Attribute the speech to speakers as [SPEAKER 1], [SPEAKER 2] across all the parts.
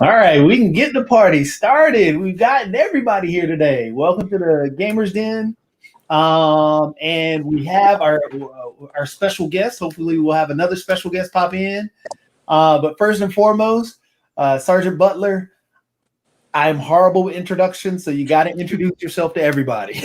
[SPEAKER 1] All right, we can get the party started. We've gotten everybody here today. Welcome to the Gamers Den. And we have our special guest. Hopefully, we'll have another special guest pop in. But first and foremost, Sergeant Butler, I'm horrible with introductions, so you got to introduce yourself to everybody.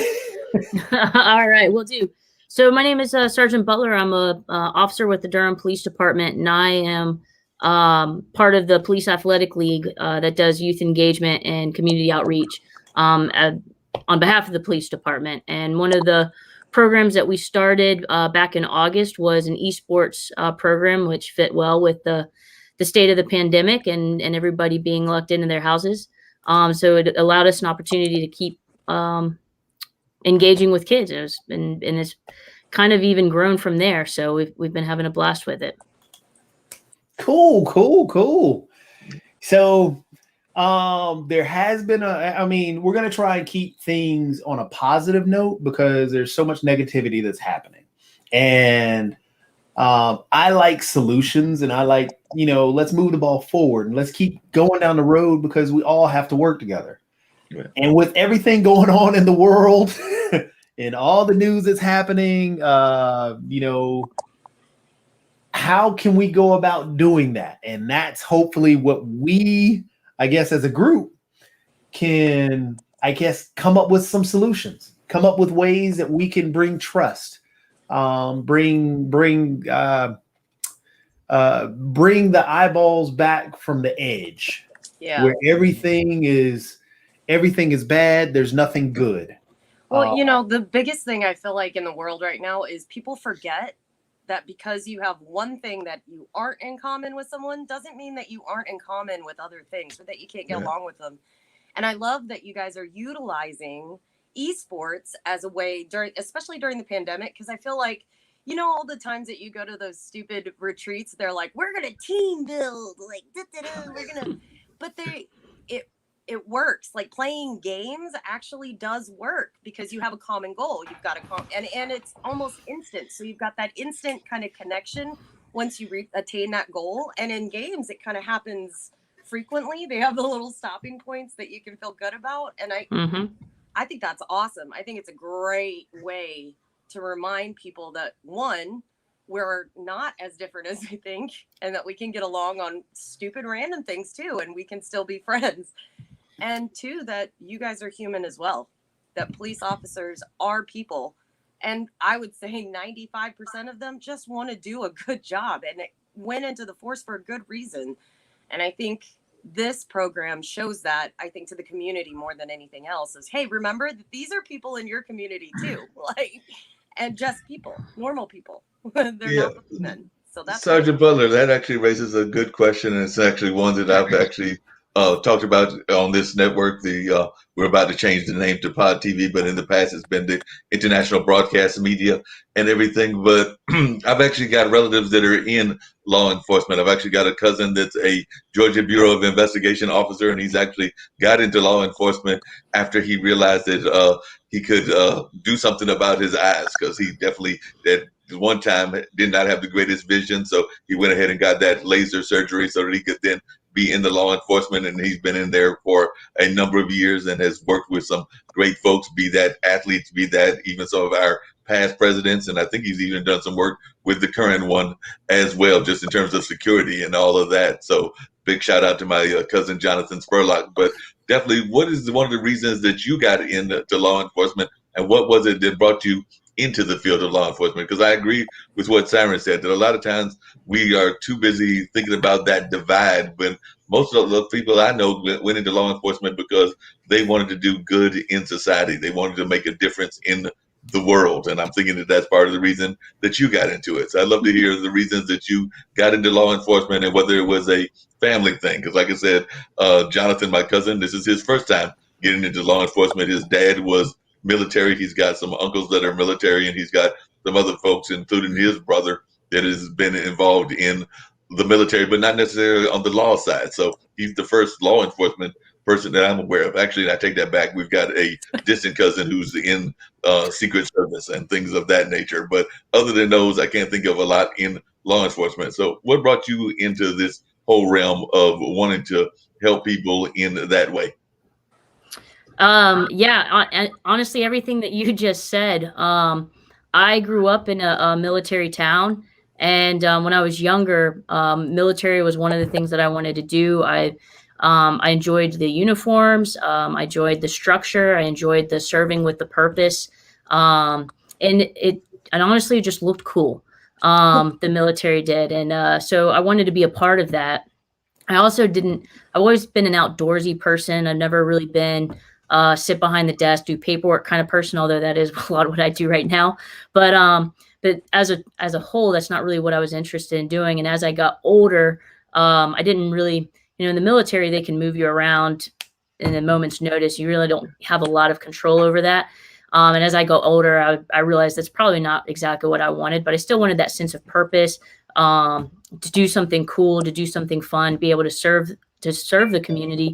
[SPEAKER 2] All right, will do. So my name is Sergeant Butler. I'm a officer with the Durham Police Department, and I am part of the Police Athletic League that does youth engagement and community outreach on behalf of the police department. And one of the programs that we started back in August was an esports program, which fit well with the state of the pandemic and everybody being locked into their houses. So it allowed us an opportunity to keep engaging with kids. And it's kind of even grown from there. So we've been having a blast with it.
[SPEAKER 1] Cool. So there has been we're going to try and keep things on a positive note because there's so much negativity that's happening. And I like solutions, and I like, let's move the ball forward and let's keep going down the road because we all have to work together. Yeah. And with everything going on in the world and all the news that's happening, how can we go about doing that? And that's hopefully what we, I guess, as a group can, come up with some solutions, come up with ways that we can bring trust, bring the eyeballs back from the edge, where everything is bad. There's nothing good.
[SPEAKER 3] Well, the biggest thing I feel like in the world right now is people forget that because you have one thing that you aren't in common with someone doesn't mean that you aren't in common with other things or that you can't get along with them. And I love that you guys are utilizing esports as a way especially during the pandemic, because I feel like, all the times that you go to those stupid retreats, they're like, we're going to team build, like, we're going to, but it works. Like playing games actually does work because you have a common goal. You've got and it's almost instant. So you've got that instant kind of connection once you attain that goal. And in games, it kind of happens frequently. They have the little stopping points that you can feel good about. And I think that's awesome. I think it's a great way to remind people that, one, we're not as different as we think, and that we can get along on stupid random things too, and we can still be friends. And two, that you guys are human as well, that police officers are people. And I would say 95% of them just want to do a good job, and it went into the force for a good reason. And I think this program shows that, I think, to the community more than anything else is, hey, remember that these are people in your community too, and just people, normal people. They're not men. So that's
[SPEAKER 4] Sergeant Butler, that actually raises a good question, and it's actually one that I've actually talked about on this network. We're about to change the name to Pod TV, but in the past it's been the International Broadcast Media and everything. But I've actually got relatives that are in law enforcement. I've actually got a cousin that's a Georgia Bureau of Investigation officer, and he's actually got into law enforcement after he realized that he could do something about his eyes, because he definitely at one time did not have the greatest vision. So he went ahead and got that laser surgery so that he could then be in the law enforcement, and he's been in there for a number of years and has worked with some great folks, be that athletes, be that even some of our past presidents. And I think he's even done some work with the current one as well, just in terms of security and all of that. So big shout out to my cousin, Jonathan Spurlock. But definitely, what is one of the reasons that you got into law enforcement, and what was it that brought you into the field of law enforcement? Because I agree with what Siren said, that a lot of times we are too busy thinking about that divide, when most of the people I know went into law enforcement because they wanted to do good in society. They wanted to make a difference in the world. And I'm thinking that that's part of the reason that you got into it. So I'd love to hear the reasons that you got into law enforcement, and whether it was a family thing. Because like I said, Jonathan, my cousin, this is his first time getting into law enforcement. His dad was military. He's got some uncles that are military, and he's got some other folks, including his brother, that has been involved in the military, but not necessarily on the law side. So he's the first law enforcement person that I'm aware of. Actually, I take that back. We've got a distant cousin who's in Secret Service and things of that nature. But other than those, I can't think of a lot in law enforcement. So what brought you into this whole realm of wanting to help people in that way?
[SPEAKER 2] Yeah, honestly, everything that you just said. I grew up in a military town, and when I was younger, military was one of the things that I wanted to do. I enjoyed the uniforms. I enjoyed the structure. I enjoyed the serving with the purpose. And honestly, it just looked cool. The military did, and so I wanted to be a part of that. I also didn't. I've always been an outdoorsy person. I've never really been sit behind the desk, do paperwork kind of person. Although that is a lot of what I do right now. But as a whole, that's not really what I was interested in doing. And as I got older, I didn't really, in the military, they can move you around in a moment's notice. You really don't have a lot of control over that. And as I got older, I realized that's probably not exactly what I wanted, but I still wanted that sense of purpose, to do something cool, to do something fun, be able to serve the community.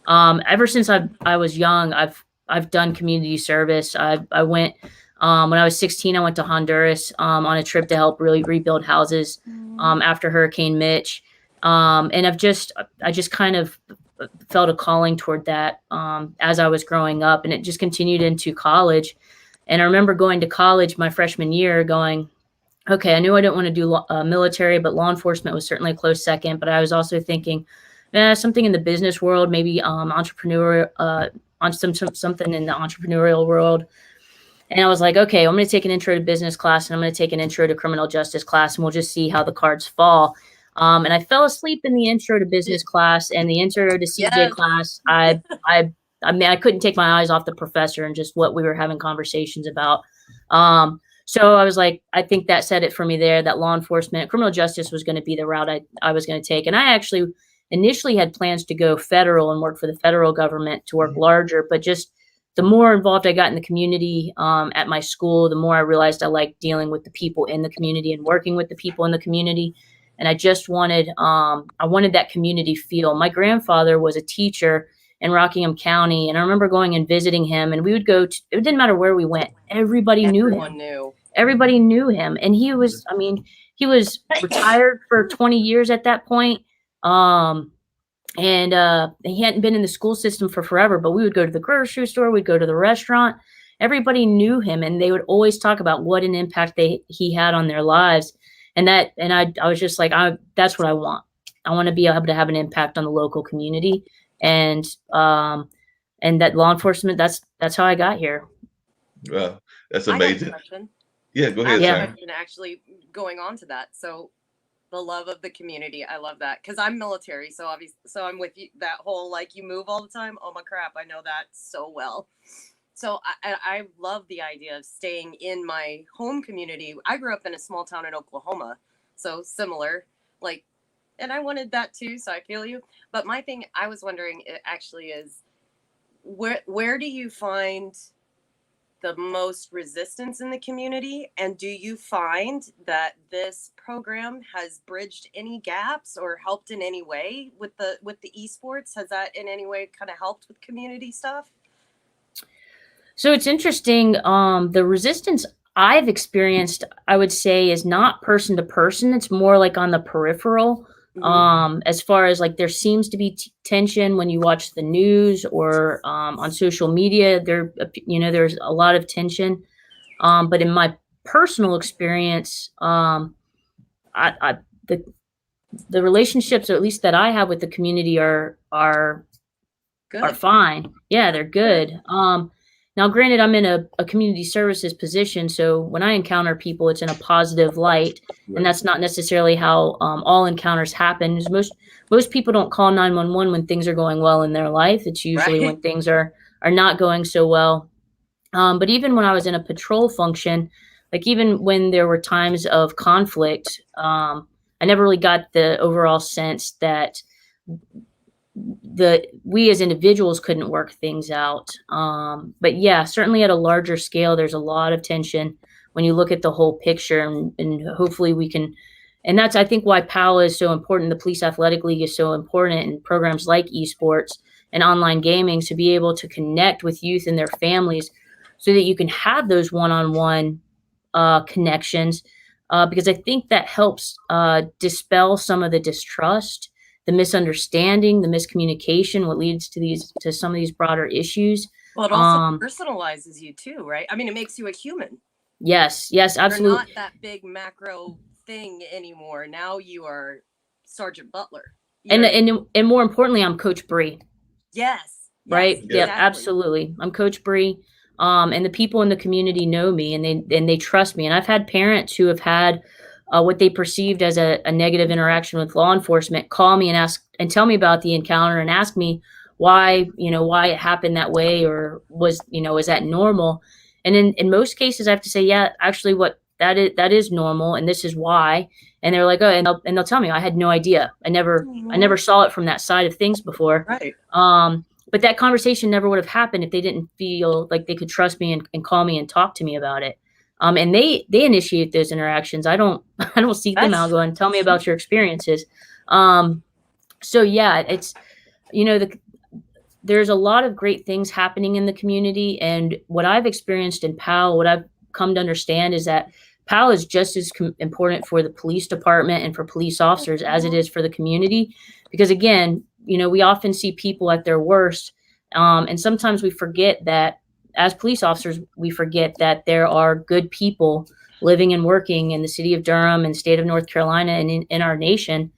[SPEAKER 2] Ever since I was young, I've done community service. I went when I was 16. I went to Honduras on a trip to help really rebuild houses after Hurricane Mitch, and I just kind of felt a calling toward that as I was growing up, and it just continued into college. And I remember going to college my freshman year, going, okay, I knew I didn't want to do military, but law enforcement was certainly a close second. But I was also thinking, something in the business world, maybe entrepreneur, on something in the entrepreneurial world. And I was like, okay, I'm going to take an intro to business class, and I'm going to take an intro to criminal justice class, and we'll just see how the cards fall. And I fell asleep in the intro to business class and the intro to CJ class. I mean, I couldn't take my eyes off the professor and just what we were having conversations about. So I was like, I think that said it for me there, that law enforcement, criminal justice was going to be the route I was going to take. And I actually initially had plans to go federal and work for the federal government, to work larger, but just the more involved I got in the community at my school, the more I realized I liked dealing with the people in the community and working with the people in the community. And I just wanted, I wanted that community feel. My grandfather was a teacher in Rockingham County, and I remember going and visiting him, and we would go to, it didn't matter where we went. Everybody knew him. Everybody knew him. And he was, I mean, he was retired for 20 years at that point. And he hadn't been in the school system for forever, but we would go to the grocery store, we'd go to the restaurant. Everybody knew him, and they would always talk about what an impact he had on their lives. And I was just like, that's what I want. I want to be able to have an impact on the local community, and that law enforcement. That's how I got here.
[SPEAKER 4] Wow, that's amazing. Yeah, go ahead.
[SPEAKER 3] And actually going on to that, so the love of the community, I love that, because I'm military, so obviously, so I'm with you. That whole like you move all the time. Oh my crap, I know that so well. So I love the idea of staying in my home community. I grew up in a small town in Oklahoma, so similar, like, and I wanted that too, so I feel you. But my thing, I was wondering, it actually is, where do you find the most resistance in the community? And do you find that this program has bridged any gaps or helped in any way with the esports? Has that in any way kind of helped with community stuff?
[SPEAKER 2] So it's interesting. The resistance I've experienced, I would say, is not person to person. It's more like on the peripheral. As far as like, there seems to be tension when you watch the news or on social media. There's a lot of tension. But in my personal experience, the relationships, or at least that I have with the community, are fine. Yeah, they're good. Now, granted, I'm in a community services position, so when I encounter people, it's in a positive light, and that's not necessarily how all encounters happen. Most people don't call 911 when things are going well in their life. It's usually when things are not going so well. But even when I was in a patrol function, like even when there were times of conflict, I never really got the overall sense that we as individuals couldn't work things out. But yeah, certainly at a larger scale, there's a lot of tension when you look at the whole picture, and hopefully we can, and that's, I think, why PALA is so important. The Police Athletic League is so important, and programs like esports and online gaming, to be able to connect with youth and their families so that you can have those one-on-one connections, because I think that helps dispel some of the distrust the misunderstanding, the miscommunication, what leads to some of these broader issues.
[SPEAKER 3] Well, it also personalizes you too, right? I mean, it makes you a human.
[SPEAKER 2] Yes, absolutely.
[SPEAKER 3] You're not that big macro thing anymore. Now you are Sergeant Butler.
[SPEAKER 2] And more importantly, I'm Coach Bree.
[SPEAKER 3] Yes.
[SPEAKER 2] Right.
[SPEAKER 3] Yes,
[SPEAKER 2] yeah,
[SPEAKER 3] exactly.
[SPEAKER 2] absolutely. I'm Coach Bree. And the people in the community know me, and they trust me. And I've had parents who have had what they perceived as a negative interaction with law enforcement call me and tell me about the encounter and ask me why it happened that way, or was that normal? And in most cases, I have to say, yeah, actually, that is normal, and this is why. And they're like, oh, and they'll tell me, I had no idea. I never saw it from that side of things before.
[SPEAKER 3] Right.
[SPEAKER 2] But that conversation never would have happened if they didn't feel like they could trust me and call me and talk to me about it. And they initiate those interactions. I don't seek them out, go and tell me about your experiences. So yeah, it's, there's a lot of great things happening in the community. And what I've experienced in PAL, what I've come to understand is that PAL is just as important for the police department and for police officers as it is for the community. Because again, we often see people at their worst. And sometimes we forget that as police officers, we forget that there are good people living and working in the city of Durham and state of North Carolina and in our nation.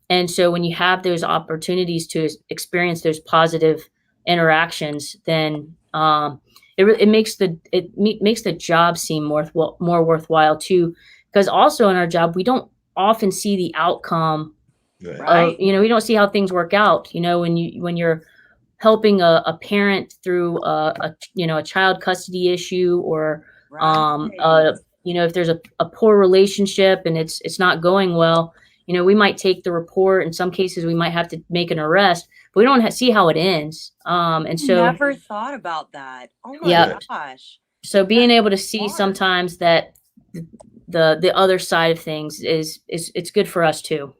[SPEAKER 2] And so when you have those opportunities to experience those positive interactions, then it makes the job seem more worthwhile too. Because also in our job, we don't often see the outcome.
[SPEAKER 3] Right.
[SPEAKER 2] We don't see how things work out. When you're helping a parent through a child custody issue, or if there's a poor relationship and it's not going well, we might take the report. In some cases, we might have to make an arrest, but we don't see how it ends. And so
[SPEAKER 3] never thought about that. Oh my gosh.
[SPEAKER 2] So being able to see sometimes that the other side of things it's good for us too.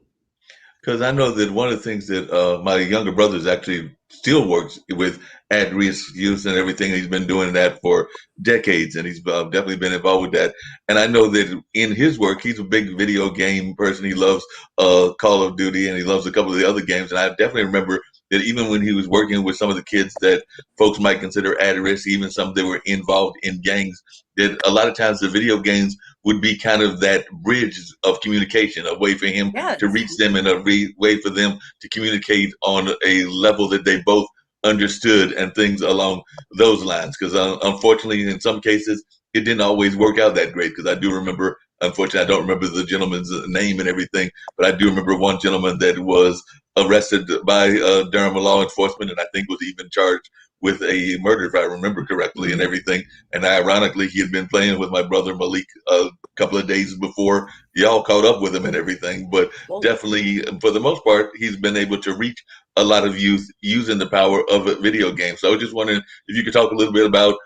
[SPEAKER 4] Because I know that one of the things that my younger brother actually still works with at-risk youth and everything. He's been doing that for decades, and he's definitely been involved with that. And I know that in his work, he's a big video game person. He loves Call of Duty, and he loves a couple of the other games. And I definitely remember that even when he was working with some of the kids that folks might consider at risk, even some that were involved in gangs, that a lot of times the video games would be kind of that bridge of communication, a way for him to reach them and a way for them to communicate on a level that they both understood and things along those lines. Because unfortunately, in some cases, it didn't always work out that great. Because I do remember, unfortunately, I don't remember the gentleman's name and everything, but I do remember one gentleman that was arrested by Durham law enforcement, and I think was even charged with a murder, if I remember correctly, and everything. And ironically, he had been playing with my brother Malik a couple of days before y'all caught up with him and everything. But definitely, for the most part, he's been able to reach a lot of youth using the power of a video game. So I was just wondering if you could talk a little bit about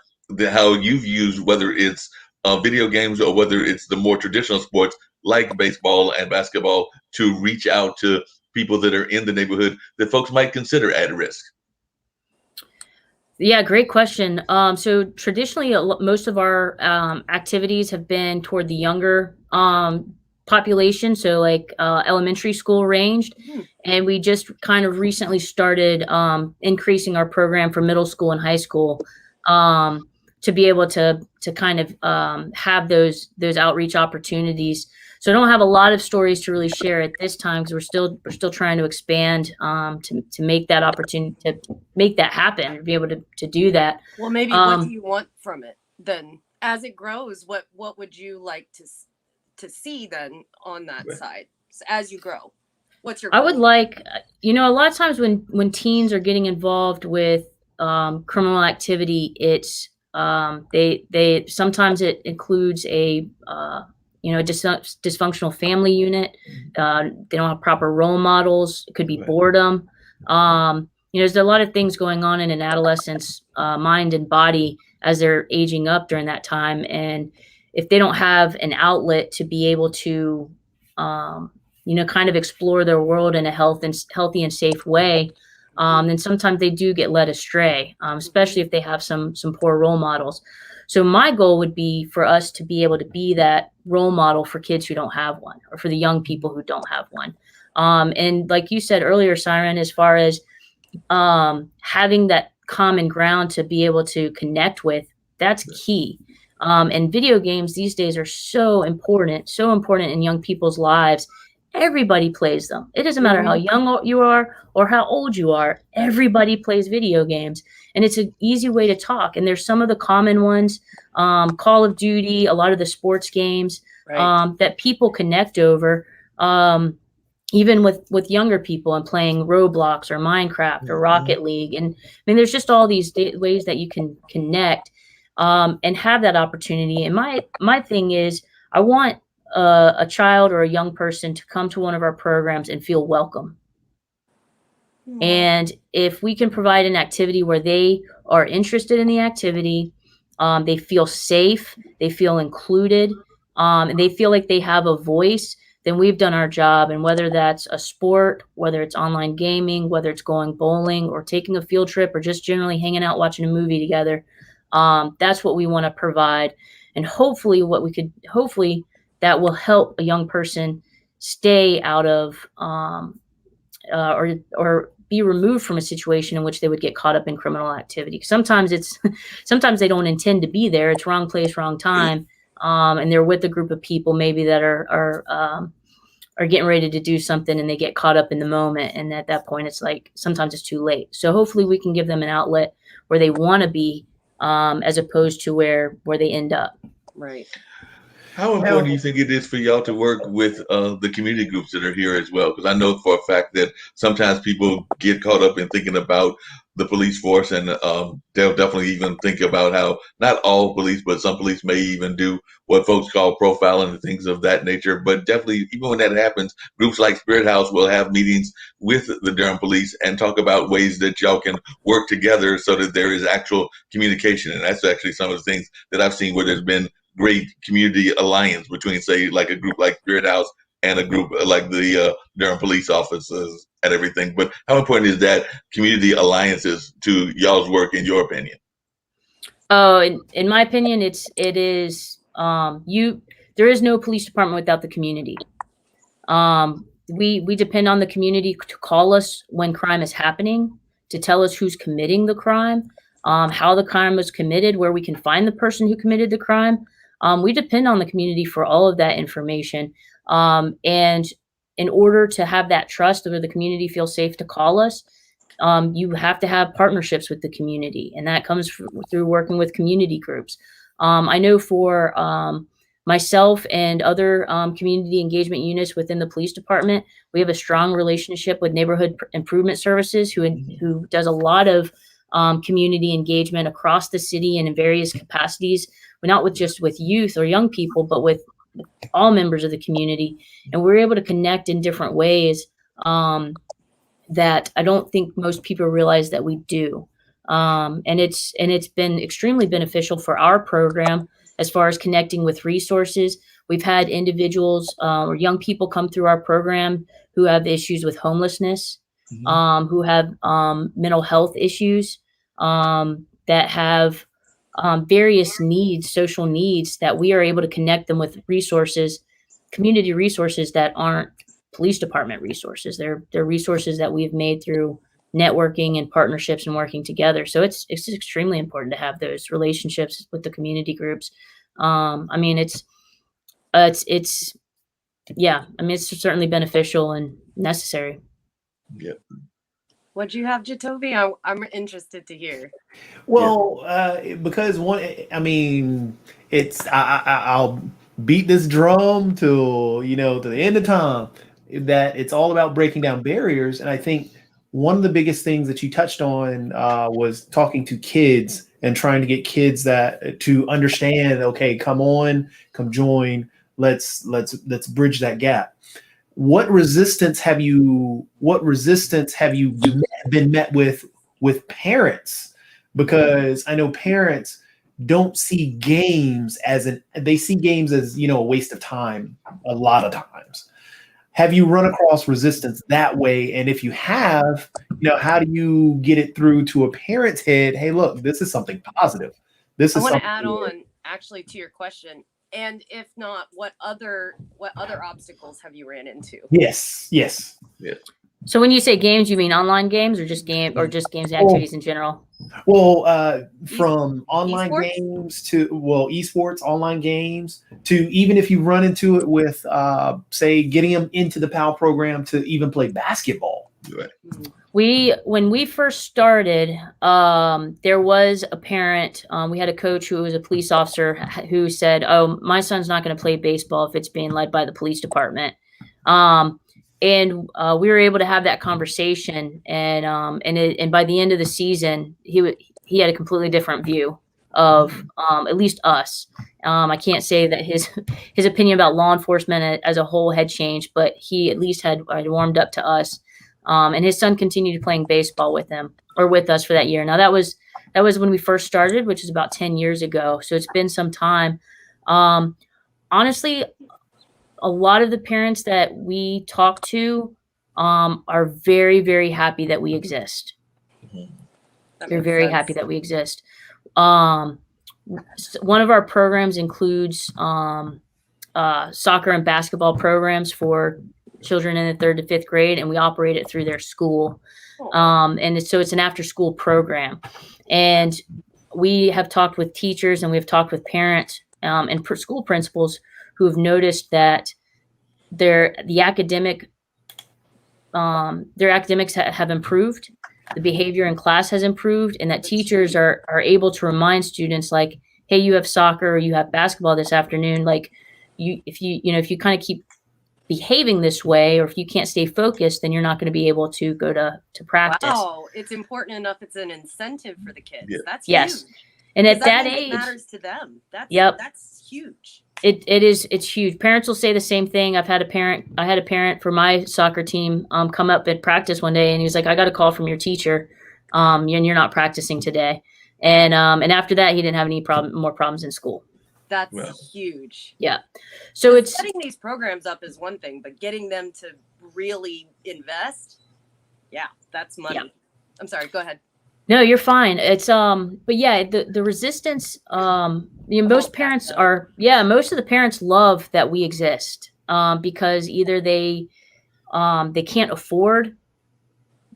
[SPEAKER 4] how you've used, whether it's video games or whether it's the more traditional sports like baseball and basketball, to reach out to people that are in the neighborhood that folks might consider at risk.
[SPEAKER 2] Yeah, great question. So traditionally, most of our activities have been toward the younger population, so like elementary school ranged. And we just kind of recently started increasing our program for middle school and high school to be able to kind of have those outreach opportunities. So I don't have a lot of stories to really share at this time, because we're still trying to expand to make that opportunity, to make that happen, to be able to do that.
[SPEAKER 3] Well, maybe what do you want from it then? As it grows, what would you like to see then on that side as you grow? What's your goal?
[SPEAKER 2] I would like, a lot of times when teens are getting involved with criminal activity, it's they sometimes it includes a dysfunctional family unit. They don't have proper role models. It could be boredom. There's a lot of things going on in an adolescent's mind and body as they're aging up during that time. And if they don't have an outlet to be able to, kind of explore their world in a healthy and safe way, then sometimes they do get led astray, especially if they have some poor role models. So my goal would be for us to be able to be that role model for kids who don't have one, or for the young people who don't have one. And like you said earlier, Siren, as far as having that common ground to be able to connect with, that's key. And video games these days are so important in young people's lives. Everybody plays them. It doesn't matter how young you are or how old you are. Everybody plays video games, and it's an easy way to talk. And there's some of the common ones, Call of Duty, a lot of the sports games, that people connect over. Even with younger people and playing Roblox or Minecraft or Rocket League. And I mean, there's just all these ways that you can connect and have that opportunity. And my thing is, I want a child or a young person to come to one of our programs and feel welcome. And if we can provide an activity where they are interested in the activity, they feel safe, they feel included, and they feel like they have a voice, then we've done our job. And whether that's a sport, whether it's online gaming, whether it's going bowling or taking a field trip or just generally hanging out watching a movie together, that's what we want to provide. And hopefully that will help a young person stay out of or be removed from a situation in which they would get caught up in criminal activity. Sometimes they don't intend to be there. It's wrong place, wrong time. And they're with a group of people maybe that are getting ready to do something, and they get caught up in the moment. And at that point, it's like sometimes it's too late. So hopefully we can give them an outlet where they want to be, as opposed to where they end up.
[SPEAKER 3] Right.
[SPEAKER 4] How important do you think it is for y'all to work with the community groups that are here as well? Because I know for a fact that sometimes people get caught up in thinking about the police force, and they'll definitely even think about how not all police, but some police may even do what folks call profiling and things of that nature. But definitely, even when that happens, groups like Spirit House will have meetings with the Durham police and talk about ways that y'all can work together so that there is actual communication. And that's actually some of the things that I've seen where there's been great community alliance between, say, like a group like Spirit House and a group like the Durham police officers and everything. But how important is that community alliances to y'all's work, in your opinion?
[SPEAKER 2] Oh, in my opinion, it is there is no police department without the community. We depend on the community to call us when crime is happening, to tell us who's committing the crime, how the crime was committed, where we can find the person who committed the crime. We depend on the community for all of that information. And in order to have that trust where the community feels safe to call us, you have to have partnerships with the community. And that comes through working with community groups. I know for myself and other community engagement units within the police department, we have a strong relationship with Neighborhood Improvement Services, who does a lot of community engagement across the city and in various capacities, but not just with youth or young people, but with all members of the community. And we're able to connect in different ways that I don't think most people realize that we do. And it's been extremely beneficial for our program as far as connecting with resources. We've had individuals or young people come through our program who have issues with homelessness, who have mental health issues, that have various needs, social needs, that we are able to connect them with resources, community resources that aren't police department resources. They're resources that we've made through networking and partnerships and working together. So it's extremely important to have those relationships with the community groups. I mean, it's certainly beneficial and necessary.
[SPEAKER 4] Yeah.
[SPEAKER 3] What'd you have, Jatovi? I'm interested to hear.
[SPEAKER 1] Well, because I'll beat this drum till to the end of time, that it's all about breaking down barriers. And I think one of the biggest things that you touched on was talking to kids and trying to get kids to understand, okay, come join, let's bridge that gap. What resistance have you been met with parents? Because I know parents don't see games they see games as a waste of time a lot of times. Have you run across resistance that way? And if you have, how do you get it through to a parent's head? Hey, look, this is something positive. I
[SPEAKER 3] want to add on actually to your question. And if not, what other obstacles have you ran into?
[SPEAKER 1] Yes.
[SPEAKER 2] So when you say games, you mean online games or just games and activities in general?
[SPEAKER 1] Well, from online
[SPEAKER 3] esports?
[SPEAKER 1] games to esports, online games to even if you run into it with, say, getting them into the PAL program to even play basketball.
[SPEAKER 4] Right.
[SPEAKER 2] When we first started, there was a parent. We had a coach who was a police officer who said, "Oh, my son's not going to play baseball if it's being led by the police department." And we were able to have that conversation, and by the end of the season, he had a completely different view of at least us. I can't say that his opinion about law enforcement as a whole had changed, but he at least had warmed up to us. And his son continued playing baseball with him or with us for that year. Now that was when we first started, which is about 10 years ago. So it's been some time. Honestly, a lot of the parents that we talk to are very, very happy that we exist. They're very happy that we exist. One of our programs includes soccer and basketball programs for children in the 3rd to 5th grade, and we operate it through their school. So it's an after-school program. And we have talked with teachers and we've talked with parents and school principals who have noticed that their academics have improved, the behavior in class has improved, and that teachers are able to remind students like, hey, you have soccer or you have basketball this afternoon. Like if you kind of keep behaving this way, or if you can't stay focused, then you're not going to be able to go to practice.
[SPEAKER 3] Wow, it's important enough. It's an incentive for the kids. Yeah. That's
[SPEAKER 2] yes.
[SPEAKER 3] huge.
[SPEAKER 2] And at that age,
[SPEAKER 3] it matters to them. That's huge.
[SPEAKER 2] It's huge. Parents will say the same thing. I had a parent for my soccer team come up at practice one day, and he was like, I got a call from your teacher, and you're not practicing today. And after that, he didn't have any more problems in school.
[SPEAKER 3] That's huge.
[SPEAKER 2] Yeah. So it's
[SPEAKER 3] setting these programs up is one thing, but getting them to really invest, that's money. Yeah. I'm sorry, go ahead.
[SPEAKER 2] No, you're fine. It's but yeah, the resistance, most parents most of the parents love that we exist, because either they can't afford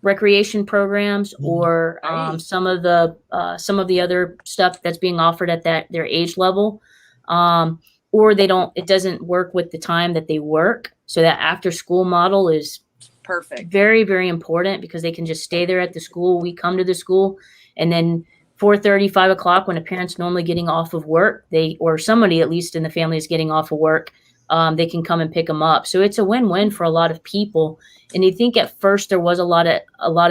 [SPEAKER 2] recreation programs or some of the other stuff that's being offered at their age level, or it doesn't work with the time that they work. So that after school model is
[SPEAKER 3] perfect.
[SPEAKER 2] Very, very important, because they can just stay there at the school. We come to the school, and then 4:30, 5 o'clock, when a parent's normally getting off of work, or somebody at least in the family is getting off of work, they can come and pick them up. So it's a win-win for a lot of people. And you think at first there was a lot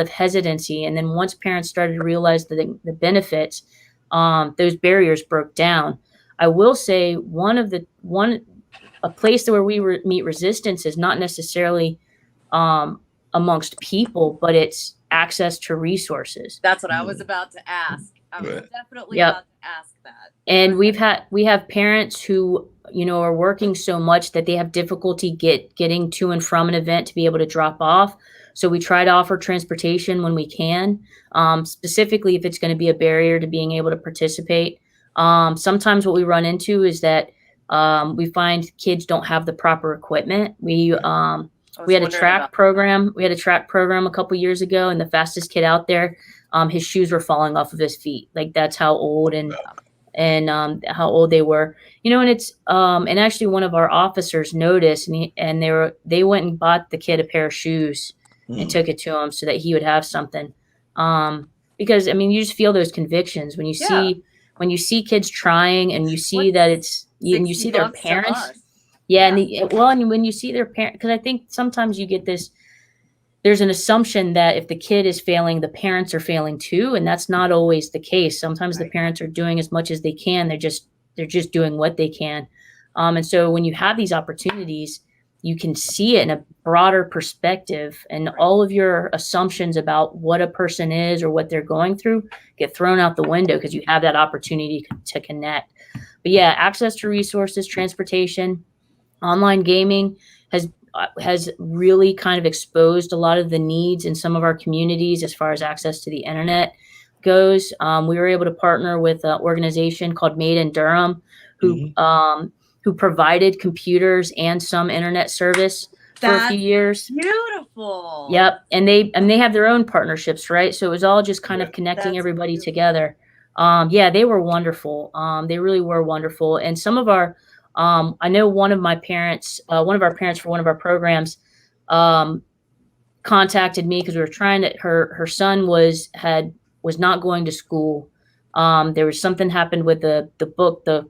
[SPEAKER 2] of hesitancy, and then once parents started to realize the benefits, those barriers broke down. I will say a place where we meet resistance is not necessarily amongst people, but it's access to resources.
[SPEAKER 3] That's what I was about to ask. I was definitely about to ask that.
[SPEAKER 2] And we have parents who, are working so much that they have difficulty getting to and from an event to be able to drop off. So we try to offer transportation when we can, specifically if it's going to be a barrier to being able to participate. Sometimes what we run into is that we find kids don't have the proper equipment. We had a track program. We had a track program a couple years ago, and the fastest kid out there, his shoes were falling off of his feet. Like that's how old and how old they were. And it's and actually one of our officers noticed, and they went and bought the kid a pair of shoes and took it to him so that he would have something. Because you just feel those convictions when you see kids trying, and you see that and you see their parents. Yeah, and when you see their parent, because I think sometimes you get this, there's an assumption that if the kid is failing, the parents are failing too, and that's not always the case. Sometimes the parents are doing as much as they can. They're just doing what they can, and so when you have these opportunities, you can see it in a broader perspective, and all of your assumptions about what a person is or what they're going through get thrown out the window because you have that opportunity to connect. But yeah, access to resources, transportation. Online gaming has really kind of exposed a lot of the needs in some of our communities as far as access to the internet goes. We were able to partner with an organization called Made in Durham, who who provided computers and some internet service for a few years.
[SPEAKER 3] Beautiful.
[SPEAKER 2] Yep. And they have their own partnerships, right? So it was all just kind of connecting
[SPEAKER 3] That's
[SPEAKER 2] everybody
[SPEAKER 3] beautiful.
[SPEAKER 2] together. Yeah, they were wonderful. They really were wonderful. And some of our, I know one of our parents for one of our programs, contacted me because we were trying to, her son was not going to school. There was something happened with the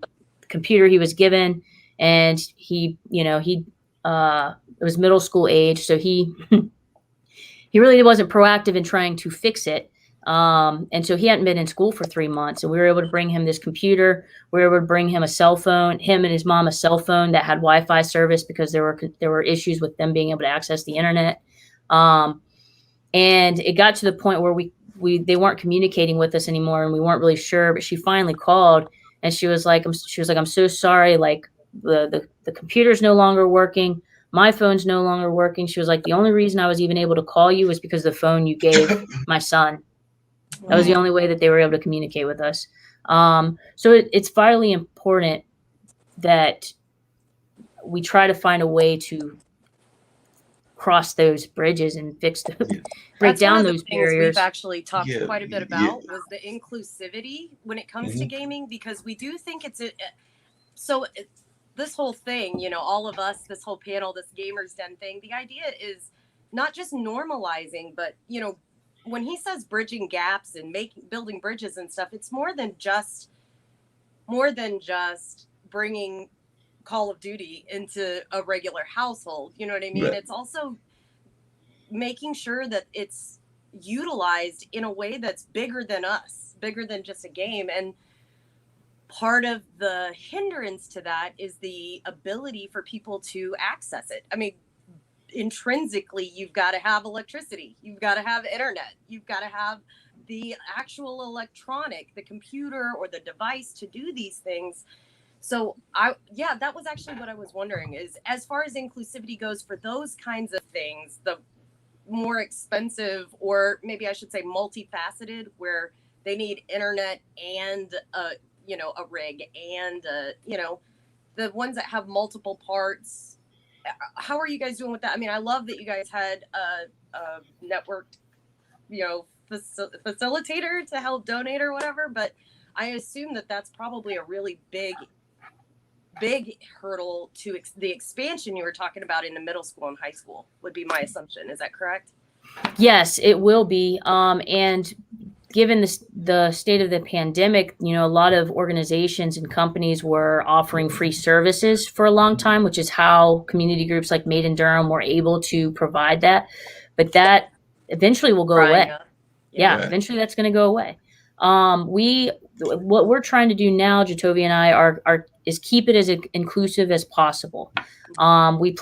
[SPEAKER 2] computer he was given, and he, it was middle school age. So he really wasn't proactive in trying to fix it. And so he hadn't been in school for 3 months, and we were able to bring him this computer. We were able to bring him a cell phone, him and his mom a cell phone that had Wi-Fi service, because there were issues with them being able to access the internet. And it got to the point where they weren't communicating with us anymore, and we weren't really sure. But she finally called, and she was like, "I'm so sorry. Like the computer's no longer working. My phone's no longer working." She was like, "The only reason I was even able to call you was because of the phone you gave my son." That was the only way that they were able to communicate with us. So it's vitally important that we try to find a way to cross those bridges and break down those barriers.
[SPEAKER 3] We've actually talked quite a bit about was the inclusivity when it comes to gaming, because we do think this whole thing, all of us, this whole panel, this Gamers Den thing, the idea is not just normalizing, but, when he says bridging gaps and building bridges and stuff, it's more than just bringing Call of Duty into a regular household. You know what I mean? Right. It's also making sure that it's utilized in a way that's bigger than us, bigger than just a game. And part of the hindrance to that is the ability for people to access it. I mean, intrinsically, you've got to have electricity, you've got to have internet, you've got to have the actual electronic, the computer or the device to do these things. So that was actually what I was wondering, is as far as inclusivity goes for those kinds of things, the more expensive, or maybe I should say multifaceted, where they need internet and a rig and the ones that have multiple parts. How are you guys doing with that? I mean, I love that you guys had a networked, facilitator to help donate or whatever, but I assume that that's probably a really big hurdle to the expansion you were talking about in the middle school and high school, would be my assumption. Is that correct?
[SPEAKER 2] Yes, it will be. And given the state of the pandemic, a lot of organizations and companies were offering free services for a long time, which is how community groups like Made in Durham were able to provide that. But that eventually will go away. Yeah, right. Eventually that's going to go away. What we're trying to do now, Jatovia and I, is keep it as inclusive as possible. We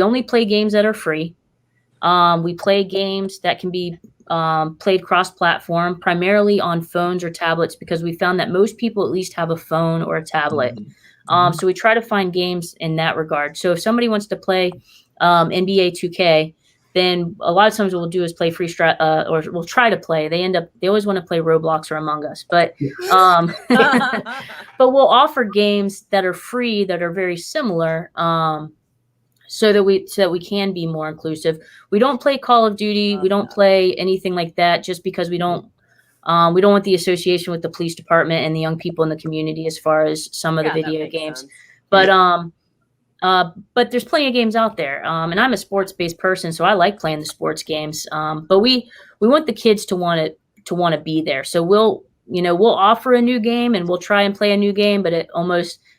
[SPEAKER 2] only play games that are free. We play games that can be played cross-platform, primarily on phones or tablets, because we found that most people at least have a phone or a tablet. So we try to find games in that regard. So if somebody wants to play NBA 2K, then a lot of times what we'll do is play or we'll try to play. They always want to play Roblox or Among Us, but but we'll offer games that are free that are very similar. So that we can be more inclusive. We don't play Call of Duty. We don't play anything like that, just because we don't want the association with the police department and the young people in the community as far as some of the video games. Sense. But there's plenty of games out there. And I'm a sports-based person, so I like playing the sports games. But we want the kids to want to be there. So we'll offer a new game, and we'll try and play a new game, but it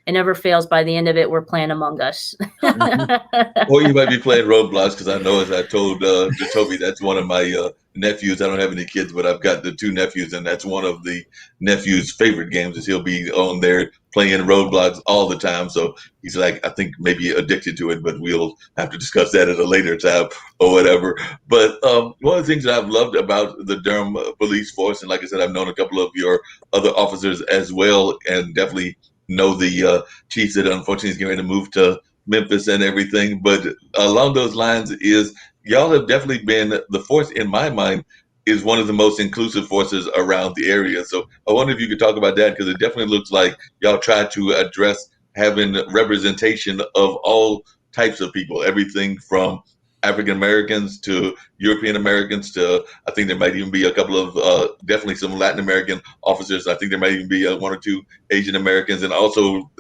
[SPEAKER 2] never fails. By the end of it, we're playing Among Us.
[SPEAKER 4] Or you might be playing Roblox, because I know, as I told Jatovia, that's one of my nephews. I don't have any kids, but I've got the 2 nephews, and that's one of the nephew's favorite games, is he'll be on there playing Roblox all the time. So he's like, I think maybe addicted to it, but we'll have to discuss that at a later time or whatever. But one of the things that I've loved about the Durham police force, and like I said, I've known a couple of your other officers as well, and definitely know the chief that unfortunately is getting ready to move to Memphis and everything. But along those lines is y'all have definitely been, the force in my mind is one of the most inclusive forces around the area. So I wonder if you could talk about that, because it definitely looks like y'all try to address having representation of all types of people, everything from African Americans to European Americans to, I think there might even be a couple of definitely some Latin American officers. I think there might even be one or two Asian Americans, and also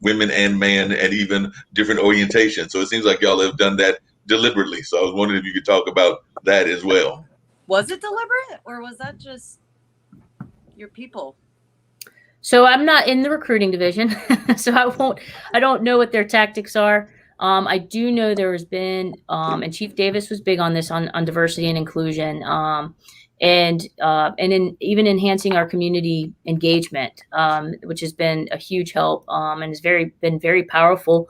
[SPEAKER 4] women and men, and even different orientations. So it seems like y'all have done that deliberately. So I was wondering if you could talk about that as well.
[SPEAKER 3] Was it deliberate, or was that just your people?
[SPEAKER 2] So I'm not in the recruiting division, so I don't know what their tactics are. I do know there has been, and Chief Davis was big on this, on diversity and inclusion, and even enhancing our community engagement, which has been a huge help, and has been very powerful,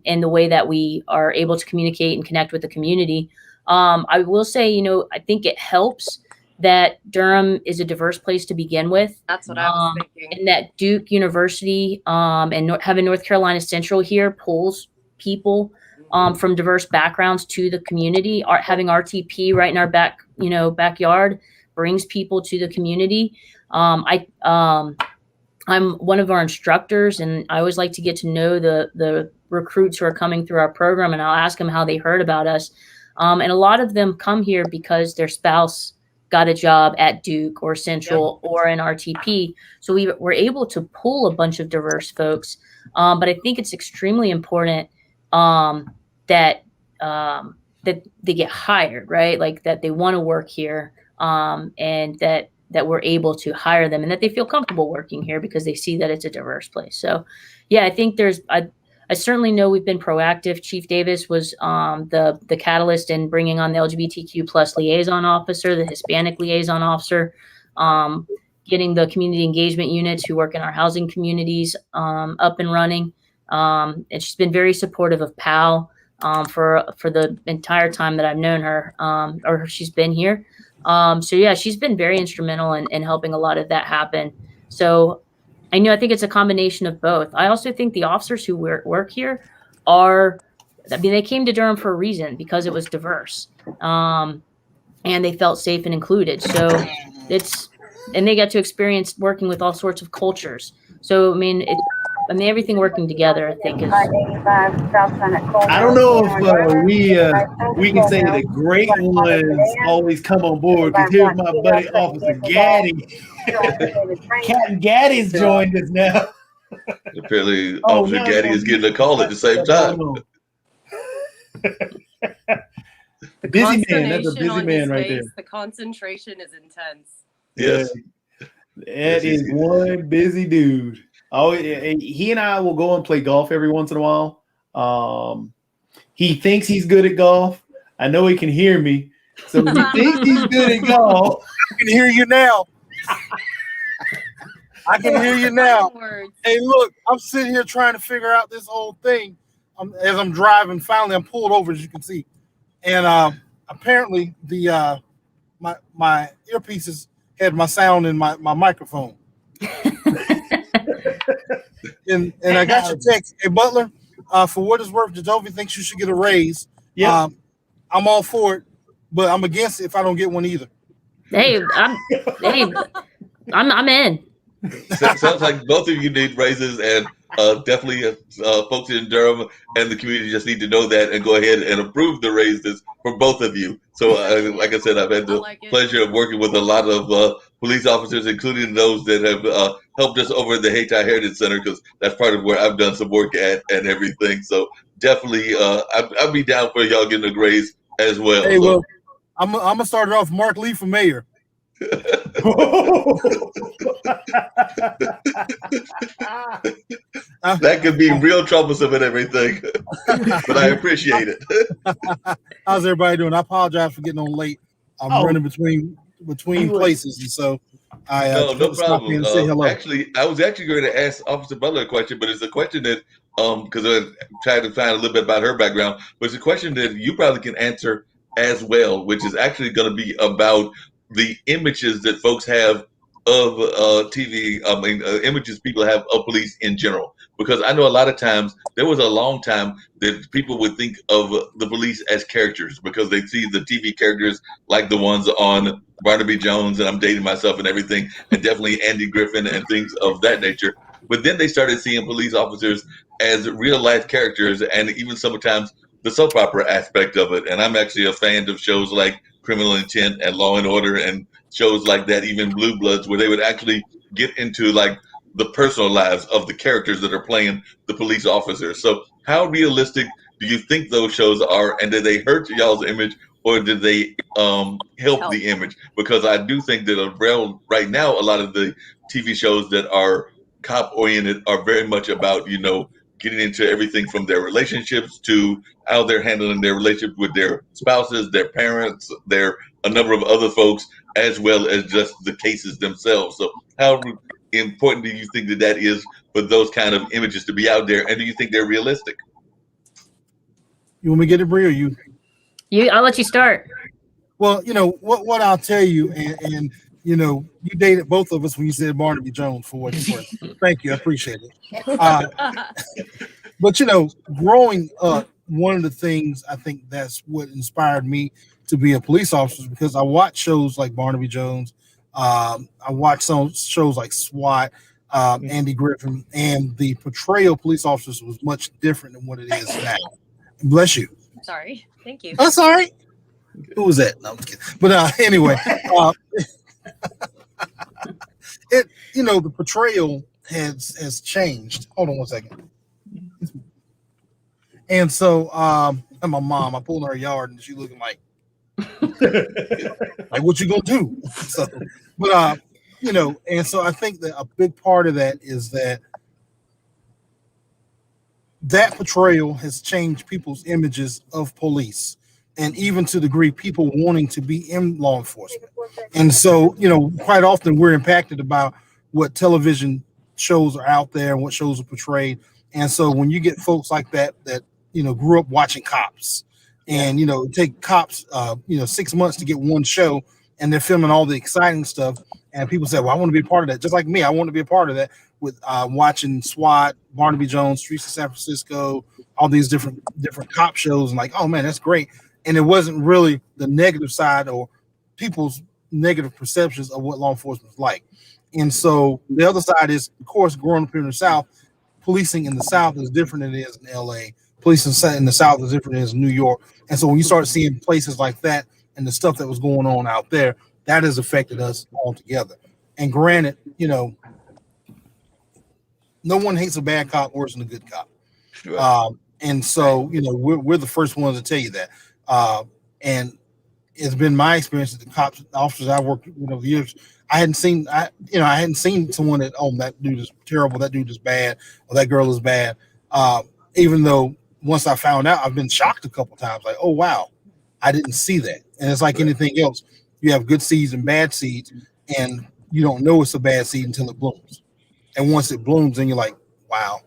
[SPEAKER 2] in the way that we are able to communicate and connect with the community. I will say, I think it helps that Durham is a diverse place to begin with.
[SPEAKER 3] That's what I was thinking.
[SPEAKER 2] And that Duke University, and having North Carolina Central here pulls people from diverse backgrounds to the community. Having RTP right in our backyard brings people to the community. I'm one of our instructors, and I always like to get to know the recruits who are coming through our program, and I'll ask them how they heard about us. And a lot of them come here because their spouse got a job at Duke or Central or in RTP. So we were able to pull a bunch of diverse folks. But I think it's extremely important that they get hired, right? Like that they want to work here, and that we're able to hire them, and that they feel comfortable working here because they see that it's a diverse place. So yeah, I think I certainly know we've been proactive. Chief Davis was the catalyst in bringing on the LGBTQ plus liaison officer, the Hispanic liaison officer, getting the community engagement units who work in our housing communities up and running. And she's been very supportive of PAL for the entire time that I've known her, or she's been here. So yeah, she's been very instrumental in helping a lot of that happen. So I think it's a combination of both. I also think the officers who work here they came to Durham for a reason, because it was diverse, and they felt safe and included. So and they got to experience working with all sorts of cultures. So, everything working together, I think, is.
[SPEAKER 1] I don't know if we can say the great ones always come on board, because here's my buddy Officer Gaddy. Captain Gaddy's joined us now.
[SPEAKER 4] Apparently, Officer Gaddy is getting a call at the same time.
[SPEAKER 1] Busy man. That's a busy man right there.
[SPEAKER 3] The concentration is intense.
[SPEAKER 4] Yes.
[SPEAKER 1] That is one busy dude. Oh, he and I will go and play golf every once in a while. He thinks he's good at golf. I know he can hear me. So he thinks he's good at golf.
[SPEAKER 5] I can hear you now. I can hear you now. Hey, look, I'm sitting here trying to figure out this whole thing as I'm driving. Finally, I'm pulled over, as you can see. And apparently, my earpieces had my sound in my microphone. and I got your text. Hey, Butler, for what it's worth, Jovi thinks you should get a raise.
[SPEAKER 1] Yeah.
[SPEAKER 5] I'm all for it, but I'm against it if I don't get one either.
[SPEAKER 2] Hey, I'm in.
[SPEAKER 4] Sounds like both of you need raises, and definitely folks in Durham and the community just need to know that and go ahead and approve the raises for both of you. So, like I said, I've had the pleasure of working with a lot of police officers, including those that have helped us over at the Hayti Heritage Center, because that's part of where I've done some work at and everything. So definitely, I'd be down for y'all getting a raise as well.
[SPEAKER 5] Hey, well, I'm gonna start it off Mark Lee for mayor.
[SPEAKER 4] That could be real troublesome and everything, but I appreciate it.
[SPEAKER 5] How's everybody doing? I apologize for getting on late. I'm running between places, and so
[SPEAKER 4] no problem.
[SPEAKER 5] And say hello.
[SPEAKER 4] Actually, I was actually going to ask Officer Butler a question, but it's a question that because I tried to find a little bit about her background, but it's a question that you probably can answer as well, which is actually going to be about the images that folks have of TV, images people have of police in general. Because I know a lot of times, there was a long time that people would think of the police as characters, because they see the TV characters like the ones on Barnaby Jones, and I'm dating myself and everything, and definitely Andy Griffin and things of that nature. But then they started seeing police officers as real life characters, and even sometimes the soap opera aspect of it. And I'm actually a fan of shows like Criminal Intent and Law and Order, and shows like that, even Blue Bloods, where they would actually get into like the personal lives of the characters that are playing the police officers. So how realistic do you think those shows are, and did they hurt y'all's image, or did they help the image? Because I do think that right now, a lot of the TV shows that are cop oriented are very much about, you know, getting into everything from their relationships to how they're handling their relationship with their spouses, their parents, a number of other folks, as well as just the cases themselves. So how important do you think that is for those kind of images to be out there, and do you think they're realistic?
[SPEAKER 5] You want me to get it, Bree, or you?
[SPEAKER 2] I'll let you start.
[SPEAKER 5] Well, you know what I'll tell you, and you know, you dated both of us when you said Barnaby Jones for what it's worth. Thank you, I appreciate it. But you know, growing up, one of the things I think that's what inspired me to be a police officer, because I watched shows like Barnaby Jones. I watched some shows like SWAT, Andy Griffin, and the portrayal of police officers was much different than what it is now. Bless you.
[SPEAKER 3] Sorry. Thank you.
[SPEAKER 5] That's all right. Who was that? No, I'm just kidding. But anyway, you know, the portrayal has changed. Hold on one second. And so, and my mom, I pulled in her yard and she looking like what you gonna do? So, but you know, and so I think that a big part of that is that portrayal has changed people's images of police, and even to the degree people wanting to be in law enforcement. And so, you know, quite often we're impacted about what television shows are out there and what shows are portrayed. And so when you get folks like that, you know, grew up watching Cops, and, you know, take Cops, you know, 6 months to get one show, and they're filming all the exciting stuff. And people say, well, I want to be a part of that. Just like me, I want to be a part of that with watching SWAT, Barnaby Jones, Streets of San Francisco, all these different cop shows, and like, oh man, that's great. And it wasn't really the negative side or people's negative perceptions of what law enforcement is like. And so the other side is, of course, growing up here in the South, policing in the South is different than it is in LA. Policing in the South is different than it is in New York. And so when you start seeing places like that and the stuff that was going on out there, that has affected us altogether. And granted, you know, no one hates a bad cop worse than a good cop. Sure. And so, you know, we're the first ones to tell you that. And it's been my experience that the officers I've worked with over the years, I hadn't seen someone that, oh, that dude is terrible, that dude is bad, or that girl is bad. Even though once I found out, I've been shocked a couple times, like, oh wow, I didn't see that. And it's like anything else. You have good seeds and bad seeds, and you don't know it's a bad seed until it blooms. And once it blooms, then you're like, wow,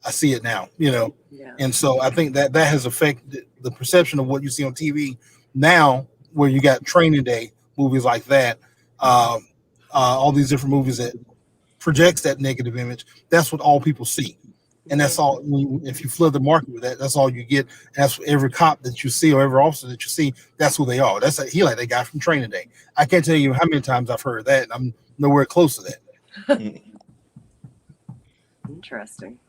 [SPEAKER 5] I see it now, you know? Yeah. And so I think that has affected the perception of what you see on TV now, where you got Training Day, movies like that, all these different movies that projects that negative image. That's what all people see. And that's all. If you flood the market with that, that's all you get. And that's every cop that you see or every officer that you see, that's who they are. That's he like that guy from Training Day. I can't tell you how many times I've heard that. I'm nowhere close to that.
[SPEAKER 3] Interesting.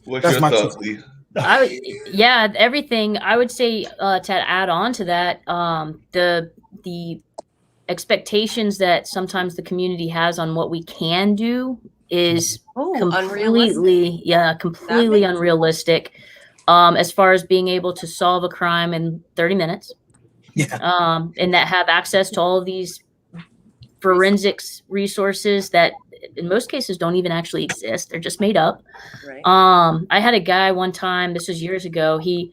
[SPEAKER 4] What's your thoughts, Lee?
[SPEAKER 2] Everything. I would say to add on to that, the expectations that sometimes the community has on what we can do is completely unrealistic. As far as being able to solve a crime in 30 minutes, and that have access to all of these forensics resources that in most cases don't even actually exist. They're just made up. Right. I had a guy one time, this was years ago, his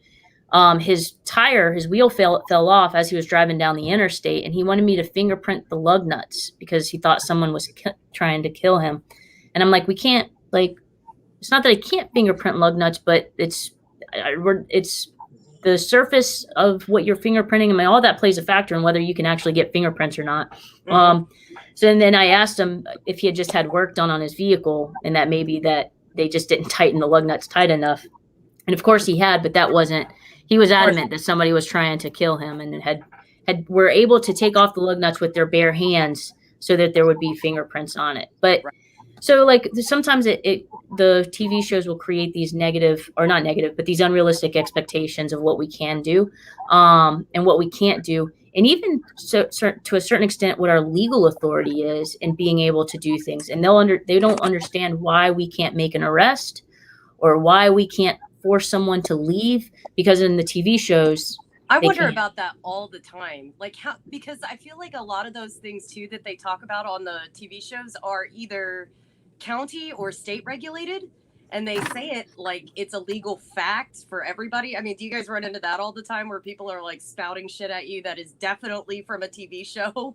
[SPEAKER 2] wheel fell off as he was driving down the interstate, and he wanted me to fingerprint the lug nuts because he thought someone was trying to kill him. And I'm like, we can't, like, it's not that I can't fingerprint lug nuts, but it's the surface of what you're fingerprinting. I mean, all that plays a factor in whether you can actually get fingerprints or not. Mm-hmm. So then I asked him if he had just had work done on his vehicle, and that maybe that they just didn't tighten the lug nuts tight enough. And of course he had, but he was adamant that somebody was trying to kill him, and were able to take off the lug nuts with their bare hands so that there would be fingerprints on it. But So like sometimes the TV shows will create these negative, or not negative, but these unrealistic expectations of what we can do, and what we can't do, and even to a certain extent what our legal authority is in being able to do things. And they don't understand why we can't make an arrest or why we can't force someone to leave, because in the TV shows
[SPEAKER 3] I wonder about that all the time. Like how, because I feel like a lot of those things too that they talk about on the TV shows are either county or state regulated, and they say it like it's a legal fact for everybody. I mean, do you guys run into that all the time where people are like spouting shit at you that is definitely from a TV show?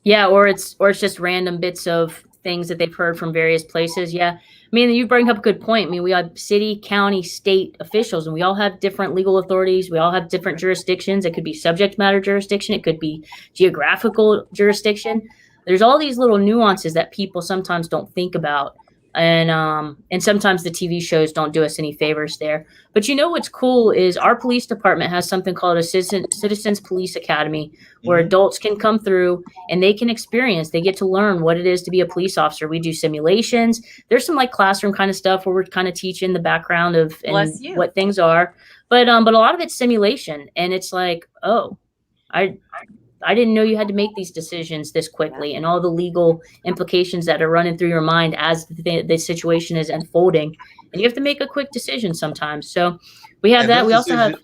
[SPEAKER 2] Yeah, or it's just random bits of things that they've heard from various places. Yeah. I mean, you bring up a good point. I mean, we have city, county, state officials, and we all have different legal authorities. We all have different jurisdictions. It could be subject matter jurisdiction. It could be geographical jurisdiction. There's all these little nuances that people sometimes don't think about. And sometimes the TV shows don't do us any favors there. But you know what's cool is our police department has something called a Citizens Police Academy, where adults can come through and they can experience, they get to learn what it is to be a police officer. We do simulations. There's some like classroom kind of stuff where we're kind of teaching the background of and what things are. But a lot of it's simulation, and it's like, oh, I didn't know you had to make these decisions this quickly, and all the legal implications that are running through your mind as the situation is unfolding. And you have to make a quick decision sometimes. So we have that. We also have.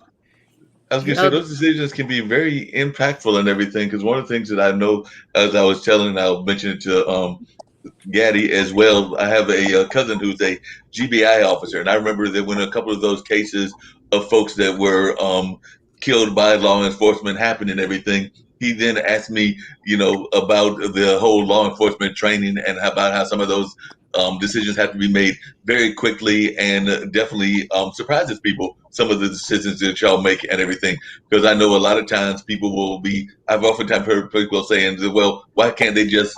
[SPEAKER 4] I was going to say those decisions can be very impactful and everything, because one of the things that I know, as I was telling, I'll mention it to Gaddy as well. I have a cousin who's a GBI officer, and I remember that when a couple of those cases of folks that were killed by law enforcement happened and everything, he then asked me, about the whole law enforcement training and about how some of those decisions have to be made very quickly, and definitely surprises people, some of the decisions that y'all make and everything. Because I know a lot of times people will be, I've oftentimes heard people saying, well, why can't they just,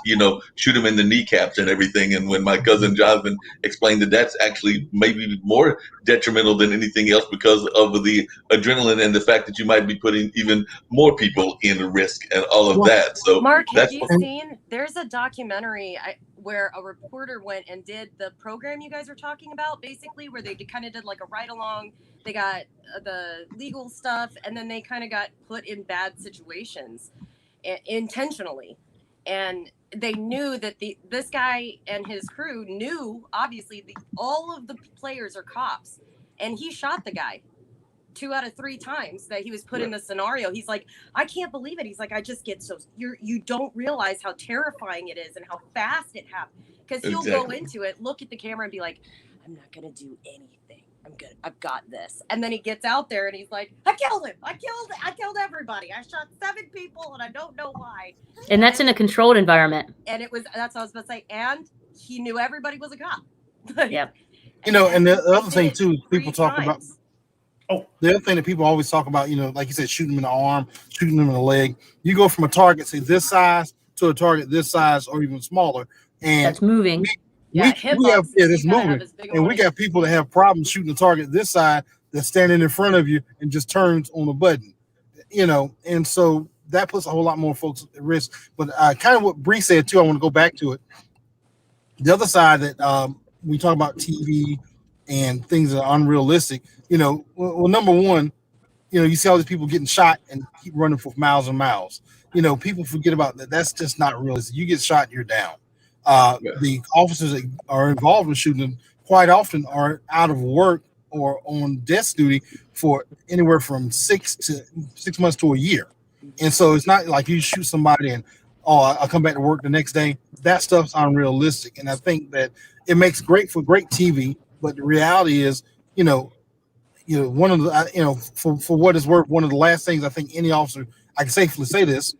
[SPEAKER 4] shoot them in the kneecaps and everything? And when my cousin Jonathan explained that that's actually maybe more detrimental than anything else because of the adrenaline and the fact that you might be putting even more people in risk and all of that. So
[SPEAKER 3] Mark, have you seen, there's a documentary where a reporter went and did the program you guys are talking about, basically, where they kind of did like a ride along. They got the legal stuff, and then they kind of got put in bad situations intentionally. And they knew that this guy and his crew knew, obviously, all of the players are cops. And he shot the guy 2 out of 3 times that he was put in the scenario. He's like, I can't believe it. He's like, I just get so, you don't realize how terrifying it is and how fast it happens. Because he'll go into it, look at the camera and be like, I'm not going to do anything. I'm good. I've got this. And then he gets out there and he's like, I killed him. I killed everybody. I shot 7 people and I don't know why.
[SPEAKER 2] And that's in a controlled environment.
[SPEAKER 3] And that's what I was about to say. And he knew everybody was a cop.
[SPEAKER 2] Yep.
[SPEAKER 5] And the other thing too, people talk about. The other thing that people always talk about, like you said, shooting them in the arm, shooting them in the leg. You go from a target, say this size, to a target this size or even smaller, and
[SPEAKER 2] that's moving.
[SPEAKER 5] We have it's moving, and we got people that have problems shooting a target this side that's standing in front of you and just turns on a button, and so that puts a whole lot more folks at risk. But kind of what Bree said too, I want to go back to it. The other side that we talk about TV and things that are unrealistic. Well, number one, you see all these people getting shot and keep running for miles and miles. People forget about that. That's just not realistic. You get shot, you're down. The officers that are involved in shooting quite often are out of work or on desk duty for anywhere from 6 months to a year. And so it's not like you shoot somebody and, I'll come back to work the next day. That stuff's unrealistic. And I think that it makes great TV, but the reality is, one of the, for what it's worth, one of the last things I think any officer, I can safely say this,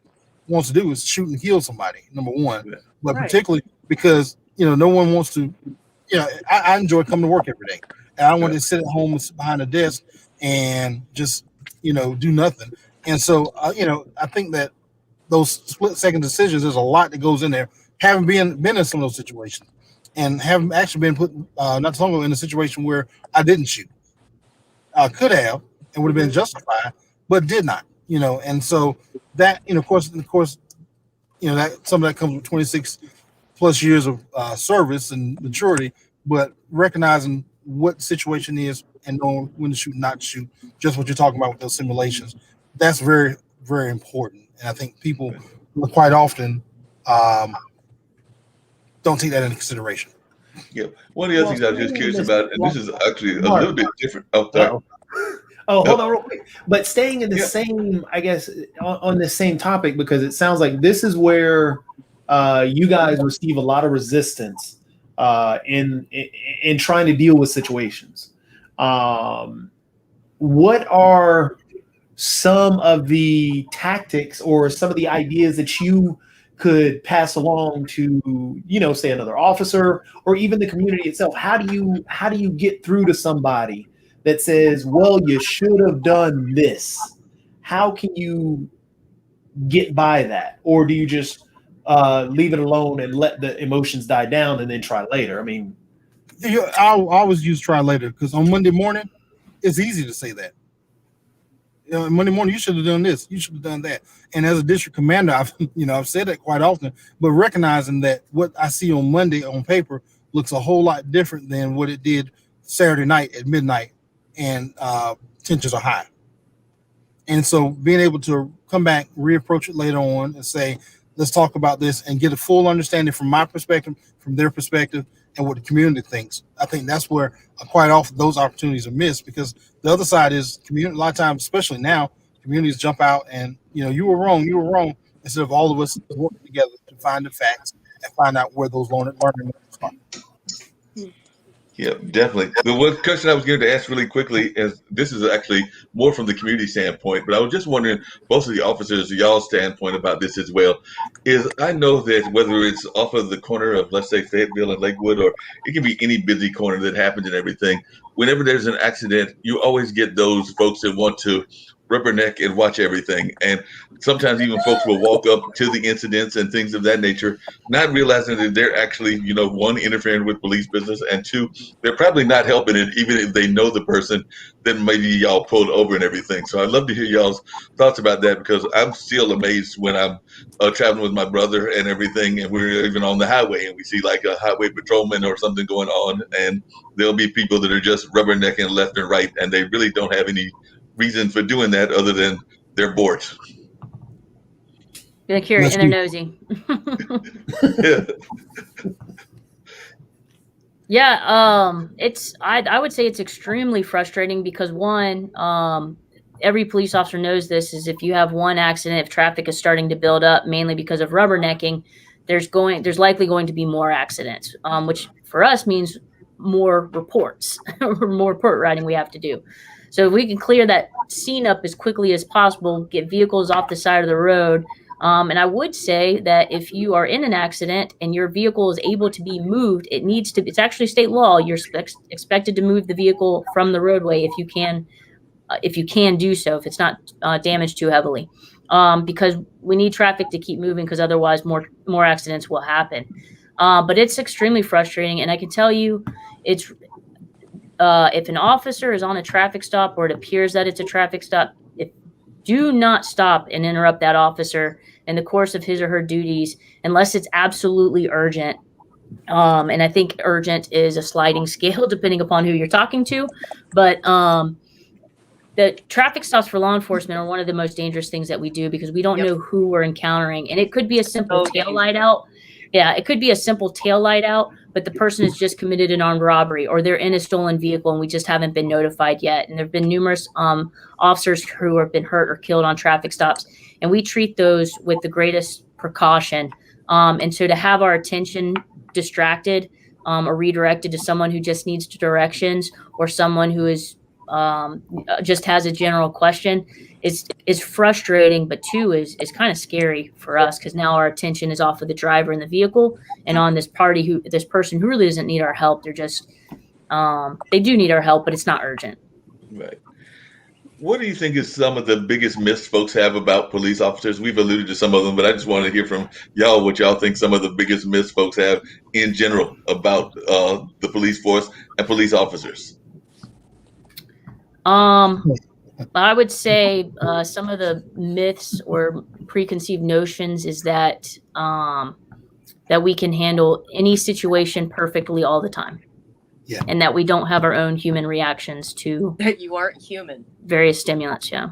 [SPEAKER 5] wants to do is shoot and kill somebody, number one. But particularly because, no one wants to, I enjoy coming to work every day. And I don't want to sit at home behind a desk and just, do nothing. And so, I think that those split-second decisions, there's a lot that goes in there. Having been in some of those situations and having actually been put not so long ago in a situation where I didn't shoot. Could have and would have been justified, but did not, and so that, of course, that some of that comes with 26 plus years of service and maturity, but recognizing what the situation is and knowing when to shoot, not to shoot, just what you're talking about with those simulations. That's very, very important. And I think people quite often don't take that into consideration.
[SPEAKER 4] Yeah. One of the other things I was just curious about, and this is actually a little bit different. Oh, sorry.
[SPEAKER 1] Oh, hold on real quick. But staying in the same, I guess, on the same topic, because it sounds like this is where you guys receive a lot of resistance in trying to deal with situations. What are some of the tactics or some of the ideas that you could pass along to, say another officer or even the community itself? How do you get through to somebody that says, well, you should have done this? How can you get by that? Or do you just leave it alone and let the emotions die down and then try later? I mean,
[SPEAKER 5] I always use try later, because on Monday morning, it's easy to say that. Monday morning, you should have done this. You should have done that. And as a district commander, I've said that quite often, but recognizing that what I see on Monday on paper looks a whole lot different than what it did Saturday night at midnight, and tensions are high. And so being able to come back, reapproach it later on and say, let's talk about this and get a full understanding from my perspective, from their perspective, and what the community thinks. I think that's where quite often those opportunities are missed, because the other side is community. A lot of times, especially now, communities jump out and, you were wrong, instead of all of us working together to find the facts and find out where those learning moments are.
[SPEAKER 4] Yeah, definitely. The one question I was going to ask really quickly is, this is actually more from the community standpoint, but I was just wondering, both of the officers, y'all's standpoint about this as well, is I know that whether it's off of the corner of, let's say, Fayetteville and Lakewood, or it can be any busy corner that happens and everything, whenever there's an accident, you always get those folks that want to rubberneck and watch everything. And sometimes even folks will walk up to the incidents and things of that nature, not realizing that they're actually, one, interfering with police business, and two, they're probably not helping it, even if they know the person that maybe y'all pulled over and everything. So I'd love to hear y'all's thoughts about that, because I'm still amazed when I'm traveling with my brother and everything, and we're even on the highway and we see like a highway patrolman or something going on, and there'll be people that are just rubbernecking left and right, and they really don't have any reason for doing that other than they're bored.
[SPEAKER 2] They're curious and they're nosy.
[SPEAKER 4] Yeah.
[SPEAKER 2] I would say it's extremely frustrating, because one, every police officer knows this, is if you have one accident, if traffic is starting to build up mainly because of rubbernecking, there's likely going to be more accidents, which for us means more reports or more report writing we have to do. So if we can clear that scene up as quickly as possible, get vehicles off the side of the road. And I would say that if you are in an accident and your vehicle is able to be moved, it's actually state law. You're expected to move the vehicle from the roadway if you can do so, if it's not damaged too heavily, because we need traffic to keep moving, because otherwise more accidents will happen. But it's extremely frustrating. And I can tell you, it's if an officer is on a traffic stop, or it appears that it's a traffic stop, do not stop and interrupt that officer in the course of his or her duties unless it's absolutely urgent. And I think urgent is a sliding scale depending upon who you're talking to. But the traffic stops for law enforcement are one of the most dangerous things that we do, because we don't know who we're encountering. And it could be a simple tail light out. Yeah, it could be a simple tail light out, but the person has just committed an armed robbery, or they're in a stolen vehicle and we just haven't been notified yet. And there have been numerous officers who have been hurt or killed on traffic stops, and we treat those with the greatest precaution. And so to have our attention distracted or redirected to someone who just needs directions, or someone who is just has a general question, is frustrating, but two is kind of scary for us, because now our attention is off of the driver in the vehicle and on this person who really doesn't need our help. They're just they do need our help, but it's not urgent.
[SPEAKER 4] Right. What do you think is some of the biggest myths folks have about police officers? We've alluded to some of them, but I just want to hear from y'all what y'all think some of the biggest myths folks have in general about the police force and police officers.
[SPEAKER 2] I would say some of the myths or preconceived notions is that that we can handle any situation perfectly all the time.
[SPEAKER 5] Yeah.
[SPEAKER 2] And that we don't have our own human reactions to
[SPEAKER 3] That you aren't human.
[SPEAKER 2] various stimulants. Yeah.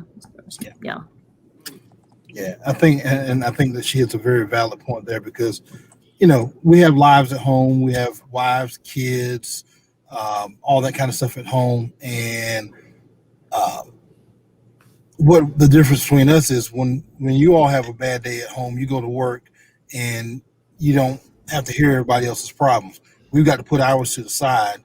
[SPEAKER 5] Yeah, I think, and I think that she hits a very valid point there because, we have lives at home, we have wives, kids, all that kind of stuff at home, and what the difference between us is when you all have a bad day at home, you go to work, and you don't have to hear everybody else's problems. We've got to put ours to the side,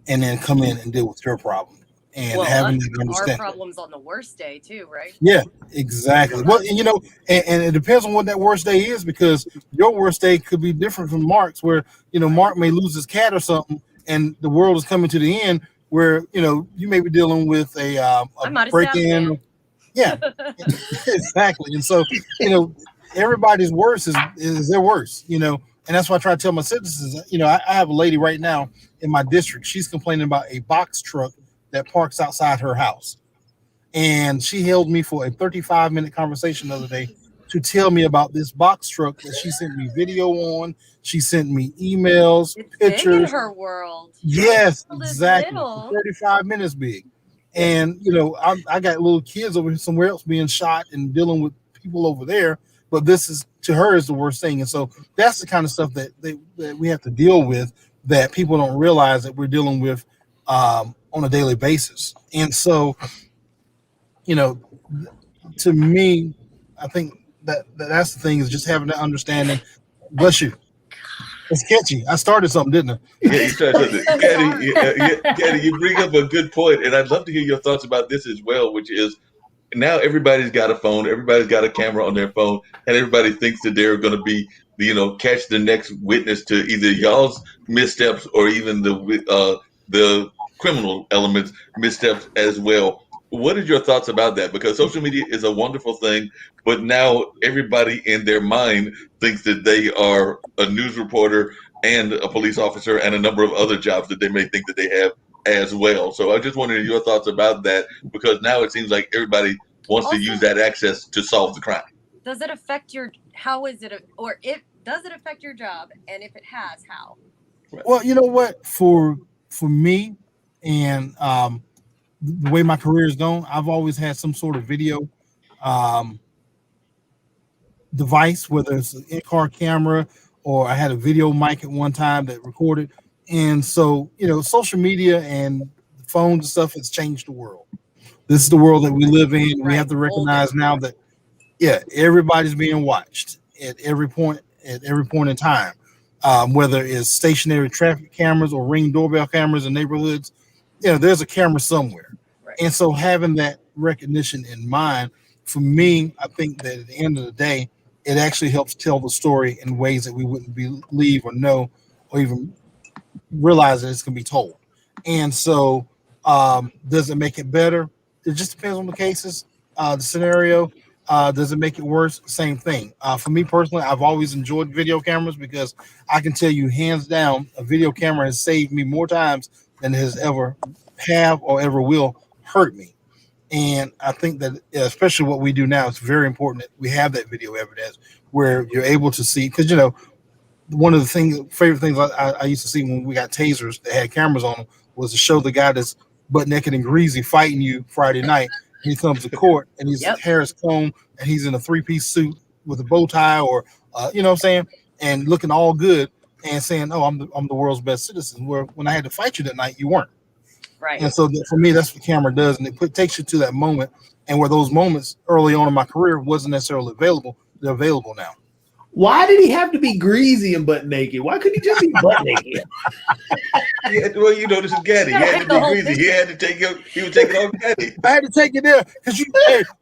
[SPEAKER 5] and then come in and deal with your problem. And having that
[SPEAKER 3] Our
[SPEAKER 5] understanding.
[SPEAKER 3] problem's on the worst day too, right?
[SPEAKER 5] Yeah, exactly. Well, and it depends on what that worst day is, because your worst day could be different from Mark's, where Mark may lose his cat or something, and the world is coming to the end. Where you may be dealing with a break-in. Yeah, exactly. And so everybody's worst is their worst. And that's why I try to tell my citizens. I have a lady right now in my district. She's complaining about a box truck that parks outside her house. And she held me for a 35-minute conversation the other day to tell me about this box truck that she sent me video on. She sent me emails,
[SPEAKER 3] It's
[SPEAKER 5] pictures.
[SPEAKER 3] big in her world.
[SPEAKER 5] Yes,
[SPEAKER 3] Her world is
[SPEAKER 5] exactly.
[SPEAKER 3] little.
[SPEAKER 5] 35 minutes big. And, I got little kids over here somewhere else being shot and dealing with people over there. But this is, to her, is the worst thing. And so that's the kind of stuff that we have to deal with, that people don't realize that we're dealing with on a daily basis. And so, to me, I think that's the thing, is just having that understanding. Bless you. It's catchy. I started something, didn't I?
[SPEAKER 4] Yeah, you started something. Gaddy, you bring up a good point, and I'd love to hear your thoughts about this as well, which is now everybody's got a phone, everybody's got a camera on their phone, and everybody thinks that they're going to be, catch the next witness to either y'all's missteps or even the criminal elements missteps as well. What are your thoughts about that? Because social media is a wonderful thing, but now everybody in their mind thinks that they are a news reporter and a police officer and a number of other jobs that they may think that they have as well. So I just wondering your thoughts about that, because now it seems like everybody wants to use that access to solve the crime.
[SPEAKER 3] Does it affect does it affect your job? And if it has, how?
[SPEAKER 5] Right. Well, you know what? For me, and the way my career is going, I've always had some sort of video device, whether it's an in-car camera or I had a video mic at one time that recorded. And so, social media and phones and stuff has changed the world. This is the world that we live in. We have to recognize now that, everybody's being watched at every point in time, whether it's stationary traffic cameras or Ring doorbell cameras in neighborhoods. There's a camera somewhere. Right. And so having that recognition in mind, for me, I think that at the end of the day, it actually helps tell the story in ways that we wouldn't believe or know or even realize that it's going to be told. And so does it make it better? It just depends on the cases, the scenario. Does it make it worse? Same thing. For me personally, I've always enjoyed video cameras, because I can tell you hands down, a video camera has saved me more times than it has ever have or ever will hurt me. And I think that especially what we do now, it's very important that we have that video evidence where you're able to see, because one of the favorite things I used to see when we got tasers that had cameras on them was to show the guy that's butt naked and greasy fighting you Friday night. He comes to court and his hair is combed and he's in a 3-piece suit with a bow tie, or you know what I'm saying, and looking all good and saying, "Oh, I'm the world's best citizen." Where when I had to fight you that night, you weren't.
[SPEAKER 3] Right.
[SPEAKER 5] And so for me, that's what the camera does, and it takes you to that moment, and where those moments early on in my career wasn't necessarily available, they're available now.
[SPEAKER 1] Why did he have to be greasy and butt naked? Why couldn't he just be butt naked?
[SPEAKER 4] Yeah, well, this is Gaddy. He had to be greasy. He had to take it. He was taking on Gaddy.
[SPEAKER 5] I had to take it there because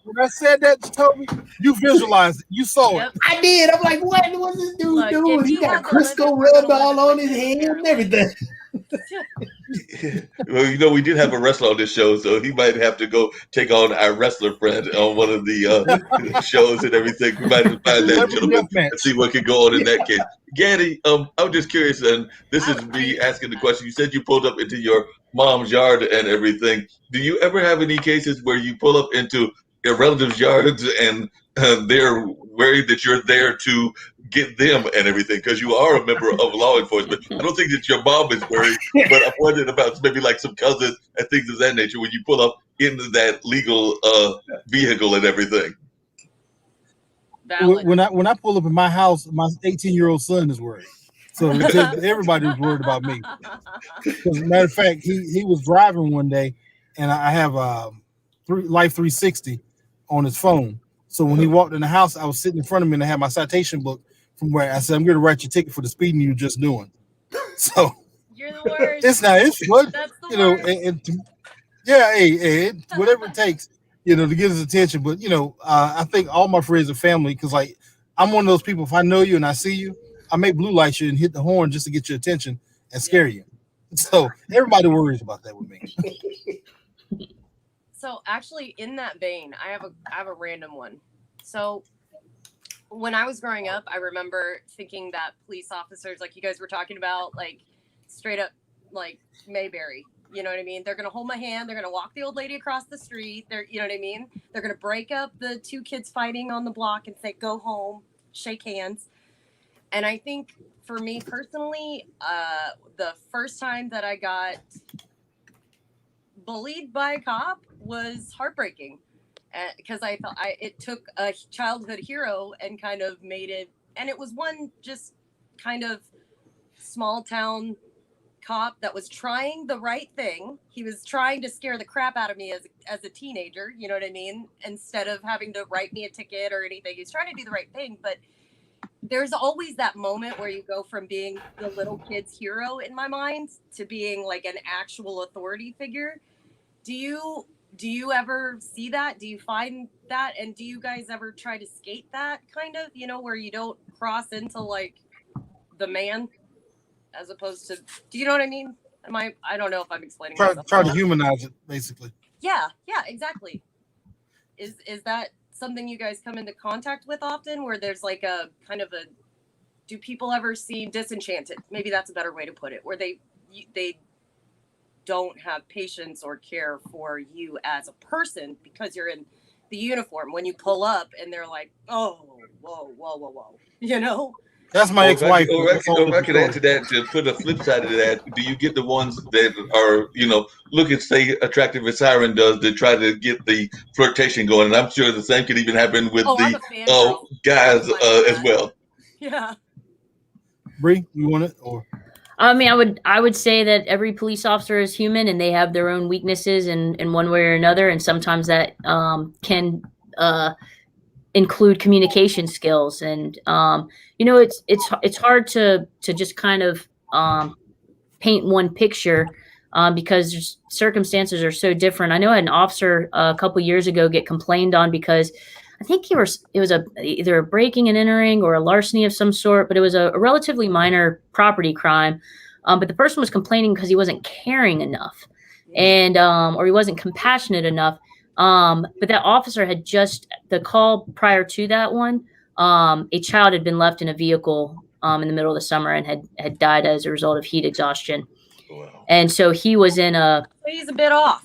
[SPEAKER 5] when I said that, you told me, you visualized it, you saw it.
[SPEAKER 1] I did. I'm like, what was this dude doing? He got Crisco rubbed all on his hand and everything.
[SPEAKER 4] Well, we did have a wrestler on this show, so he might have to go take on our wrestler friend on one of the shows and everything. We might find that gentleman and see what could go on in that case. Gaddy, I'm just curious, and this is me asking the question. You said you pulled up into your mom's yard and everything. Do you ever have any cases where you pull up into relatives' yards, and they're worried that you're there to get them and everything because you are a member of law enforcement. I don't think that your mom is worried, but I'm wondering about maybe like some cousins and things of that nature when you pull up into that legal vehicle and everything.
[SPEAKER 3] Valid.
[SPEAKER 5] When I pull up in my house, my 18-year-old son is worried. So everybody was worried about me. As a matter of fact, he was driving one day, and I have Life 360 on his phone. So when he walked in the house, I was sitting in front of me and I had my citation book from where I said, "I'm going to write your ticket for the speeding you were just doing." So
[SPEAKER 3] You're the worst.
[SPEAKER 5] it's not. It's fun.
[SPEAKER 3] That's the
[SPEAKER 5] You know,
[SPEAKER 3] worst.
[SPEAKER 5] yeah, hey, whatever it takes, you know, to get his attention. But you know, I think all my friends are family because, like, I'm one of those people. If I know you and I see you, I may blue light you and hit the horn just to get your attention and scare you. So everybody worries about that with me.
[SPEAKER 3] So actually, in that vein, I have a random one. So when I was growing up, I remember thinking that police officers, like you guys were talking about, like straight up like Mayberry. You know what I mean? They're gonna hold my hand. They're gonna walk the old lady across the street. You know what I mean? They're gonna break up the two kids fighting on the block and say, "Go home, shake hands." And I think for me personally, the first time that I got bullied by a cop was heartbreaking because I thought it took a childhood hero and kind of made it, and it was one just kind of small town cop that was trying the right thing. He was trying to scare the crap out of me as a teenager, you know what I mean? Instead of having to write me a ticket or anything, he's trying to do the right thing. But there's always that moment where you go from being the little kid's hero in my mind to being like an actual authority figure. Do you ever see that? Do you find that? And do you guys ever try to skate that kind of, you know, where you don't cross into like the man as opposed to, do you know what I mean? I don't know if I'm explaining myself.
[SPEAKER 5] Try to humanize it, basically.
[SPEAKER 3] Yeah, exactly. Is that something you guys come into contact with often, where there's like a kind of a, do people ever seem disenchanted? Maybe that's a better way to put it, where they don't have patience or care for you as a person because you're in the uniform when you pull up and they're like, "Oh, whoa," you know?
[SPEAKER 5] That's my ex-wife.
[SPEAKER 4] Or I could add to that, to put a flip side to that, do you get the ones that are, you know, looking, say, attractive as Siren does to try to get the flirtation going? And I'm sure the same could even happen with the guys as well.
[SPEAKER 3] Yeah.
[SPEAKER 5] Bree, you want it? Or
[SPEAKER 2] I mean, I would say that every police officer is human and they have their own weaknesses in one way or another. And sometimes that can include communication skills. And, you know, it's hard to just kind of paint one picture because circumstances are so different. I know I had an officer a couple years ago get complained on because I think it was either a breaking and entering or a larceny of some sort, but it was a relatively minor property crime. But the person was complaining because he wasn't caring enough and or he wasn't compassionate enough. But that officer had just, the call prior to that one, a child had been left in a vehicle in the middle of the summer and had died as a result of heat exhaustion. Wow. And so he was in a...
[SPEAKER 3] He's a bit off.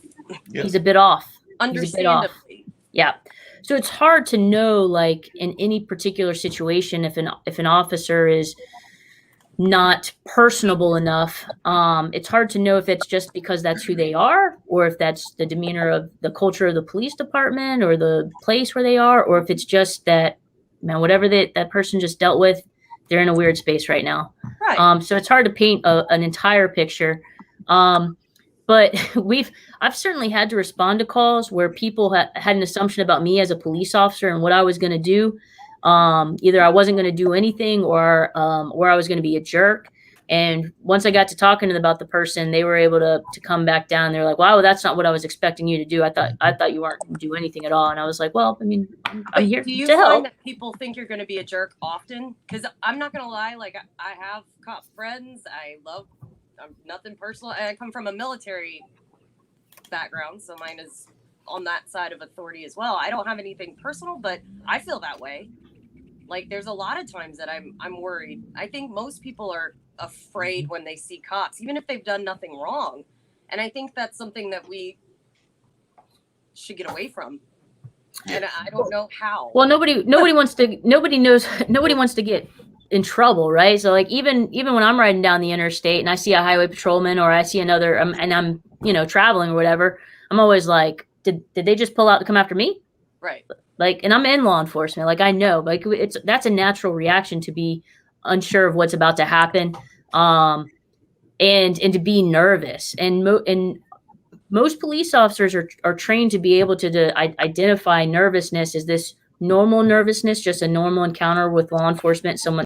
[SPEAKER 2] Yeah. He's a bit off.
[SPEAKER 3] Understandably.
[SPEAKER 2] Yeah. So it's hard to know, like, in any particular situation, if an officer is not personable enough, it's hard to know if it's just because that's who they are, or if that's the demeanor of the culture of the police department or the place where they are, or if it's just that, man, whatever that person just dealt with, they're in a weird space right now.
[SPEAKER 3] Right.
[SPEAKER 2] So it's hard to paint an entire picture. But I've certainly had to respond to calls where people had an assumption about me as a police officer and what I was going to do. Either I wasn't going to do anything or I was going to be a jerk. And once I got to talking to them about the person, they were able to come back down. They're like, "Wow, that's not what I was expecting you to do. I thought you weren't going to do anything at all." And I was like, "Well, I mean, I'm here to help." Do you find that
[SPEAKER 3] people think you're going to be a jerk often? Because I'm not going to lie, like I have cop friends. I'm nothing personal. And I come from a military background, so mine is on that side of authority as well. I don't have anything personal, but I feel that way. Like there's a lot of times that I'm worried. I think most people are afraid when they see cops, even if they've done nothing wrong. And I think that's something that we should get away from. and I don't know how.
[SPEAKER 2] Well, nobody wants to get in trouble, right? So like even when I'm riding down the interstate and I see a highway patrolman or I see another and I'm traveling or whatever, I'm always like, did they just pull out to come after me?
[SPEAKER 3] Right.
[SPEAKER 2] Like, and I'm in law enforcement. Like, I know, like that's a natural reaction to be unsure of what's about to happen, and to be nervous. And most police officers are trained to be able to identify nervousness as this normal nervousness, just a normal encounter with law enforcement. Someone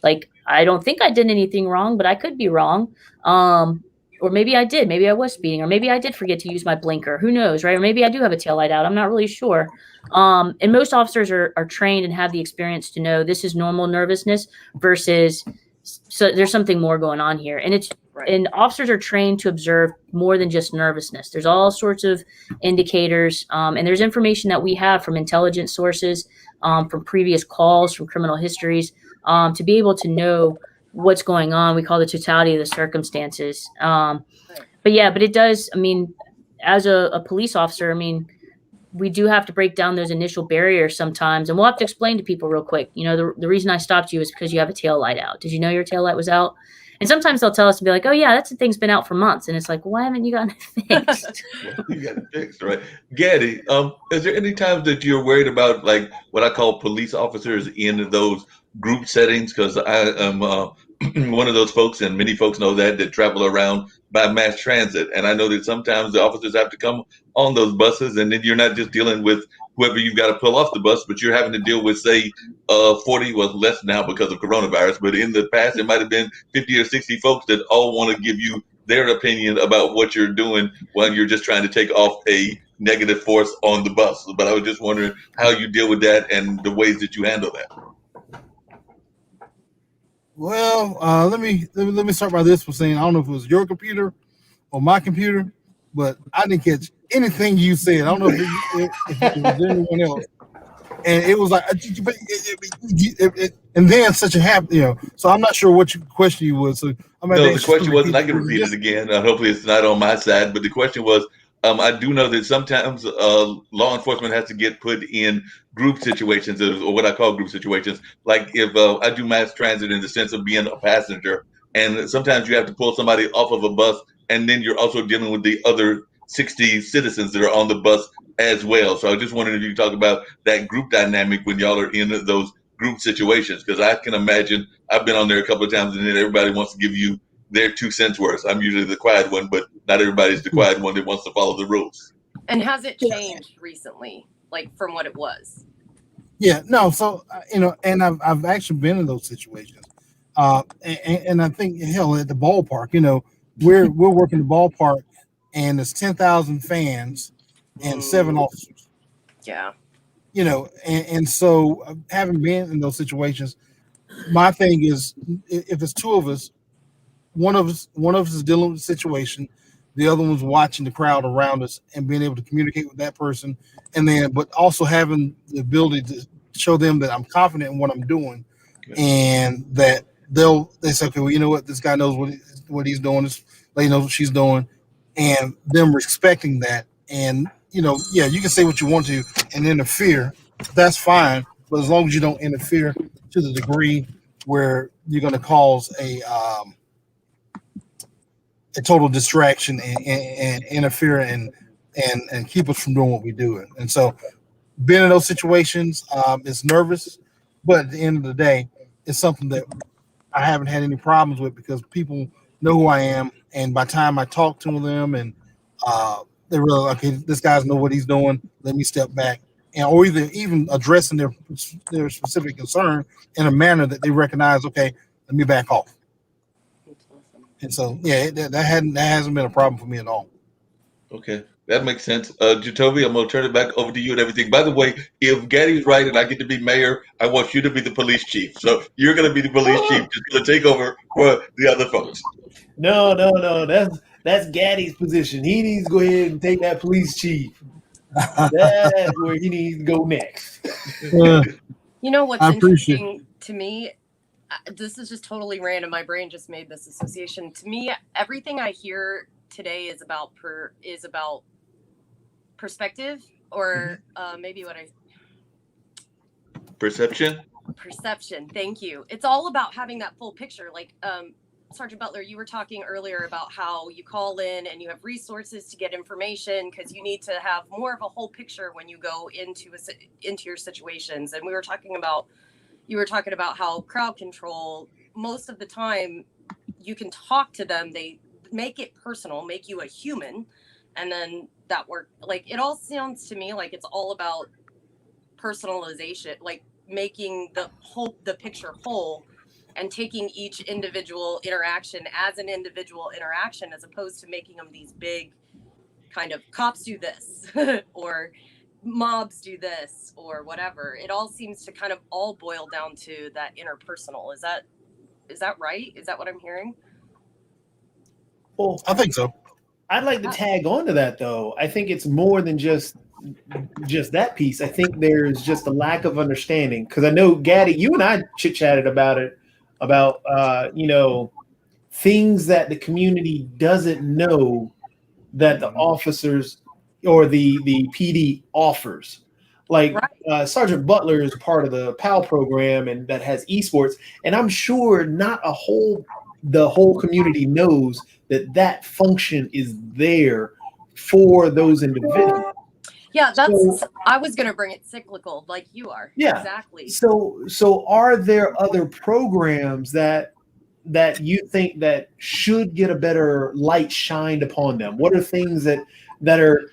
[SPEAKER 2] like, I don't think I did anything wrong, but I could be wrong. Or maybe I did. Maybe I was speeding, or maybe I did forget to use my blinker. Who knows, right? Or maybe I do have a taillight out. I'm not really sure. And most officers are trained and have the experience to know this is normal nervousness versus so there's something more going on here. And it's
[SPEAKER 3] Right.
[SPEAKER 2] and officers are trained to observe more than just nervousness. There's all sorts of indicators, and there's information that we have from intelligence sources, from previous calls, from criminal histories, to be able to know what's going on. We call the totality of the circumstances. But it does. I mean, as a police officer, I mean, we do have to break down those initial barriers sometimes, and we'll have to explain to people real quick. The reason I stopped you is because you have a tail light out. Did you know your tail light was out? And sometimes they'll tell us to be like, oh yeah, that thing's been out for months. And it's like, why haven't you gotten it fixed?
[SPEAKER 4] You got it fixed, right? Gaddy, is there any times that you're worried about, like, what I call police officers in those group settings? Because I am one of those folks, and many folks know that travel around by mass transit. And I know that sometimes the officers have to come on those buses, and then you're not just dealing with whoever you've got to pull off the bus, but you're having to deal with, say, 40 was less now because of coronavirus, but in the past it might have been 50 or 60 folks that all want to give you their opinion about what you're doing while you're just trying to take off a negative force on the bus. But I was just wondering how you deal with that and the ways that you handle that.
[SPEAKER 5] Well, let me start by this for saying, I don't know if it was your computer or my computer, but I didn't catch anything you said. I don't know if it was anyone else. And it was like, and then such a happy, So I'm not sure what your question was. So
[SPEAKER 4] the question wasn't. I can repeat it again. Hopefully, it's not on my side. But the question was, I do know that sometimes law enforcement has to get put in group situations, or what I call group situations. Like if I do mass transit in the sense of being a passenger, and sometimes you have to pull somebody off of a bus, and then you're also dealing with the other 60 citizens that are on the bus as well. So I just wondering if you could talk about that group dynamic when y'all are in those group situations, because I can imagine I've been on there a couple of times and then everybody wants to give you their 2 cents worth. I'm usually the quiet one, but not everybody's the quiet one that wants to follow the rules.
[SPEAKER 3] And has it changed recently, like from what it was?
[SPEAKER 5] Yeah, no. So and I've actually been in those situations, and I think hell at the ballpark, we're working the ballpark, and there's 10,000 fans and 7 officers.
[SPEAKER 3] Yeah.
[SPEAKER 5] And so having been in those situations, my thing is, if it's 2 of us, one of us is dealing with the situation, the other one's watching the crowd around us and being able to communicate with that person, but also having the ability to show them that I'm confident in what I'm doing, and that they say, okay, well, you know what, this guy knows what he's doing, this lady knows what she's doing, and them respecting that. And you can say what you want to and interfere, that's fine, but as long as you don't interfere to the degree where you're going to cause a total distraction and interfere and keep us from doing what we do. And so being in those situations, it's nervous, but at the end of the day, it's something that I haven't had any problems with, because people know who I am, and by the time I talk to them and they realize, okay, this guy's know what he's doing, let me step back, or even addressing their specific concern in a manner that they recognize, okay, let me back off. And so, that hasn't been a problem for me at all.
[SPEAKER 4] Okay, that makes sense. Jacoby, I'm going to turn it back over to you and everything. By the way, if Gaddy's right and I get to be mayor, I want you to be the police chief. So you're going to be the police chief, just going to take over for the other folks.
[SPEAKER 1] No. That's Gaddy's position. He needs to go ahead and take that police chief. That's where he needs to go next.
[SPEAKER 3] What's interesting to me, this is just totally random. My brain just made this association. To me, everything I hear today is about perspective or maybe what I
[SPEAKER 4] Perception.
[SPEAKER 3] Thank you. It's all about having that full picture. Like Sergeant Butler, you were talking earlier about how you call in and you have resources to get information because you need to have more of a whole picture when you go into your situations. And you were talking about how crowd control, most of the time you can talk to them. They make it personal, make you a human. And then that work, like it all sounds to me like it's all about personalization, like making the picture whole and taking each individual interaction as an individual interaction, as opposed to making them these big kind of cops do this or mobs do this or whatever. It all seems to kind of all boil down to that interpersonal. Is that right? Is that what I'm hearing?
[SPEAKER 1] Well,
[SPEAKER 5] I think so.
[SPEAKER 1] I'd like to tag on to that, though. I think it's more than just that piece. I think there's just a lack of understanding, because I know, Gaddy, you and I chit-chatted about it, about things that the community doesn't know that the officers or the PD offers. Like
[SPEAKER 3] Right.
[SPEAKER 1] Sergeant Butler is part of the PAL program, and that has esports, and I'm sure not the whole community knows that function is there for those individuals.
[SPEAKER 3] Yeah, I was going to bring it cyclical, like you are.
[SPEAKER 1] Yeah,
[SPEAKER 3] exactly.
[SPEAKER 1] So are there other programs that you think that should get a better light shined upon them? What are things that are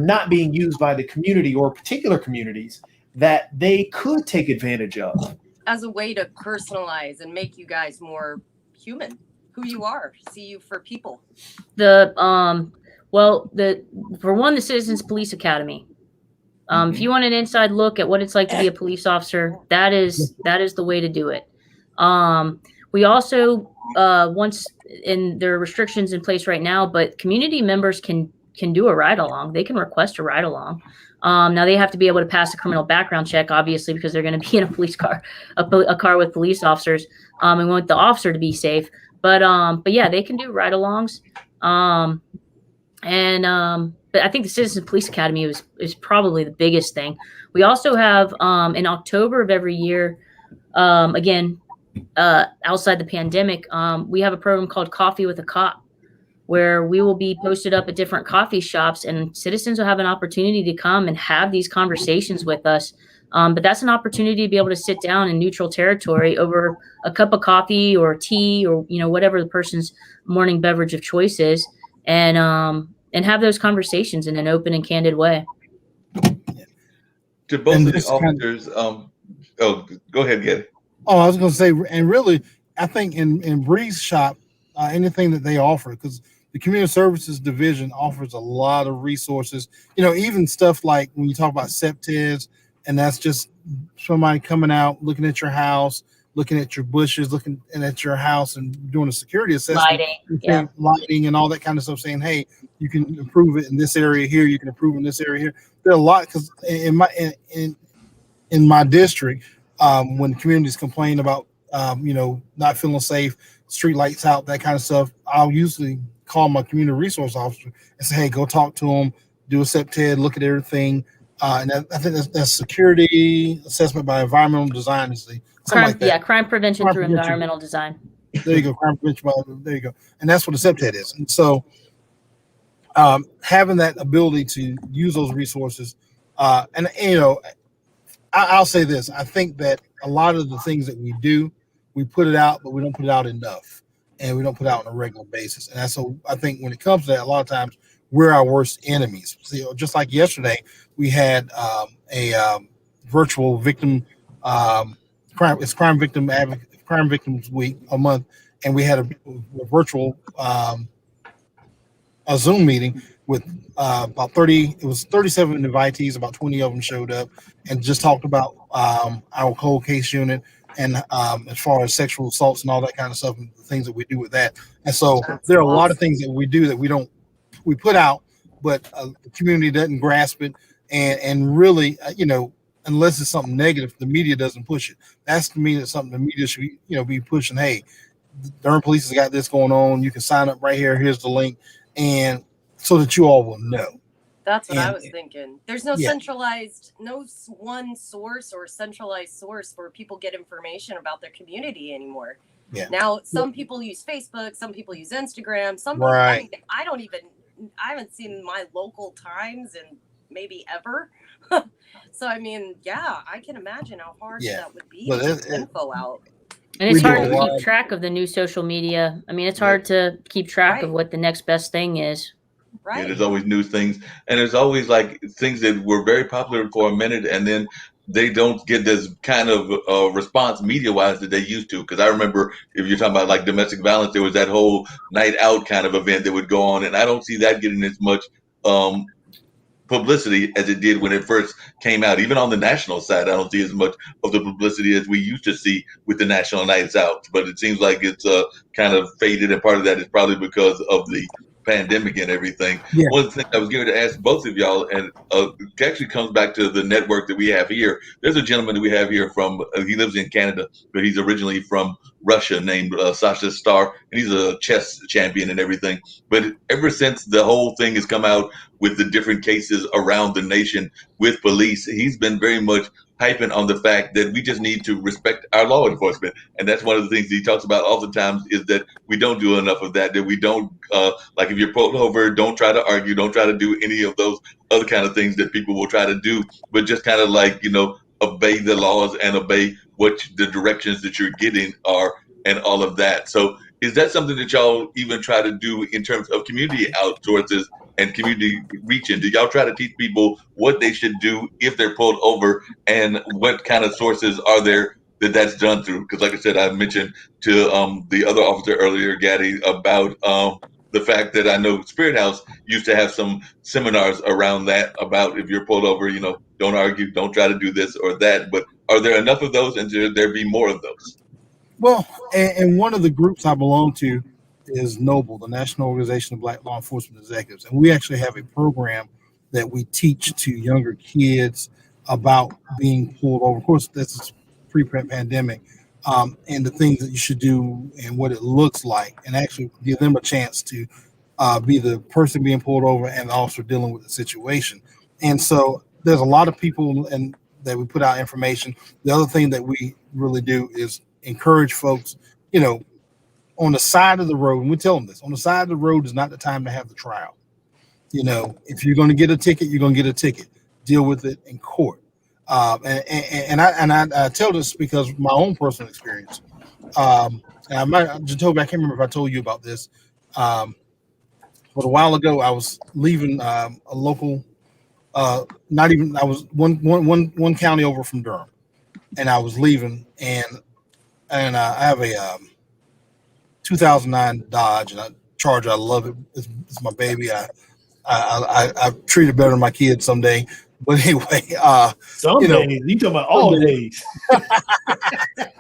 [SPEAKER 1] not being used by the community or particular communities that they could take advantage of
[SPEAKER 3] as a way to personalize and make you guys more human, who you are, see you for people?
[SPEAKER 2] For one, the Citizens Police Academy. If you want an inside look at what it's like to be a police officer, that is the way to do it. We also, there are restrictions in place right now, but community members can do a ride along. They can request a ride along. Now they have to be able to pass a criminal background check, obviously, because they're going to be in a police car, a car with police officers. And we want the officer to be safe. But yeah, they can do ride-alongs. But I think the Citizen Police Academy is probably the biggest thing. We also have in October of every year, outside the pandemic, we have a program called Coffee with a Cop, where we will be posted up at different coffee shops, and citizens will have an opportunity to come and have these conversations with us. But that's an opportunity to be able to sit down in neutral territory over a cup of coffee or tea or whatever the person's morning beverage of choice is, and have those conversations in an open and candid way.
[SPEAKER 4] To both of the officers, go ahead, Gary.
[SPEAKER 5] Oh, I was going to say, and really, I think in Bree's shop, anything that they offer, because the community services division offers a lot of resources, even stuff like when you talk about septids, and that's just somebody coming out, looking at your house, looking at your bushes, looking at your house and doing a security assessment, lighting and all that kind of stuff, saying, hey, you can improve it in this area here, you can improve in this area here. There are a lot, because in my district, when communities complain about not feeling safe, street lights out, that kind of stuff, I'll usually call my community resource officer and say, hey, go talk to them, do a septed, look at everything. And I think that's security assessment by environmental design is the
[SPEAKER 2] crime, like that. Yeah, crime prevention through environmental design.
[SPEAKER 5] There you go, crime prevention. There you go, and that's what a septed is. And so, having that ability to use those resources, and I'll say this: I think that a lot of the things that we do, we put it out, but we don't put it out enough, and we don't put it out on a regular basis. And that's so I think when it comes to that, a lot of times we're our worst enemies. So, just like yesterday, we had a virtual victim crime victims week a month, and we had a virtual a Zoom meeting with about 30. It was 37 invitees. About 20 of them showed up and just talked about our cold case unit and as far as sexual assaults and all that kind of stuff and the things that we do with that. And so there are a lot of things that we do that we put out, but the community doesn't grasp it, and really, unless it's something negative, the media doesn't push it. That's to me that's something the media should be pushing. Hey, Durham Police has got this going on. You can sign up right here. Here's the link, and so that you all will know.
[SPEAKER 3] That's what I
[SPEAKER 5] And
[SPEAKER 3] was thinking. There's no
[SPEAKER 5] Yeah.
[SPEAKER 3] centralized, one source or centralized source where people get information about their community anymore.
[SPEAKER 5] Yeah.
[SPEAKER 3] Now, some people use Facebook, some people use Instagram, some people,
[SPEAKER 5] Right.
[SPEAKER 3] I haven't seen my local Times in maybe ever. So, I mean, yeah, I can imagine how hard
[SPEAKER 5] Yeah.
[SPEAKER 3] that would be
[SPEAKER 5] But
[SPEAKER 3] to get info out.
[SPEAKER 2] And it's
[SPEAKER 5] We do
[SPEAKER 2] hard
[SPEAKER 5] a
[SPEAKER 2] to
[SPEAKER 5] lot.
[SPEAKER 2] keep track of the new social media. I mean, it's
[SPEAKER 4] Yeah.
[SPEAKER 2] hard to keep track of
[SPEAKER 3] Right.
[SPEAKER 2] what the next best thing is.
[SPEAKER 4] Yeah,
[SPEAKER 3] Right.
[SPEAKER 4] there's always new things, and there's always like things that were very popular for a minute, and then they don't get this kind of response media-wise that they used to. Because I remember, if you're talking about like domestic violence, there was that whole night out kind of event that would go on, and I don't see that getting as much um, publicity as it did when it first came out. Even on the national side, I don't see as much of the publicity as we used to see with the national nights out. But it seems like it's kind of faded, and part of that is probably because of the pandemic and everything.
[SPEAKER 5] Yeah.
[SPEAKER 4] One of the things I was going to ask both of y'all, and it actually comes back to the network that we have here. There's a gentleman that we have here from, he lives in Canada, but he's originally from Russia, named Sasha Star, and he's a chess champion and everything. But ever since the whole thing has come out with the different cases around the nation with police, he's been very much hyping on the fact that we just need to respect our law enforcement. And that's one of the things he talks about all the time, is that we don't do enough of that we don't, like if you're pulled over, don't try to argue, don't try to do any of those other kind of things that people will try to do, but just kind of like, obey the laws and obey what the directions that you're getting are and all of that. So is that something that y'all even try to do in terms of community outsources and community reaching? Do y'all try to teach people what they should do if they're pulled over, and what kind of sources are there that's done through? Because like I said, I mentioned to the other officer earlier, Gaddy, about the fact that I know Spirit House used to have some seminars around that, about if you're pulled over, don't argue, don't try to do this or that. But are there enough of those, and should there be more of those?
[SPEAKER 5] Well, and one of the groups I belong to is NOBLE, the National Organization of Black Law Enforcement Executives. And we actually have a program that we teach to younger kids about being pulled over. Of course, this is pre-pandemic, and the things that you should do and what it looks like, and actually give them a chance to be the person being pulled over and the officer dealing with the situation. And so there's a lot of people and that we put out information. The other thing that we really do is encourage folks, on the side of the road, and we tell them this, on the side of the road is not the time to have the trial. If you're going to get a ticket, you're going to get a ticket. Deal with it in court. And I tell this because of my own personal experience. And I can't remember if I told you about this. But a while ago, I was leaving a local, I was one county over from Durham, and I was leaving, and I have a 2009 Dodge, and a Charger. I love it. It's my baby. I treat it better than my kids someday. But anyway,
[SPEAKER 1] some days you talking about all days.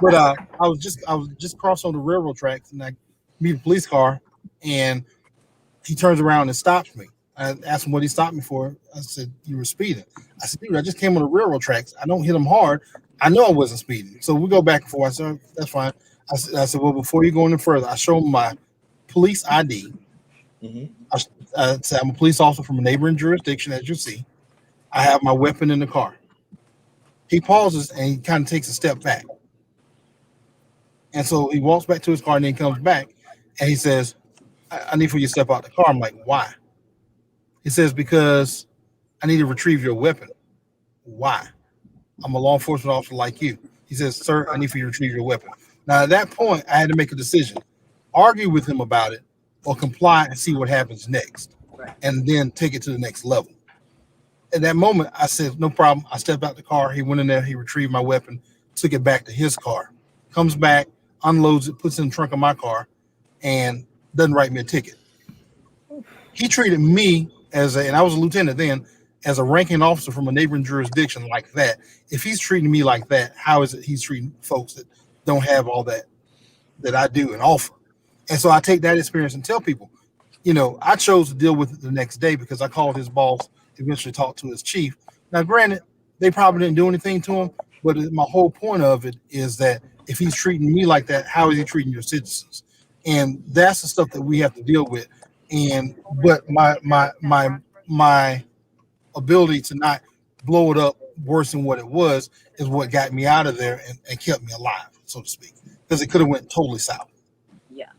[SPEAKER 5] But I was just crossing on the railroad tracks, and I meet a police car, and he turns around and stops me. I asked him what he stopped me for. I said, "You were speeding." I said, "Dude, I just came on the railroad tracks. I don't hit him hard. I know I wasn't speeding." So we go back and forth. I said, "That's fine." I said, "Well, before you go any further, I show him my police ID.
[SPEAKER 4] Mm-hmm.
[SPEAKER 5] I said, I'm a police officer from a neighboring jurisdiction, as you see. I have my weapon in the car." He pauses and he kind of takes a step back. And so he walks back to his car, and then he comes back and he says, I need for you to step out the car. I'm like, "Why?" He says, "Because I need to retrieve your weapon." "Why?" "I'm a law enforcement officer like you." He says, "Sir, I need for you to retrieve your weapon." Now, at that point, I had to make a decision: argue with him about it, or comply and see what happens next, and then take it to the next level. At that moment, I said, "No problem." I stepped out the car. He went in there. He retrieved my weapon, took it back to his car, comes back, unloads it, puts it in the trunk of my car, and doesn't write me a ticket. He treated me and I was a lieutenant then, as a ranking officer from a neighboring jurisdiction like that. If he's treating me like that, how is it he's treating folks that don't have all that I do and offer? And so I take that experience and tell people, I chose to deal with it the next day because I called his boss, eventually talked to his chief. Now, granted, they probably didn't do anything to him, but my whole point of it is that if he's treating me like that, how is he treating your citizens? And that's the stuff that we have to deal with. But my ability to not blow it up worse than what it was is what got me out of there and kept me alive, so to speak, because it could have went totally south.
[SPEAKER 3] Yeah.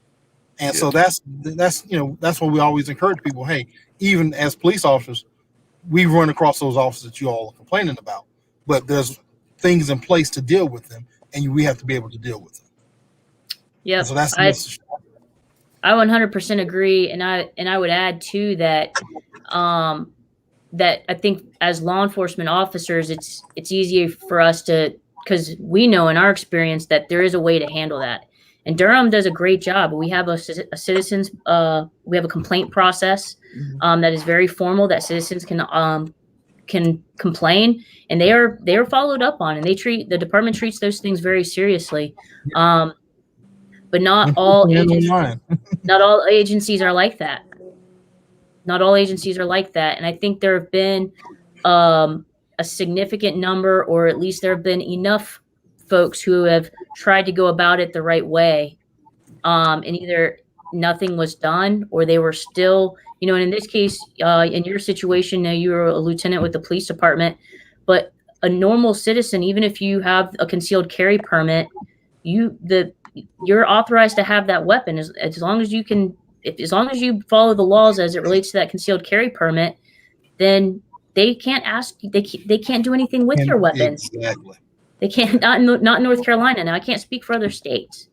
[SPEAKER 5] And so that's why we always encourage people, hey, even as police officers, we run across those officers that you all are complaining about, but there's things in place to deal with them, and we have to be able to deal with them.
[SPEAKER 2] Yeah,
[SPEAKER 5] so that's
[SPEAKER 2] I 100% agree, and I would add too that that I think as law enforcement officers, it's easier for us to, because we know in our experience that there is a way to handle that. And Durham does a great job. We have a citizens, we have a complaint process that is very formal that citizens can complain, and they are followed up on, and the department treats those things very seriously. But not all agencies are like that. Not all agencies are like that. And I think there have been a significant number, or at least there have been enough folks who have tried to go about it the right way. And either nothing was done, or they were still, and in this case, in your situation, you were a lieutenant with the police department, but a normal citizen, even if you have a concealed carry permit, you're authorized to have that weapon as long as you can. As long as you follow the laws as it relates to that concealed carry permit, then they can't they can't do anything with your weapons.
[SPEAKER 5] Exactly.
[SPEAKER 2] They can't, not in North Carolina. Now I can't speak for other states.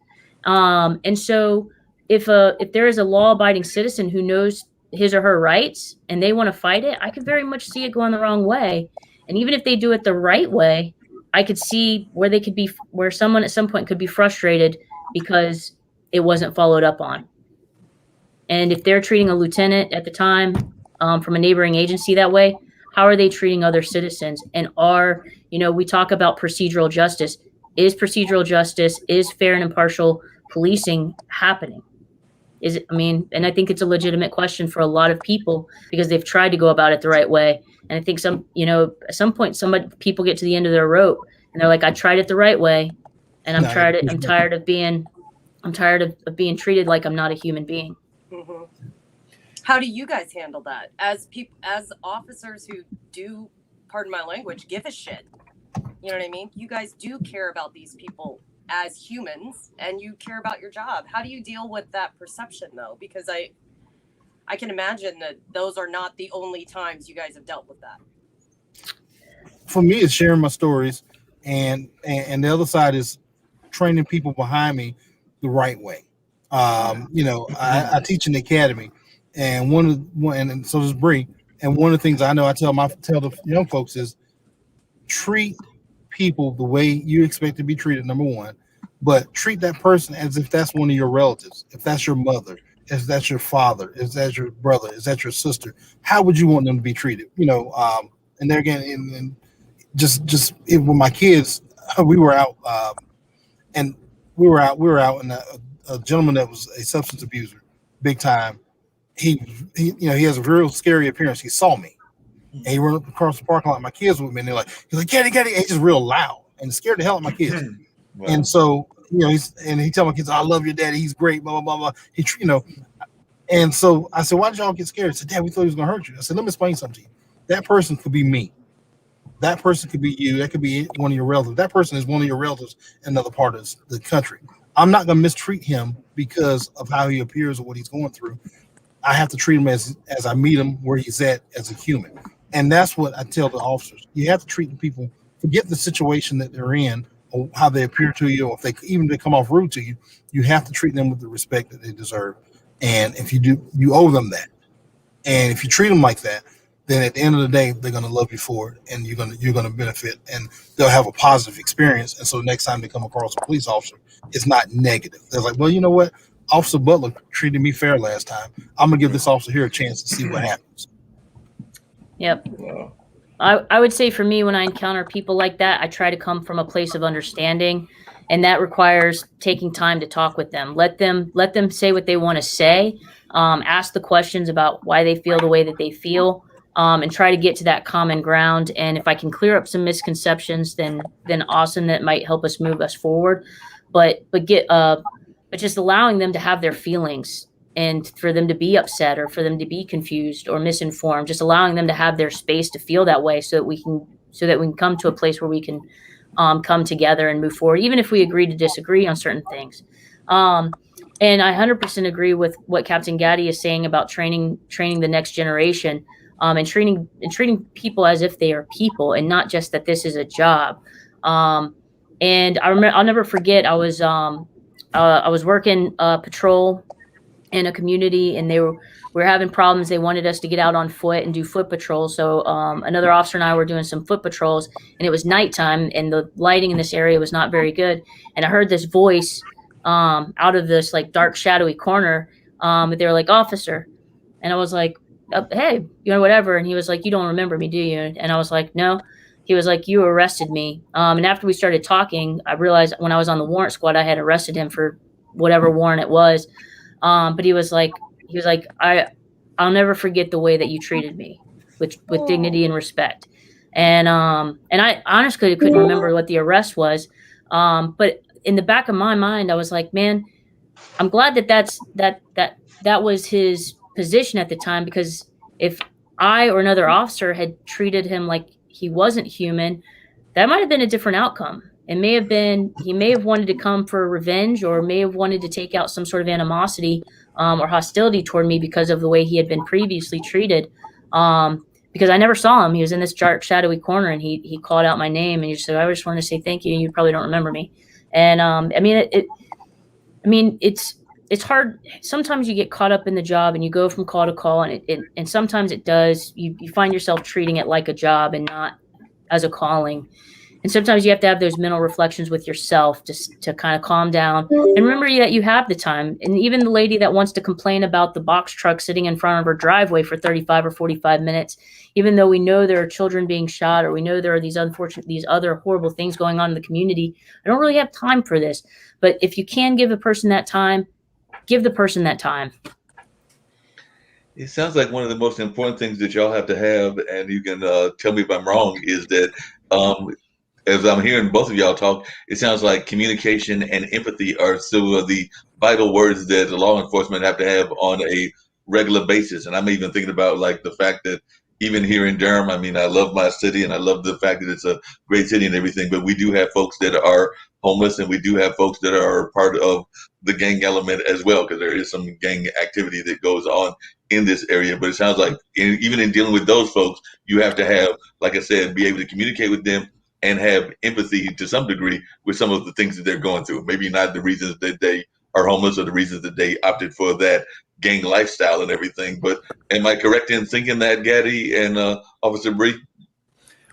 [SPEAKER 2] And so if there is a law-abiding citizen who knows his or her rights and they want to fight it, I could very much see it going the wrong way. And even if they do it the right way, I could see where someone at some point could be frustrated because it wasn't followed up on. And if they're treating a lieutenant at the time from a neighboring agency that way, how are they treating other citizens? And we talk about procedural justice. Is procedural justice, is fair and impartial policing happening? And I think it's a legitimate question for a lot of people because they've tried to go about it the right way. And I think at some point, people get to the end of their rope and they're like, I tried it the right way. And I'm tired of being treated like I'm not a human being.
[SPEAKER 3] Mm-hmm. How do you guys handle that as officers who do, pardon my language, give a shit? You know what I mean? You guys do care about these people as humans, and you care about your job. How do you deal with that perception, though? Because I can imagine that those are not the only times you guys have dealt with that.
[SPEAKER 5] For me, it's sharing my stories, and the other side is training people behind me the right way. I teach in the academy, and and so does Bree. And one of the things I know I tell the young folks is treat people the way you expect to be treated, number one, but treat that person as if that's one of your relatives. If that's your mother, if that's your father, if that's your brother, if that's your sister, how would you want them to be treated? And there again, and just with my kids, we were out, and we were out, and a gentleman that was a substance abuser, big time. He has a real scary appearance. He saw me, and he ran up across the parking lot. My kids with me, and he's like, get it. He's just real loud and scared the hell out of my kids. Wow. And so, he tell my kids, I love your daddy. He's great, blah, blah, blah, blah. And so I said, why did y'all get scared? He said, Dad, we thought he was going to hurt you. I said, let me explain something to you. That person could be me. That person could be you. That could be one of your relatives. That person is one of your relatives in another part of the country. I'm not going to mistreat him because of how he appears or what he's going through. I have to treat him as I meet him where he's at as a human. And that's what I tell the officers. You have to treat the people, forget the situation that they're in or how they appear to you, or if they come off rude to you, you have to treat them with the respect that they deserve. And if you do, you owe them that. And if you treat them like that, then at the end of the day, they're going to love you for it, and you're going to benefit, and they'll have a positive experience. And so the next time they come across a police officer, it's not negative. They're like, well, you know what? Officer Butler treated me fair last time. I'm going to give this officer here a chance to see what happens.
[SPEAKER 2] Yep. Wow. I would say for me, when I encounter people like that, I try to come from a place of understanding, and that requires taking time to talk with them. Let them say what they want to say. Ask the questions about why they feel the way that they feel, and try to get to that common ground. And if I can clear up some misconceptions, then awesome. That might help us move us forward. But just allowing them to have their feelings and for them to be upset or for them to be confused or misinformed, just allowing them to have their space to feel that way so that we can come to a place where we can come together and move forward, even if we agree to disagree on certain things. And I 100% agree with what Captain Gaddy is saying about training the next generation, and treating people as if they are people and not just that this is a job. And I'll never forget, I was working patrol in a community, and we were having problems. They wanted us to get out on foot and do foot patrols. So another officer and I were doing some foot patrols, and it was nighttime, and the lighting in this area was not very good. And I heard this voice out of this like dark, shadowy corner. They were like, "Officer," and I was like, "Hey, whatever." And he was like, "You don't remember me, do you?" And I was like, "No." He was like, "You arrested me." And after we started talking, I realized when I was on the warrant squad, I had arrested him for whatever warrant it was. But he was like, I'll never forget the way that you treated me with dignity and respect. And I honestly couldn't remember what the arrest was. But in the back of my mind, I was like, man, I'm glad that was his position at the time, because if I or another officer had treated him like he wasn't human, that might have been a different outcome. It may have been, he may have wanted to come for revenge, or may have wanted to take out some sort of animosity or hostility toward me because of the way he had been previously treated. Because I never saw him. He was in this dark, shadowy corner, and he called out my name, and he said, "I just want to say thank you. You probably don't remember me." And it's hard. Sometimes you get caught up in the job and you go from call to call, and sometimes it does. You find yourself treating it like a job and not as a calling. And sometimes you have to have those mental reflections with yourself just to kind of calm down and remember that you have the time. And even the lady that wants to complain about the box truck sitting in front of her driveway for 35 or 45 minutes, even though we know there are children being shot, or we know there are these other horrible things going on in the community, I don't really have time for this. But if you can give a person that time, give the person that time.
[SPEAKER 4] It sounds like one of the most important things that y'all have to have, and you can tell me if I'm wrong, is that as I'm hearing both of y'all talk, it sounds like communication and empathy are still the vital words that the law enforcement have to have on a regular basis. And I'm even thinking about like the fact that even here in Durham, I mean, I love my city and I love the fact that it's a great city and everything, but we do have folks that are homeless, and we do have folks that are part of the gang element as well, because there is some gang activity that goes on in this area. But it sounds like even in dealing with those folks, you have to have, like I said, be able to communicate with them and have empathy to some degree with some of the things that they're going through. Maybe not the reasons that they are homeless or the reasons that they opted for that gang lifestyle and everything. But am I correct in thinking that, Gaddy and Officer Bree?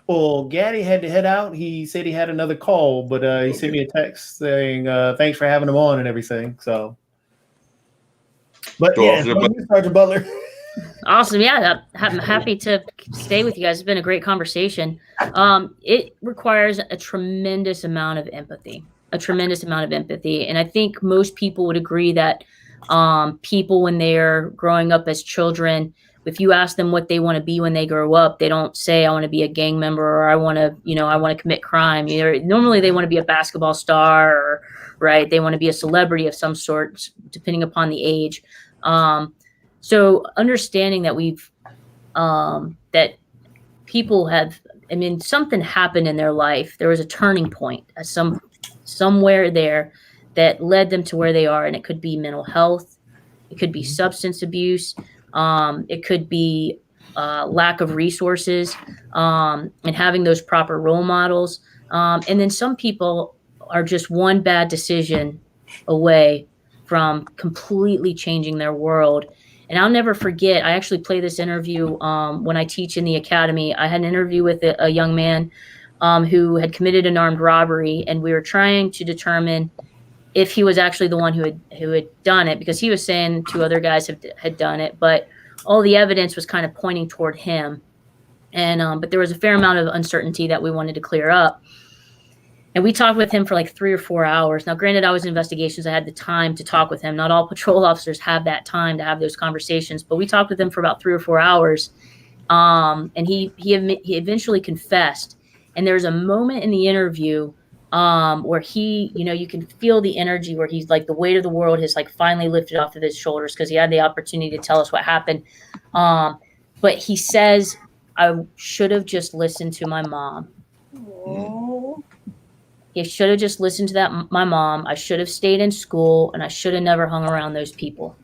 [SPEAKER 1] Well, Gaddy had to head out. He said he had another call, but he sent me a text saying thanks for having him on and everything. So, but yeah, Sergeant Butler.
[SPEAKER 2] Awesome. Yeah, I'm happy to stay with you guys. It's been a great conversation. It requires a tremendous amount of empathy, And I think most people would agree that people, when they're growing up as children, if you ask them what they want to be when they grow up, they don't say, "I want to be a gang member," or "I want to commit crime." Normally they want to be a basketball star, or, right? They want to be a celebrity of some sort, depending upon the age. So understanding that that people have, something happened in their life. There was a turning point somewhere there that led them to where they are. And it could be mental health. It could be substance abuse. It could be lack of resources, and having those proper role models. And then some people are just one bad decision away from completely changing their world. And I'll never forget, I actually play this interview when I teach in the academy. I had an interview with a young man who had committed an armed robbery, and we were trying to determine if he was actually the one who had done it, because he was saying two other guys had done it, but all the evidence was kind of pointing toward him. And but there was a fair amount of uncertainty that we wanted to clear up. And we talked with him for like 3 or 4 hours. Now, granted, I was in investigations. I had the time to talk with him. Not all patrol officers have that time to have those conversations, but we talked with him for about 3 or 4 hours. And he eventually confessed. And there's a moment in the interview where he, you can feel the energy where he's like the weight of the world has like finally lifted off of his shoulders because he had the opportunity to tell us what happened. But he says, I should have just listened to my mom.
[SPEAKER 3] Oh.
[SPEAKER 2] He should have just listened to my mom. I should have stayed in school, and I should have never hung around those people.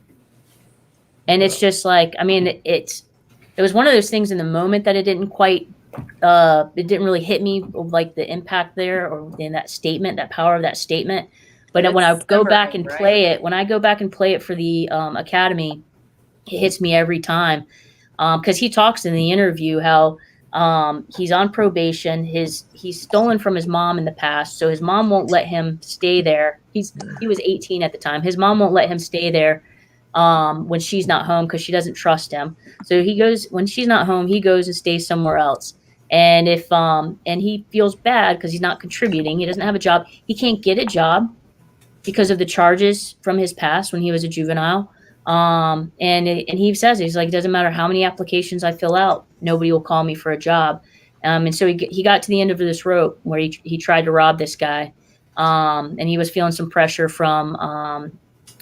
[SPEAKER 2] And it's just like, I mean, it was one of those things in the moment that it didn't really hit me like the impact there or in that statement, that power of that statement. But when I go back and play it, for the Academy, it hits me every time. Because he talks in the interview how he's on probation. He's stolen from his mom in the past, so his mom won't let him stay there. He was 18 at the time. His mom won't let him stay there when she's not home because she doesn't trust him. So when she's not home, he goes and stays somewhere else. And and he feels bad because he's not contributing. He doesn't have a job. He can't get a job because of the charges from his past when he was a juvenile. And he says, he's like, it doesn't matter how many applications I fill out, nobody will call me for a job. And so he got to the end of this rope where he tried to rob this guy. And he was feeling some pressure from,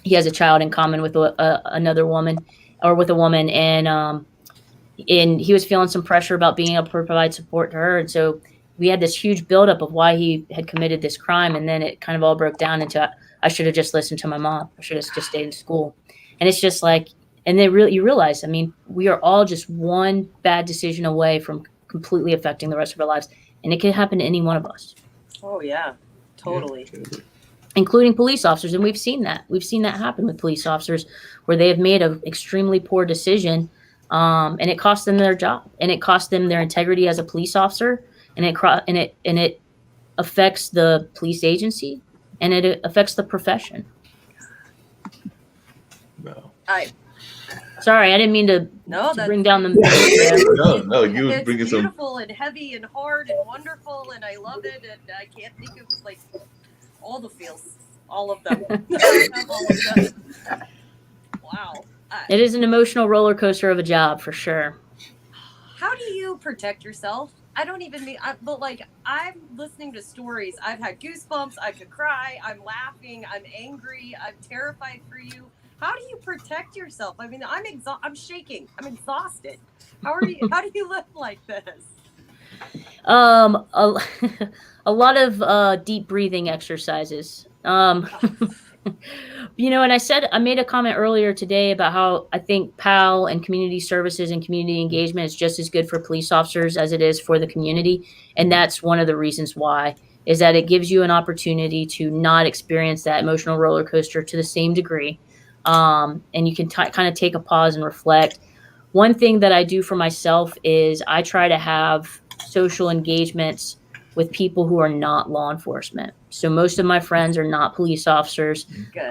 [SPEAKER 2] he has a child in common with another woman or with a woman. And he was feeling some pressure about being able to provide support to her. And so we had this huge buildup of why he had committed this crime. And then it kind of all broke down into, I should have just listened to my mom. I should have just stayed in school. And it's just like, and you realize, I mean, we are all just one bad decision away from completely affecting the rest of our lives. And it can happen to any one of us.
[SPEAKER 3] Oh, yeah, totally.
[SPEAKER 2] Including police officers. And we've seen that. We've seen that happen with police officers where they have made an extremely poor decision. And it cost them their job. And it cost them their integrity as a police officer. And it affects the police agency. And it affects the profession.
[SPEAKER 4] No.
[SPEAKER 2] Sorry, I didn't mean to bring down the.
[SPEAKER 4] No, you were bringing some.
[SPEAKER 3] It's beautiful and heavy and hard and wonderful, and I love it. And I can't think of like all the feels, all of them. Wow.
[SPEAKER 2] It is an emotional roller coaster of a job for sure.
[SPEAKER 3] How do you protect yourself? I don't even mean, but like I'm listening to stories. I've had goosebumps. I could cry. I'm laughing. I'm angry. I'm terrified for you. How do you protect yourself? I mean, I'm shaking. I'm exhausted. How do you live like this?
[SPEAKER 2] A lot of deep breathing exercises. And I made a comment earlier today about how I think PAL and community services and community engagement is just as good for police officers as it is for the community. And that's one of the reasons why, is that it gives you an opportunity to not experience that emotional roller coaster to the same degree. And you can kind of take a pause and reflect. One thing that I do for myself is I try to have social engagements with people who are not law enforcement. So most of my friends are not police officers.
[SPEAKER 3] Good.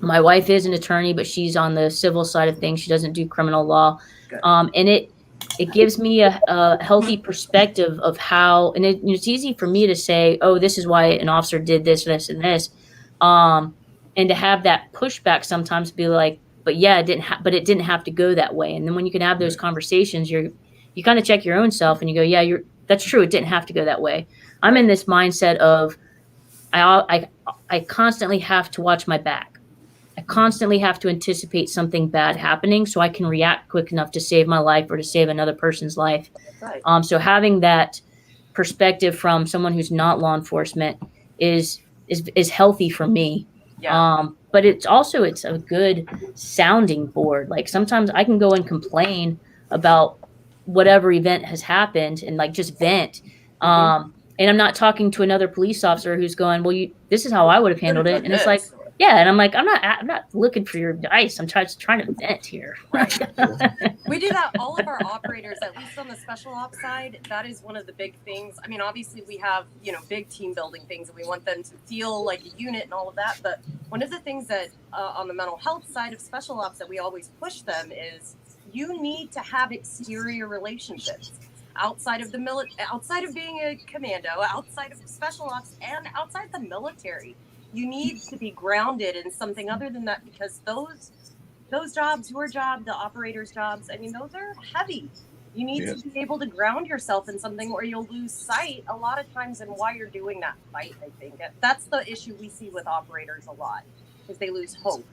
[SPEAKER 2] My wife is an attorney, but she's on the civil side of things. She doesn't do criminal law.
[SPEAKER 3] Good.
[SPEAKER 2] And it gives me a healthy perspective of how, and it's easy for me to say, oh, this is why an officer did this, this, and this. And to have that pushback sometimes be like, but yeah, it didn't have to go that way. And then when you can have those conversations, you kind of check your own self and you go, yeah, that's true. It didn't have to go that way. I'm in this mindset of I constantly have to watch my back. I constantly have to anticipate something bad happening so I can react quick enough to save my life or to save another person's life.
[SPEAKER 3] Right.
[SPEAKER 2] So having that perspective from someone who's not law enforcement is healthy for me.
[SPEAKER 3] Yeah.
[SPEAKER 2] But it's a good sounding board. Like sometimes I can go and complain about whatever event has happened and like just vent. And I'm not talking to another police officer who's going, well, this is how I would have handled it. And it's like, yeah. And I'm like, I'm not looking for your advice. I'm trying to vent here.
[SPEAKER 3] Right. We do that. All of our operators, at least on the special ops side, that is one of the big things. I mean, obviously we have, big team building things and we want them to feel like a unit and all of that. But one of the things that on the mental health side of special ops that we always push them is you need to have exterior relationships outside of outside of being a commando, outside of special ops, and outside the military. You need to be grounded in something other than that, because those jobs, your job, the operators' jobs, I mean, those are heavy. You need to be able to ground yourself in something, or you'll lose sight a lot of times in why you're doing that fight. I think that's the issue we see with operators a lot, is they lose hope.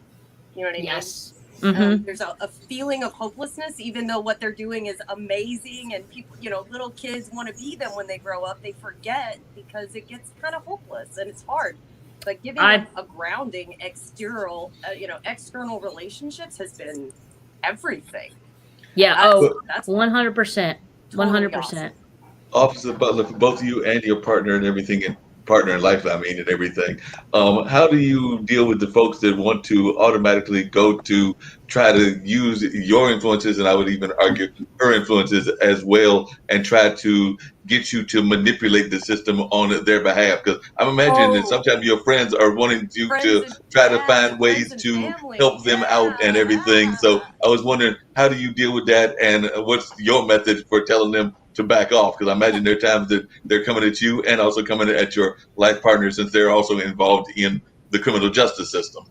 [SPEAKER 3] You know what I mean?
[SPEAKER 2] Yes.
[SPEAKER 3] There's a feeling of hopelessness, even though what they're doing is amazing, and people, little kids want to be them when they grow up. They forget because it gets kind of hopeless and it's hard. But giving a grounding, external relationships has been everything.
[SPEAKER 2] Yeah. That's 100%. 100%.
[SPEAKER 4] Officer Butler, for both of you and your partner and everything, and partner in life, I mean, and everything, how do you deal with the folks that want to automatically go to try to use your influences, and I would even argue her influences as well, and try to get you to manipulate the system on their behalf? Because I'm imagining that sometimes your friends are wanting you to try to find ways to help them out and everything. So I was wondering, how do you deal with that, and what's your method for telling them to back off? Because I imagine there are times that they're coming at you and also coming at your life partner, since they're also involved in the criminal justice system.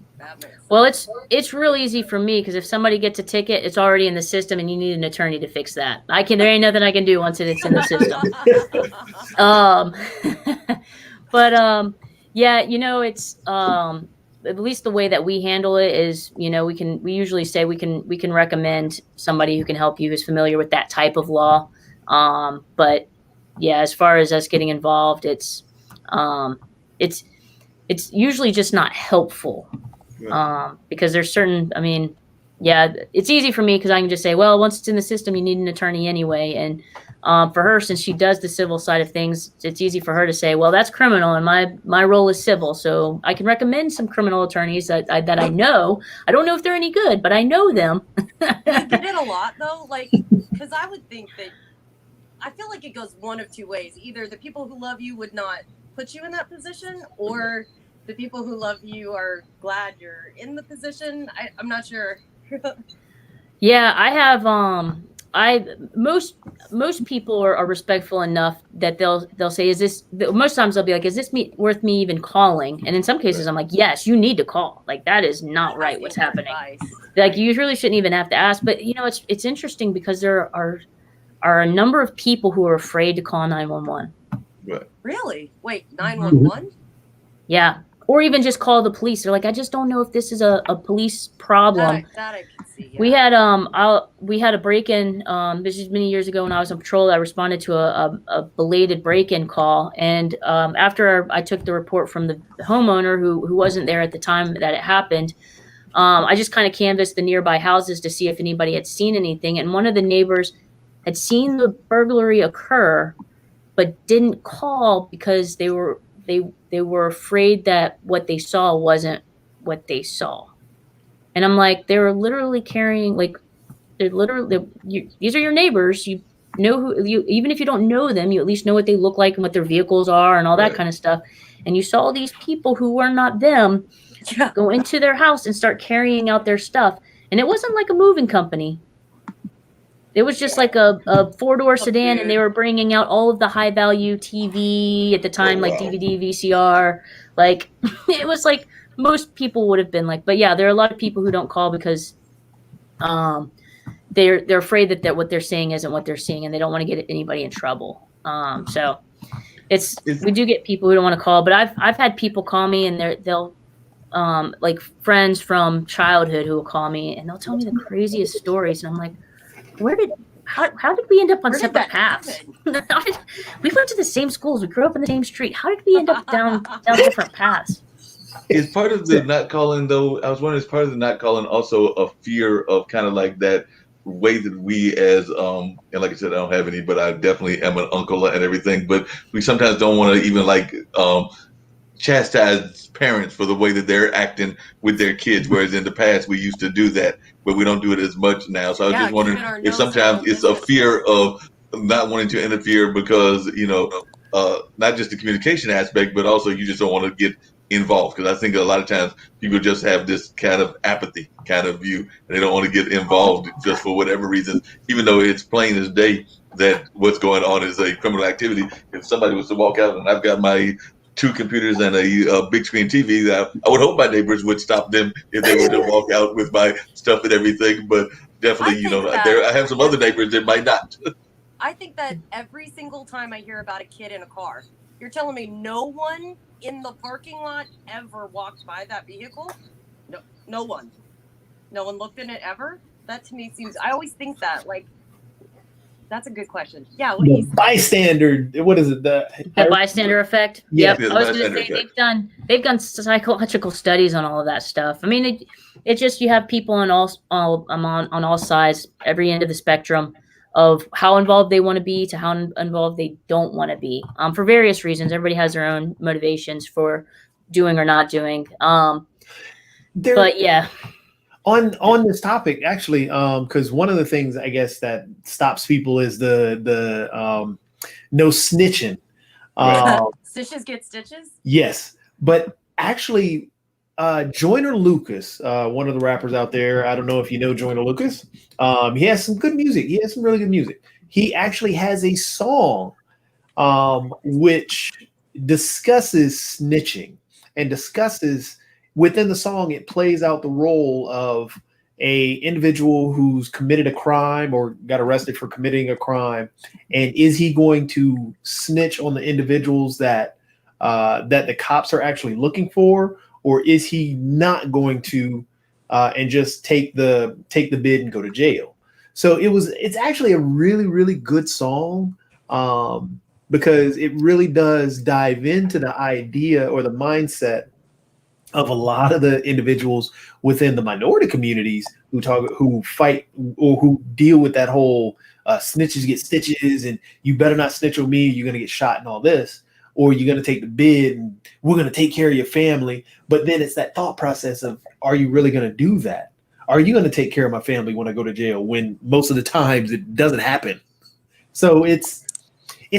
[SPEAKER 2] Well, it's real easy for me, because if somebody gets a ticket, it's already in the system, and you need an attorney to fix that. There ain't nothing I can do once it's in the system. Yeah, it's at least the way that we handle it is, we usually say we can recommend somebody who can help you, who's familiar with that type of law. But yeah, as far as us getting involved, it's usually just not helpful. Because there's certain, it's easy for me because I can just say, well, once it's in the system, you need an attorney anyway. And for her, since she does the civil side of things, it's easy for her to say, well, that's criminal, and my role is civil. So I can recommend some criminal attorneys that I know. I don't know if they're any good, but I know them.
[SPEAKER 3] You get it a lot, though, because I would think that, I feel like it goes one of two ways. Either the people who love you would not put you in that position, or the people who love you are glad you're in the position. I'm not sure.
[SPEAKER 2] Yeah, I have. Most people are respectful enough that they'll say, "Is this?" Most times they'll be like, "Is this worth me even calling?" And in some cases, I'm like, "Yes, you need to call. Like, that is not right. What's happening? Like, you really shouldn't even have to ask." But it's interesting because there are a number of people who are afraid to call 911.
[SPEAKER 4] Right.
[SPEAKER 3] Really? Wait, 911?
[SPEAKER 2] Yeah. Or even just call the police. They're like, I just don't know if this is a police problem.
[SPEAKER 3] That I can see. Yeah.
[SPEAKER 2] We had a break-in. This is many years ago when I was on patrol. I responded to a belated break-in call, and after I took the report from the homeowner who wasn't there at the time that it happened, I just kind of canvassed the nearby houses to see if anybody had seen anything. And one of the neighbors had seen the burglary occur, but didn't call because they were afraid that what they saw wasn't what they saw. And I'm like, they were literally carrying, these are your neighbors. You know who even if you don't know them, you at least know what they look like and what their vehicles are and all that kind of stuff. And you saw these people who were not them go into their house and start carrying out their stuff. And it wasn't like a moving company. It was just like a 4-door sedan, and they were bringing out all of the high value TV at the time, like DVD, VCR. Like, it was like most people would have been like, but yeah, there are a lot of people who don't call because they're afraid that what they're saying isn't what they're seeing, and they don't want to get anybody in trouble. So we do get people who don't want to call, but I've had people call me, and they'll like friends from childhood who will call me, and they'll tell me the craziest stories, and I'm like, how did we end up on separate paths? We went to the same schools. We grew up in the same street. How did we end up down different paths?
[SPEAKER 4] Is part of the not calling, though, I was wondering, is part of the not calling also a fear of kind of like that way that we as, and like I said, I don't have any, but I definitely am an uncle and everything, but we sometimes don't want to even chastise parents for the way that they're acting with their kids, whereas in the past we used to do that, but we don't do it as much now. So I was just wondering if sometimes it's a fear of not wanting to interfere because, not just the communication aspect, but also you just don't want to get involved. Because I think a lot of times people just have this kind of apathy kind of view, and they don't want to get involved just for whatever reason, even though it's plain as day that what's going on is a criminal activity. If somebody was to walk out and I've got my 2 computers and a big screen TV, I would hope my neighbors would stop them if they were to walk out with my stuff and everything. But definitely, I have some other neighbors that might not.
[SPEAKER 3] I think that every single time I hear about a kid in a car, you're telling me no one in the parking lot ever walked by that vehicle? No one. No one looked in it ever? That to me seems, I always think that, like, that's a good question. Yeah, what do you
[SPEAKER 1] The
[SPEAKER 3] say?
[SPEAKER 1] bystander, what is it?
[SPEAKER 2] The bystander effect.
[SPEAKER 1] Yeah.
[SPEAKER 2] Yep.
[SPEAKER 4] Yeah, the
[SPEAKER 2] I was going to
[SPEAKER 4] bystander
[SPEAKER 2] say
[SPEAKER 4] effect.
[SPEAKER 2] they've done psychological studies on all of that stuff. I mean, it's just you have people on on all sides, every end of the spectrum of how involved they want to be to how involved they don't want to be. For various reasons, everybody has their own motivations for doing or not doing. But yeah,
[SPEAKER 1] on this topic, actually, because one of the things I guess that stops people is the no snitching.
[SPEAKER 4] Right.
[SPEAKER 3] Stitches get stitches?
[SPEAKER 1] Yes, but actually, Joyner Lucas, one of the rappers out there, I don't know if you know Joyner Lucas. He has some good music. He has some really good music. He actually has a song which discusses snitching and discusses within the song. It plays out the role of a individual who's committed a crime or got arrested for committing a crime, and is he going to snitch on the individuals that that the cops are actually looking for, or is he not going to and just take the bid and go to jail? So it's actually a really good song, because it really does dive into the idea or the mindset of a lot of the individuals within the minority communities who fight or who deal with that whole snitches get stitches, and you better not snitch on me, you're going to get shot and all this, or you're going to take the bid and we're going to take care of your family. But then it's that thought process of, are you really going to do that? Are you going to take care of my family when I go to jail, when most of the times it doesn't happen? So it's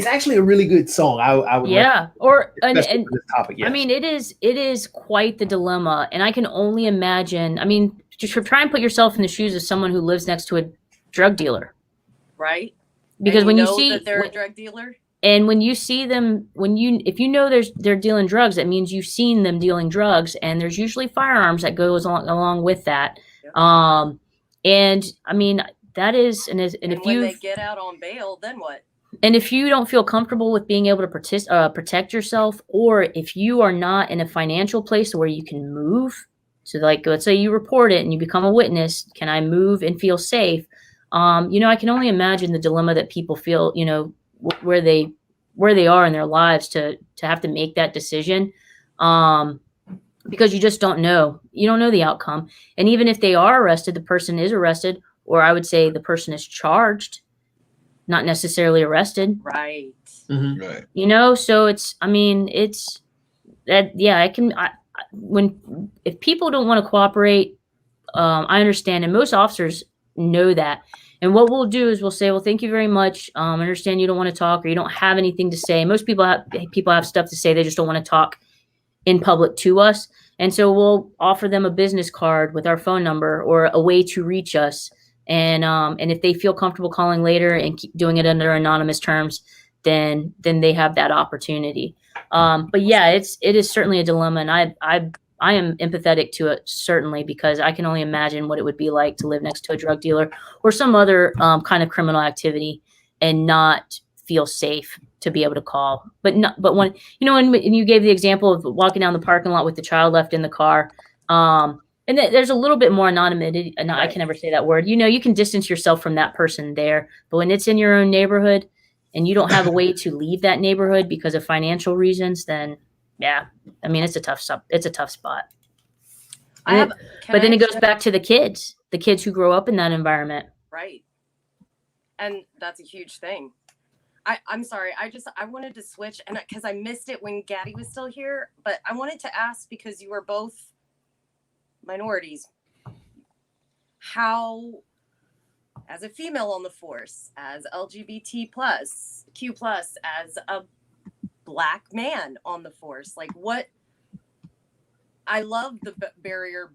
[SPEAKER 1] actually a really good song. I would
[SPEAKER 2] and
[SPEAKER 1] this topic. Yes.
[SPEAKER 2] I mean, it is quite the dilemma, and I can only imagine. I mean, just try and put yourself in the shoes of someone who lives next to a drug dealer,
[SPEAKER 3] right?
[SPEAKER 2] Because when you
[SPEAKER 3] know
[SPEAKER 2] see
[SPEAKER 3] that they're a drug dealer,
[SPEAKER 2] and when you see them, if you know they're dealing drugs, that means you've seen them dealing drugs, and there's usually firearms that goes along with that.
[SPEAKER 3] Yep.
[SPEAKER 2] And I mean that is, and if
[SPEAKER 3] when they get out on bail, then what?
[SPEAKER 2] And if you don't feel comfortable with being able to protect yourself, or if you are not in a financial place where you can move, so like let's say you report it and you become a witness, can I move and feel safe? I can only imagine the dilemma that people feel, where they are in their lives to have to make that decision, because you just don't know. You don't know the outcome, and even if they are arrested, the person is arrested, or I would say the person is charged, not necessarily arrested.
[SPEAKER 3] Right.
[SPEAKER 1] Mm-hmm.
[SPEAKER 4] Right.
[SPEAKER 2] So it's that, yeah, if people don't want to cooperate, I understand. And most officers know that. And what we'll do is we'll say, well, thank you very much. I understand you don't want to talk, or you don't have anything to say. Most people have stuff to say. They just don't want to talk in public to us. And so we'll offer them a business card with our phone number or a way to reach us. And if they feel comfortable calling later and keep doing it under anonymous terms, then they have that opportunity. But yeah, it is certainly a dilemma, and I am empathetic to it, certainly, because I can only imagine what it would be like to live next to a drug dealer or some other kind of criminal activity and not feel safe to be able to call. But when you gave the example of walking down the parking lot with the child left in the car. And there's a little bit more anonymity, and I can never say that word. You can distance yourself from that person there, but when it's in your own neighborhood and you don't have a way to leave that neighborhood because of financial reasons, then yeah, I mean, it's a tough spot. But then it goes back to the kids who grow up in that environment.
[SPEAKER 3] Right. And that's a huge thing. I'm sorry. I wanted to switch, and because I missed it when Gaddy was still here, but I wanted to ask, because you were both minorities, how, as a female on the force, as LGBT plus, Q plus, as a Black man on the force, like what, I love the barrier,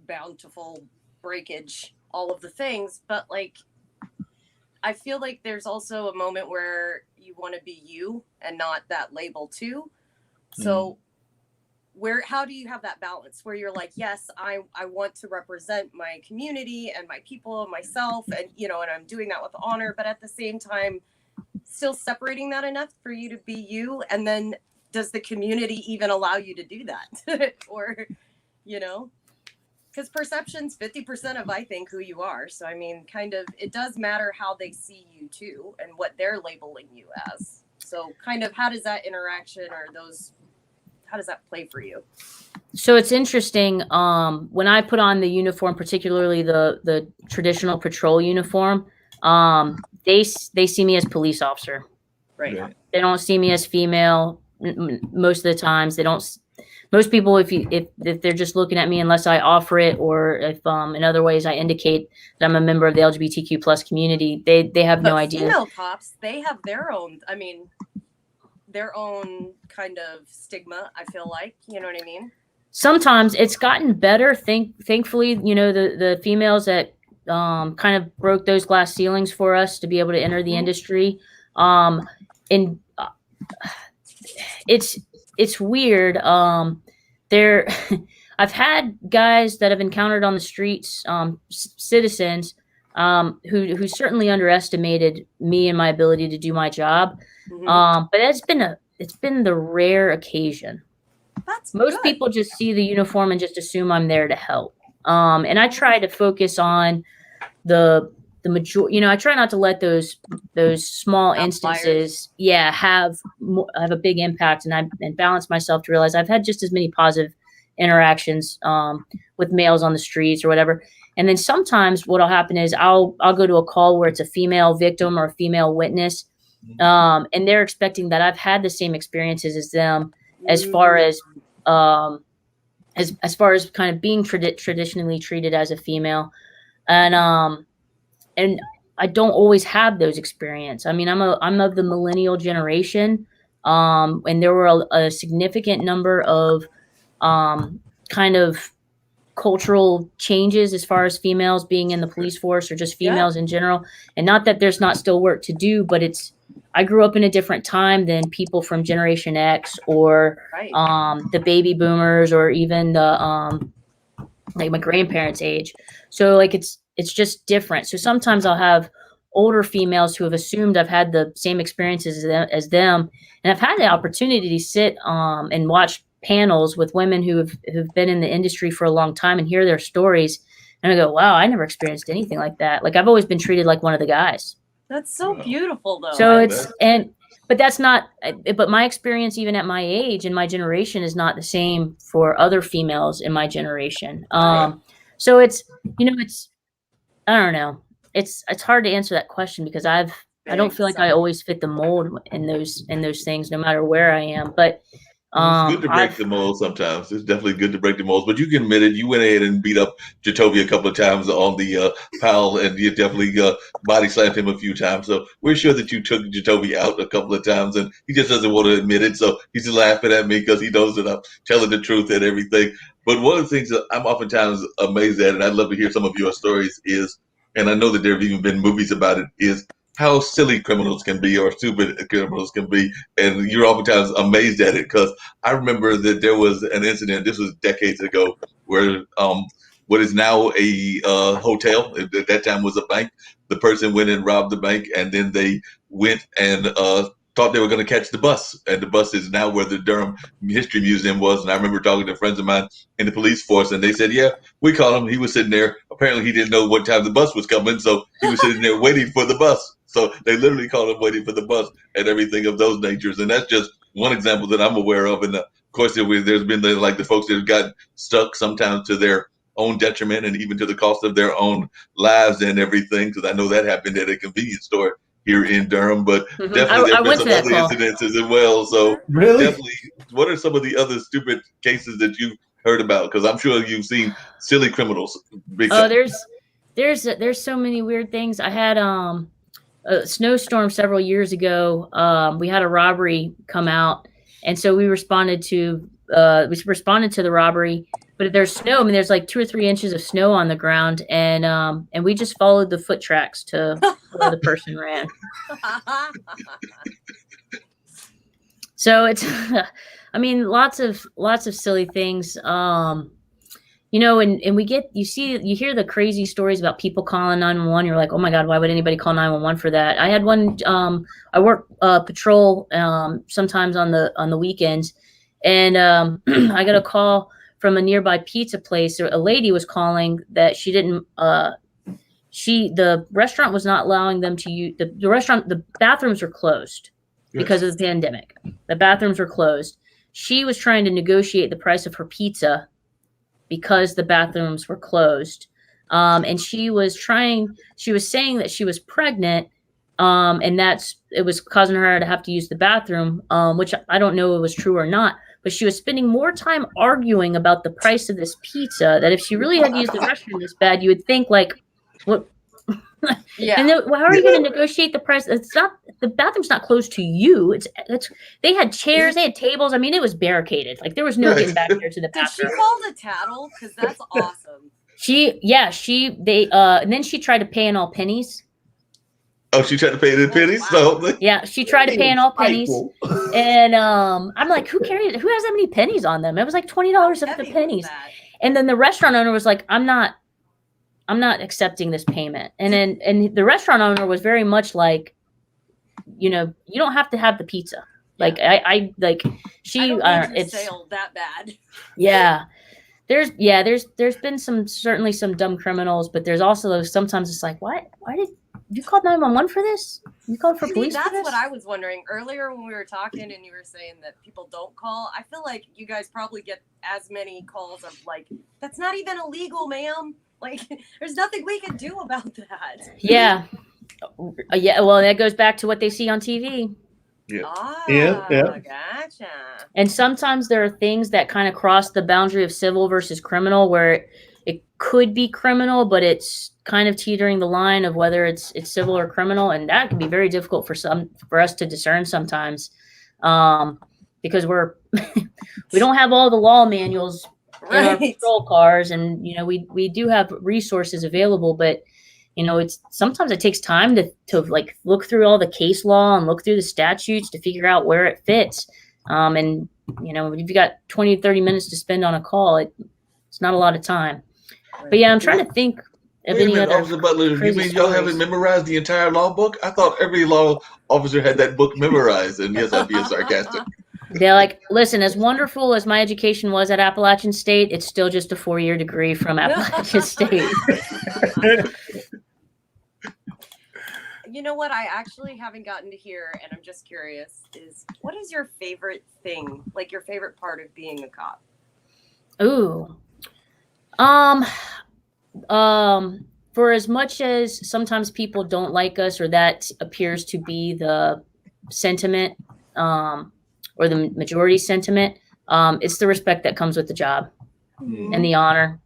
[SPEAKER 3] bountiful breakage, all of the things, but like, I feel like there's also a moment where you want to be you and not that label too. So how do you have that balance where you're like, yes, I want to represent my community and my people and myself, and and I'm doing that with honor, but at the same time, still separating that enough for you to be you? And then does the community even allow you to do that? Or, you know, because perception's 50% of, I think, who you are. So, I mean, kind of, it does matter how they see you too and what they're labeling you as. So kind of how does that interaction or those, how does that play for you?
[SPEAKER 2] So it's interesting. When I put on the uniform, particularly the traditional patrol uniform, they see me as police officer.
[SPEAKER 3] Right.
[SPEAKER 4] Yeah.
[SPEAKER 2] They don't see me as female. Most of the times, they don't. Most people, if they're just looking at me, unless I offer it, or if in other ways I indicate that I'm a member of the LGBTQ plus community, they have no idea.
[SPEAKER 3] Female cops, they have their own. I mean, their own kind of stigma. I feel like, you know what I mean.
[SPEAKER 2] Sometimes it's gotten better. Thankfully, you know, the females that kind of broke those glass ceilings for us to be able to enter the industry. And it's weird. There, I've had guys that have encountered on the streets, citizens, who certainly underestimated me and my ability to do my job.
[SPEAKER 3] Mm-hmm.
[SPEAKER 2] But it's been the rare occasion.
[SPEAKER 3] That's
[SPEAKER 2] Most
[SPEAKER 3] good.
[SPEAKER 2] people just see the uniform and just assume I'm there to help. And I try to focus on the majority. You know, I try not to let those small instances, have a big impact, and balance myself to realize I've had just as many positive interactions with males on the streets or whatever. And then sometimes what'll happen is I'll go to a call where it's a female victim or a female witness, and they're expecting that I've had the same experiences as them, as far as kind of being traditionally treated as a female, and I don't always have those experiences. I mean, I'm of the millennial generation, and there were a significant number of kind of cultural changes as far as females being in the police force or just females in general. And not that there's not still work to do, but I grew up in a different time than people from Generation X or the baby boomers or even the like my grandparents' age. So like it's just different. So sometimes I'll have older females who have assumed I've had the same experiences as them, and I've had the opportunity to sit and watch panels with women who've been in the industry for a long time and hear their stories, and I go, wow, I never experienced anything like that. Like I've always been treated like one of the guys.
[SPEAKER 3] That's so beautiful, though.
[SPEAKER 2] So but that's not. But my experience, even at my age and my generation, is not the same for other females in my generation. So it's, you know, I don't know. It's hard to answer that question because I don't feel like I always fit the mold in those things, no matter where I am. But
[SPEAKER 4] it's good to break the mold sometimes. It's definitely good to break the molds. But you can admit it. You went ahead and beat up Jacoby a couple of times on the pal, and you definitely body slammed him a few times. So we're sure that you took Jacoby out a couple of times, and he just doesn't want to admit it. So he's just laughing at me because he knows that I'm telling the truth and everything. But one of the things that I'm oftentimes amazed at, and I'd love to hear some of your stories, is, and I know that there have even been movies about it, is how silly criminals can be or stupid criminals can be. And you're oftentimes amazed at it, because I remember that there was an incident, this was decades ago, where what is now a hotel, at that time was a bank, the person went and robbed the bank, and then they went and thought they were going to catch the bus. And the bus is now where the Durham History Museum was. And I remember talking to friends of mine in the police force, and they said, yeah, we caught him. He was sitting there. Apparently he didn't know what time the bus was coming, so he was sitting there waiting for the bus. So they literally caught him waiting for the bus and everything of those natures. And that's just one example that I'm aware of. And of course, there's been the folks that have gotten stuck sometimes to their own detriment and even to the cost of their own lives and everything. Because I know that happened at a convenience store here in Durham, but definitely there have been some other incidences as well. So definitely, what are some of the other stupid cases that you've heard about? Because I'm sure you've seen silly criminals.
[SPEAKER 2] There's so many weird things. I had a snowstorm several years ago. We had a robbery come out, and so we responded to the robbery. But there's snow. I mean, there's like 2 or 3 inches of snow on the ground, and we just followed the foot tracks to where the person ran. So it's, I mean, lots of silly things. you know, and we get, you hear the crazy stories about people calling 911. You're like, oh my God, why would anybody call 911 for that? I had one, I work patrol sometimes on the weekends, and I got a call from a nearby pizza place. A lady was calling that she didn't, the restaurant was not allowing them to use the restaurant. The bathrooms were closed because of the pandemic. The bathrooms were closed. She was trying to negotiate the price of her pizza because the bathrooms were closed. And she was saying that she was pregnant, and it was causing her to have to use the bathroom, which I don't know if it was true or not, but she was spending more time arguing about the price of this pizza, that if she really had used the restroom this bad, you would think like, what?
[SPEAKER 3] Yeah.
[SPEAKER 2] And then, how are you going to negotiate the price? It's not, the bathroom's not closed to you. It's they had chairs, they had tables. I mean, it was barricaded. Like there was no getting back there to the bathroom.
[SPEAKER 3] Did she call the tattle? Because that's awesome.
[SPEAKER 2] And then she tried to pay in all pennies.
[SPEAKER 4] Oh, she tried to pay the pennies?
[SPEAKER 3] Wow.
[SPEAKER 4] So
[SPEAKER 2] Yeah, she tried to pay in all pennies. And I'm like, who carries? Who has that many pennies on them? It was like $20 of the pennies. And then the restaurant owner was like, I'm not accepting this payment. And the restaurant owner was very much like, you know, you don't have to have the pizza. Like I like she
[SPEAKER 3] I don't need your
[SPEAKER 2] it's
[SPEAKER 3] sale that bad.
[SPEAKER 2] Yeah. There's been certainly some dumb criminals, but there's also sometimes it's like, why did you call 911 for this? You called for police?
[SPEAKER 3] That's
[SPEAKER 2] for this?
[SPEAKER 3] what I was wondering earlier when we were talking and you were saying that people don't call. I feel like you guys probably get as many calls of like, that's not even illegal, ma'am. Like, there's nothing we can do about that.
[SPEAKER 2] Yeah. Yeah. Well, that goes back to what they see on TV.
[SPEAKER 4] Yeah.
[SPEAKER 1] Yeah.
[SPEAKER 3] Gotcha.
[SPEAKER 2] And sometimes there are things that kind of cross the boundary of civil versus criminal, where it could be criminal, but it's kind of teetering the line of whether it's civil or criminal, and that can be very difficult for us to discern sometimes, because we don't have all the law manuals in our patrol cars, and you know we do have resources available, but you know sometimes it takes time to like look through all the case law and look through the statutes to figure out where it fits. And you know, if you got 20 to 30 minutes to spend on a call, it's not a lot of time. But yeah, I'm trying to think of any other.
[SPEAKER 4] Officer Butler, you mean y'all haven't memorized the entire law book? I thought every law officer had that book memorized. And yes, I'm being sarcastic.
[SPEAKER 2] They're like, listen, as wonderful as my education was at Appalachian State, it's still just a 4-year degree from Appalachian State.
[SPEAKER 3] You know what I actually haven't gotten to hear, and I'm just curious, is what is your favorite thing, like your favorite part of being a cop?
[SPEAKER 2] Ooh. For as much as sometimes people don't like us, or that appears to be the sentiment, or the majority sentiment, it's the respect that comes with the job and the honor.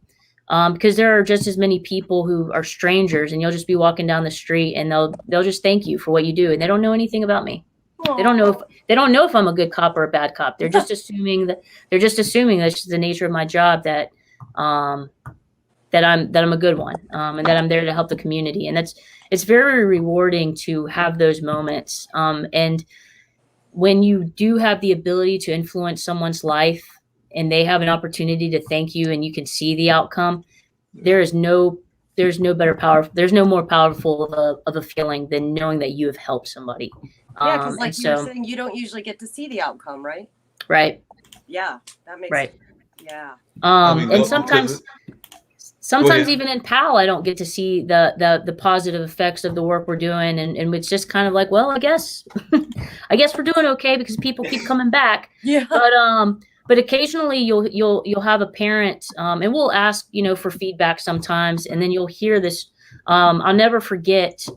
[SPEAKER 2] Because there are just as many people who are strangers, and you'll just be walking down the street and they'll just thank you for what you do, and they don't know anything about me. Aww. They don't know if I'm a good cop or a bad cop. They're just assuming that's just the nature of my job, that I'm a good one, and that I'm there to help the community. And it's very rewarding to have those moments. And when you do have the ability to influence someone's life and they have an opportunity to thank you and you can see the outcome, there's no more powerful of a feeling than knowing that you have helped somebody.
[SPEAKER 3] Yeah, because like you were saying, you don't usually get to see the outcome, right?
[SPEAKER 2] Right.
[SPEAKER 3] Yeah, that makes
[SPEAKER 2] right.
[SPEAKER 3] Yeah.
[SPEAKER 2] And sometimes even in PAL, I don't get to see the positive effects of the work we're doing, and it's just kind of like, well, I guess we're doing okay because people keep coming back.
[SPEAKER 3] Yeah.
[SPEAKER 2] But occasionally you'll have a parent, and we'll ask, you know, for feedback sometimes, and then you'll hear this. I'll never forget.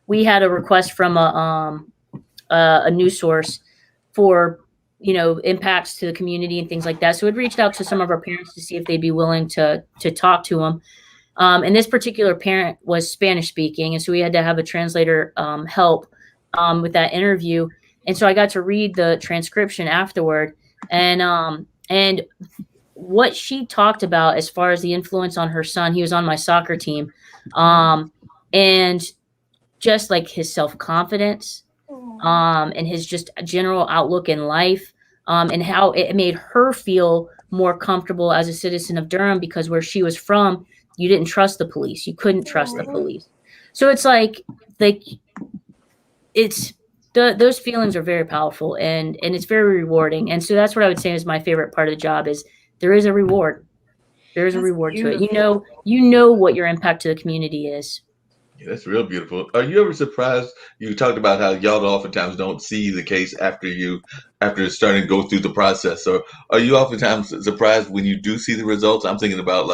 [SPEAKER 2] We had a request from a news source for, you know, impacts to the community and things like that. So we'd reached out to some of our parents to see if they'd be willing to talk to them. And this particular parent was Spanish speaking, and so we had to have a translator help with that interview. And so I got to read the transcription afterward. And what she talked about as far as the influence on her son, he was on my soccer team, and just like his self-confidence, and his just general outlook in life, and how it made her feel more comfortable as a citizen of Durham, because where she was from, you didn't trust the police. You couldn't trust the police. So it's like it's those feelings are very powerful, and it's very rewarding. And so that's what I would say is my favorite part of the job is there is a reward. There is a reward to it. You know what your impact to the community is.
[SPEAKER 4] Yeah, that's real beautiful. Are you ever surprised? You talked about how y'all oftentimes don't see the case after it's starting to go through the process. So are you oftentimes surprised when you do see the results? I'm thinking about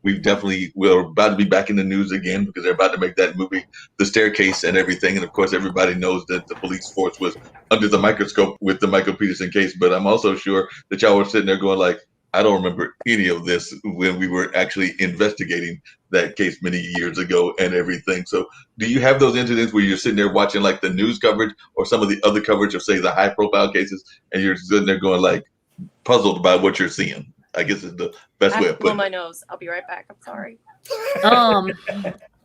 [SPEAKER 4] we're about to be back in the news again because they're about to make that movie, The Staircase and everything. And of course, everybody knows that the police force was under the microscope with the Michael Peterson case. But I'm also sure that y'all were sitting there going like, I don't remember any of this when we were actually investigating that case many years ago and everything. So do you have those incidents where you're sitting there watching like the news coverage or some of the other coverage of, say, the high profile cases, and you're sitting there going like puzzled by what you're seeing? I guess is the best way of putting it.
[SPEAKER 3] My nose. I'll be right back. I'm sorry.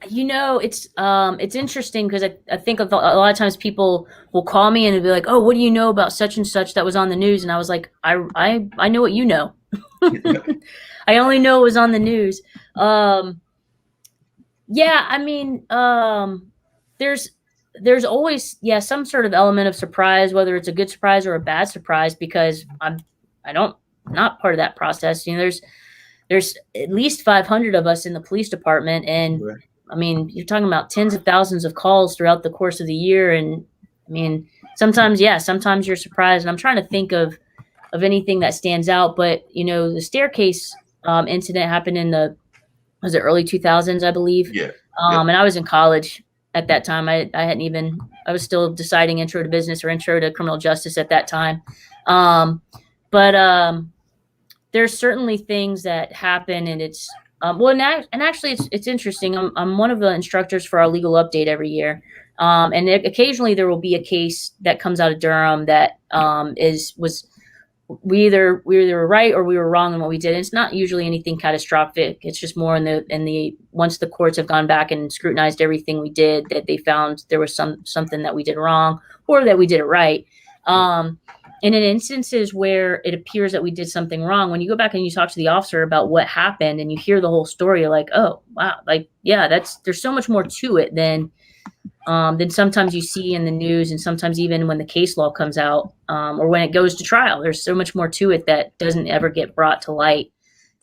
[SPEAKER 2] It's interesting because I think a lot of times people will call me and they'll be like, oh, what do you know about such and such that was on the news? And I was like, I know what you know. I only know it was on the news. There's always some sort of element of surprise, whether it's a good surprise or a bad surprise, because I'm not part of that process. There's at least 500 of us in the police department, and
[SPEAKER 4] right.
[SPEAKER 2] I mean, you're talking about tens of thousands of calls throughout the course of the year, and I mean, sometimes you're surprised. And I'm trying to think of anything that stands out, but the staircase incident happened in the early 2000s, I believe.
[SPEAKER 4] Yeah.
[SPEAKER 2] And I was in college at that time. I was still deciding intro to business or intro to criminal justice at that time. But there's certainly things that happen, and it's actually it's interesting. I'm one of the instructors for our legal update every year. And occasionally there will be a case that comes out of Durham that we either were right or we were wrong in what we did. And it's not usually anything catastrophic. It's just more in the once the courts have gone back and scrutinized everything we did, that they found there was something that we did wrong or that we did it right. And in instances where it appears that we did something wrong, when you go back and you talk to the officer about what happened and you hear the whole story, you're like, oh wow, there's so much more to it than sometimes you see in the news, and sometimes even when the case law comes out, or when it goes to trial, there's so much more to it that doesn't ever get brought to light.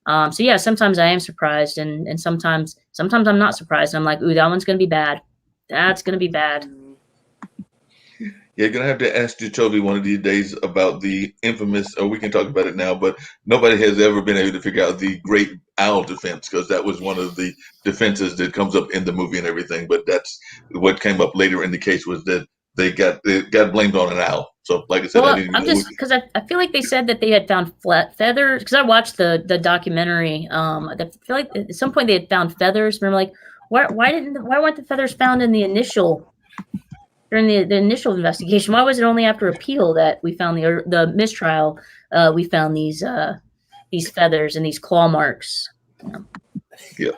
[SPEAKER 2] Sometimes I am surprised, and sometimes I'm not surprised. I'm like, ooh, that one's going to be bad. That's going to be bad.
[SPEAKER 4] Yeah, you're going to have to ask Jacoby one of these days about the infamous, or we can talk about it now, but nobody has ever been able to figure out the great owl defense, because that was one of the defenses that comes up in the movie and everything. But that's what came up later in the case, was that they got blamed on an owl. So like I said, I didn't know.
[SPEAKER 2] Because I feel like they said that they had found flat feathers, because I watched the documentary. I feel like at some point they had found feathers. And I'm like, why weren't the feathers found in the initial during the initial investigation? Why was it only after appeal that we found the mistrial? We found these feathers and these claw marks.
[SPEAKER 4] Yeah,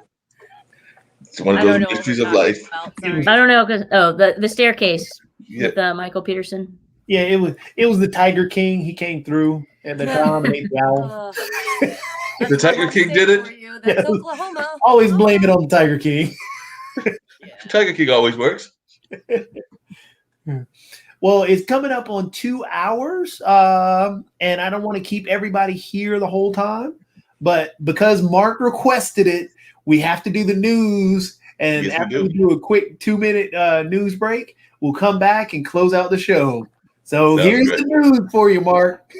[SPEAKER 4] it's one of those mysteries of life.
[SPEAKER 2] I don't know, because the staircase with Michael Peterson.
[SPEAKER 1] Yeah, it was the Tiger King. He came through at the time and ate the owl.
[SPEAKER 4] The Tiger King did it.
[SPEAKER 3] That's Oklahoma.
[SPEAKER 1] Always blame it on the Tiger King.
[SPEAKER 4] Tiger King always works.
[SPEAKER 1] Well, it's coming up on 2 hours, and I don't want to keep everybody here the whole time, but because Mark requested it, we have to do the news, and
[SPEAKER 4] Yes,
[SPEAKER 1] after we do a quick 2-minute news break, we'll come back and close out the show. So here's the news for you, Mark.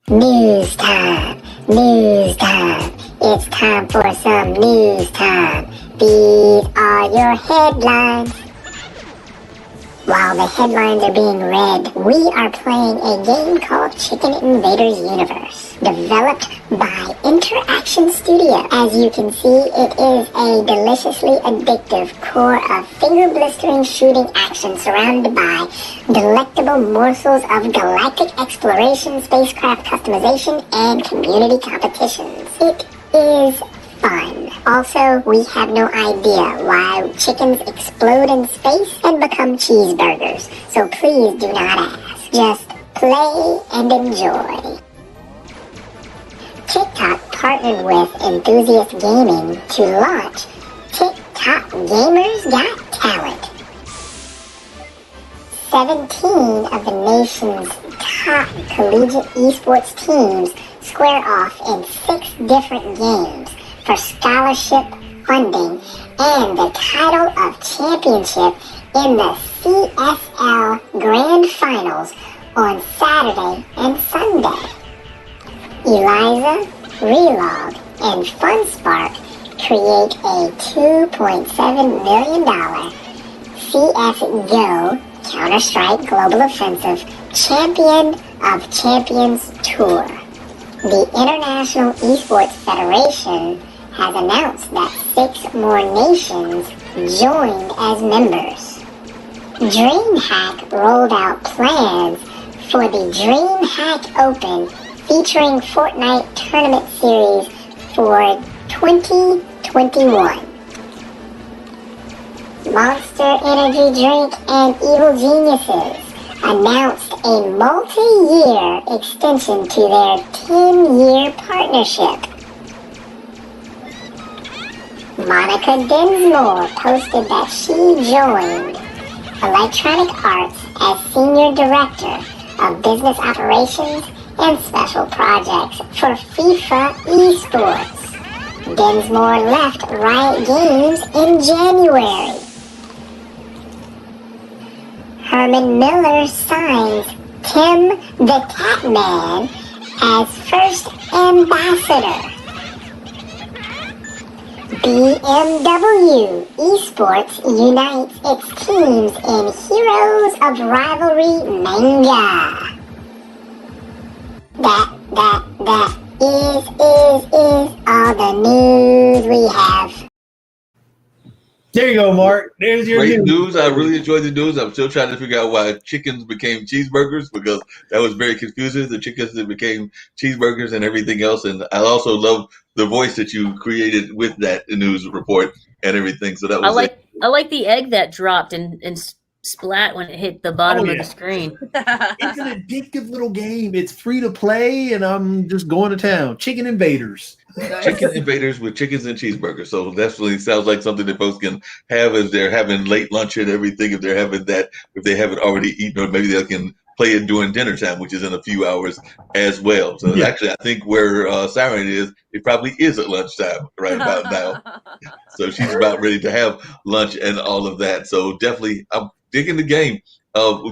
[SPEAKER 6] News time. It's time for some news time. These are your headlines. While the headlines are being read, we are playing a game called Chicken Invaders Universe, developed by Interaction Studio. As you can see, it is a deliciously addictive core of finger-blistering shooting action surrounded by delectable morsels of galactic exploration, spacecraft customization, and community competitions. It is fun. Also, we have no idea why chickens explode in space and become cheeseburgers, so please do not ask. Just play, and enjoy. TikTok partnered with Enthusiast Gaming to launch TikTok Gamers Got Talent. 17 of the nation's top collegiate esports teams square off in 6 different games for scholarship funding and the title of championship in the CSL Grand Finals on Saturday and Sunday. Eliza, Relog, and FunSpark create a $2.7 million CSGO Counter-Strike Global Offensive Champion of Champions Tour. The International Esports Federation has announced that 6 more nations joined as members. DreamHack rolled out plans for the DreamHack Open featuring Fortnite Tournament Series for 2021. Monster Energy Drink and Evil Geniuses announced a multi-year extension to their 10-year partnership. Monica Dinsmore posted that she joined Electronic Arts as Senior Director of Business Operations and Special Projects for FIFA Esports. Dinsmore left Riot Games in January. Herman Miller signs Tim the Catman as first ambassador. BMW Esports unites its teams in Heroes of Rivalry manga. That is all the news we have.
[SPEAKER 1] There you go, Mark. There's your
[SPEAKER 4] Great news. I really enjoyed the news. I'm still trying to figure out why chickens became cheeseburgers, because that was very confusing. The chickens that became cheeseburgers and everything else. And I also love the voice that you created with that news report and everything. So that was
[SPEAKER 2] I like the egg that dropped and splat when it hit the bottom of the screen.
[SPEAKER 1] It's an addictive little game. It's free to play, and I'm just going to town. Chicken Invaders.
[SPEAKER 4] Chicken Invaders with chickens and cheeseburgers. So definitely sounds like something that folks can have as they're having late lunch and everything. If they're having that, if they haven't already eaten, or maybe they can play it during dinner time, which is in a few hours as well. So actually, I think where Siren is, it probably is at lunchtime right about now. So she's about ready to have lunch and all of that. So definitely, I'm digging the game.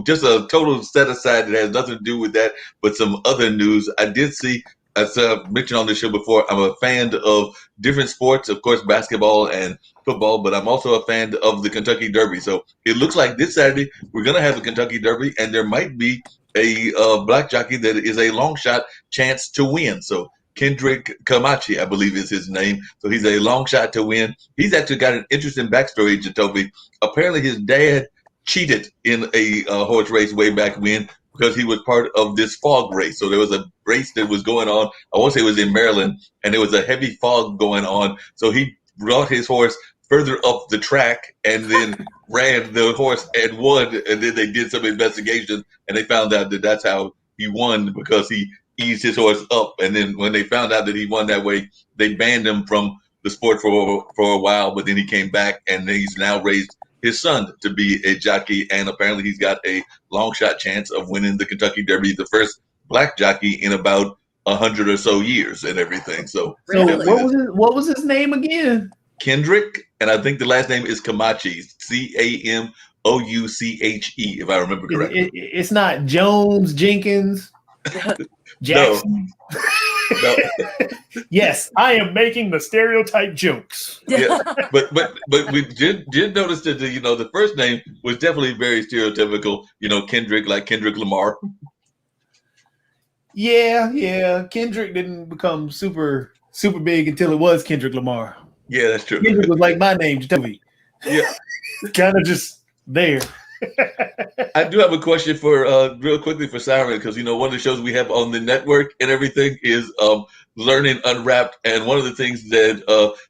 [SPEAKER 4] Just a total set aside that has nothing to do with that, but some other news. I did see, as I mentioned on the show before, I'm a fan of different sports, of course, basketball and football, but I'm also a fan of the Kentucky Derby. So it looks like this Saturday we're going to have the Kentucky Derby, and there might be a black jockey that is a long shot chance to win. So Kendrick Camachi, I believe is his name. So he's a long shot to win. He's actually got an interesting backstory, Jacoby. Apparently his dad cheated in a horse race way back when, because he was part of this fog race. So there was a race that was going on. I want to say it was in Maryland, and there was a heavy fog going on. So he brought his horse further up the track and then ran the horse and won. And then they did some investigation, and they found out that that's how he won, because he eased his horse up. And then when they found out that he won that way, they banned him from the sport for a while. But then he came back, and he's now raised his son to be a jockey, and apparently he's got a long shot chance of winning the Kentucky Derby, the first black jockey in about 100 or so years and everything. So
[SPEAKER 3] Really?
[SPEAKER 1] What was his name again?
[SPEAKER 4] Kendrick, and I think the last name is Camachi, Camouche, if I remember correctly.
[SPEAKER 1] It's not Jones, Jenkins, Jackson.
[SPEAKER 4] No.
[SPEAKER 1] Yes, I am making the stereotype jokes.
[SPEAKER 4] Yeah, but we did notice that the first name was definitely very stereotypical. Kendrick, like Kendrick Lamar.
[SPEAKER 1] Yeah. Kendrick didn't become super big until it was Kendrick Lamar.
[SPEAKER 4] Yeah, that's true.
[SPEAKER 1] Kendrick was like my name, Jacoby.
[SPEAKER 4] Yeah,
[SPEAKER 1] kind of just there.
[SPEAKER 4] I do have a question for real quickly for Siren, because one of the shows we have on the network and everything is Learning Unwrapped. And one of the things that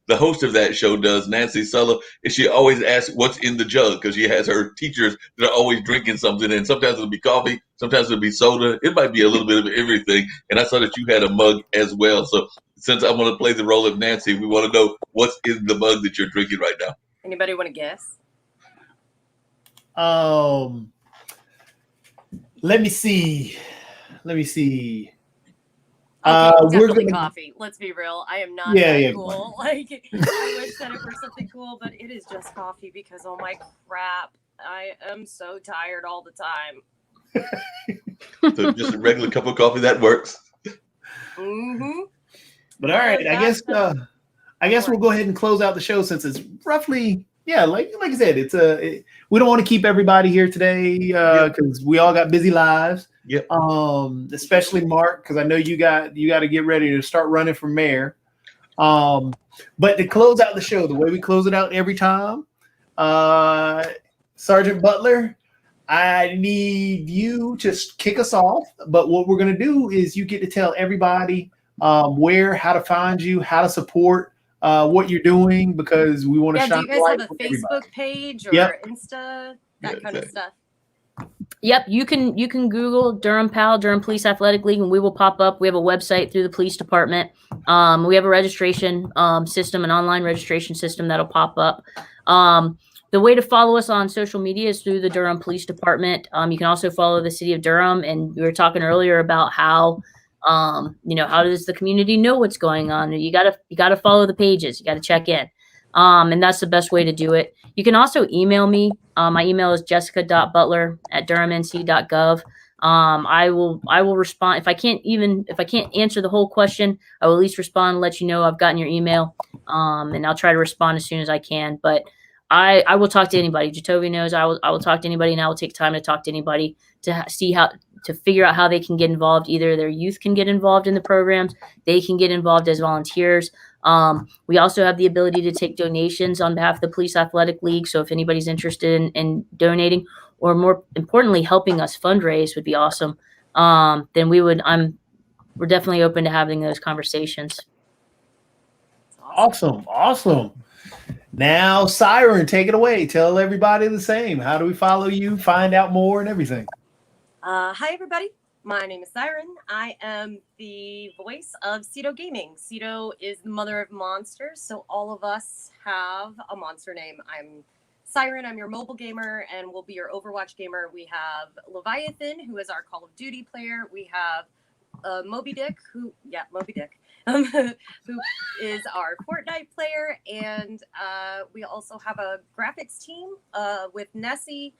[SPEAKER 4] the host of that show does, Nancy Sulla, is she always asks what's in the jug, because she has her teachers that are always drinking something. And sometimes it'll be coffee, sometimes it'll be soda. It might be a little bit of everything. And I saw that you had a mug as well. So since I'm going to play the role of Nancy, we want to know what's in the mug that you're drinking right now.
[SPEAKER 3] Anybody want to guess?
[SPEAKER 1] Let me see.
[SPEAKER 3] Okay,
[SPEAKER 1] We're
[SPEAKER 3] definitely
[SPEAKER 1] gonna
[SPEAKER 3] coffee. Let's be real. I am not
[SPEAKER 1] Yeah,
[SPEAKER 3] that
[SPEAKER 1] yeah.
[SPEAKER 3] cool. Like, I wish that it were something cool, but it is just coffee because, oh my crap, I am so tired all the time.
[SPEAKER 4] So just a regular cup of coffee, that works.
[SPEAKER 3] Mm-hmm.
[SPEAKER 1] But all right, I guess we'll go ahead and close out the show since it's roughly like I said, we don't want to keep everybody here today because we all got busy lives.
[SPEAKER 4] Yep.
[SPEAKER 1] Especially Mark, because I know you got to get ready to start running for mayor. But to close out the show, the way we close it out every time, Sergeant Butler, I need you to kick us off. But what we're going to do is you get to tell everybody where, how to find you, how to support what you're doing, because we want to shine.
[SPEAKER 3] Do you guys have a Facebook page or Insta, that kind of stuff?
[SPEAKER 2] Yep, you can Google Durham PAL, Durham Police Athletic League, and we will pop up. We have a website through the police department. We have a registration system, an online registration system that'll pop up. The way to follow us on social media is through the Durham Police Department. You can also follow the city of Durham, and we were talking earlier about how how does the community know what's going on? You gotta follow the pages. You gotta check in. And that's the best way to do it. You can also email me. My email is jessica.butler@durhamnc.gov. I will respond if I can't answer the whole question. I will at least respond and let you know I've gotten your email. And I'll try to respond as soon as I can. But I will talk to anybody. Jatovia knows I will talk to anybody, and I will take time to talk to anybody to figure out how they can get involved. Either their youth can get involved in the programs, they can get involved as volunteers. We also have the ability to take donations on behalf of the Police Athletic League. So if anybody's interested in donating, or more importantly, helping us fundraise would be awesome. Then we're definitely open to having those conversations.
[SPEAKER 1] Awesome. Now, Siren, take it away. Tell everybody the same. How do we follow you, find out more, and everything?
[SPEAKER 3] Hi, everybody. My name is Siren. I am the voice of Cedo Gaming. Cedo is the mother of monsters, so all of us have a monster name. I'm Siren. I'm your mobile gamer, and we'll be your Overwatch gamer. We have Leviathan, who is our Call of Duty player. We have Moby Dick, who is our Fortnite player, and we also have a graphics team with Nessie,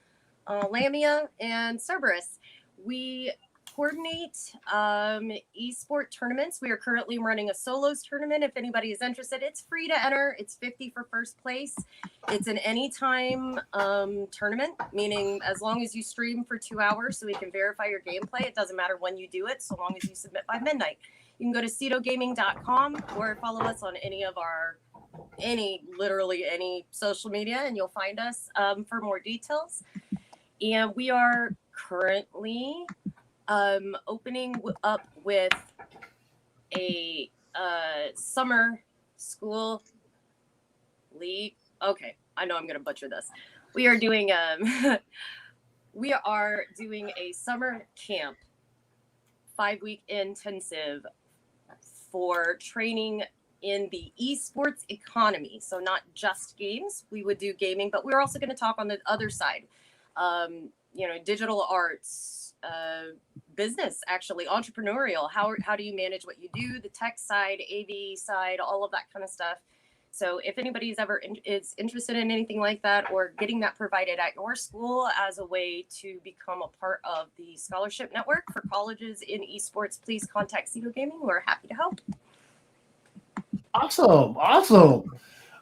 [SPEAKER 3] Lamia, and Cerberus. We coordinate esport tournaments. We are currently running a solos tournament. If anybody is interested, it's free to enter. It's $50 for first place. It's an anytime tournament, meaning as long as you stream for 2 hours so we can verify your gameplay. It doesn't matter when you do it, so long as you submit by midnight. You can go to cedogaming.com or follow us on literally any social media, and you'll find us for more details. And we are currently opening up with a summer school league. Okay, I know I'm going to butcher this. We are doing a summer camp, 5-week intensive for training in the esports economy. So not just games. We would do gaming, but we're also going to talk on the other side. Digital arts, business, actually, entrepreneurial. How do you manage what you do? The tech side, AV side, all of that kind of stuff. So if anybody's ever is interested in anything like that, or getting that provided at your school as a way to become a part of the scholarship network for colleges in esports, please contact Cedo Gaming. We're happy to help.
[SPEAKER 1] Awesome.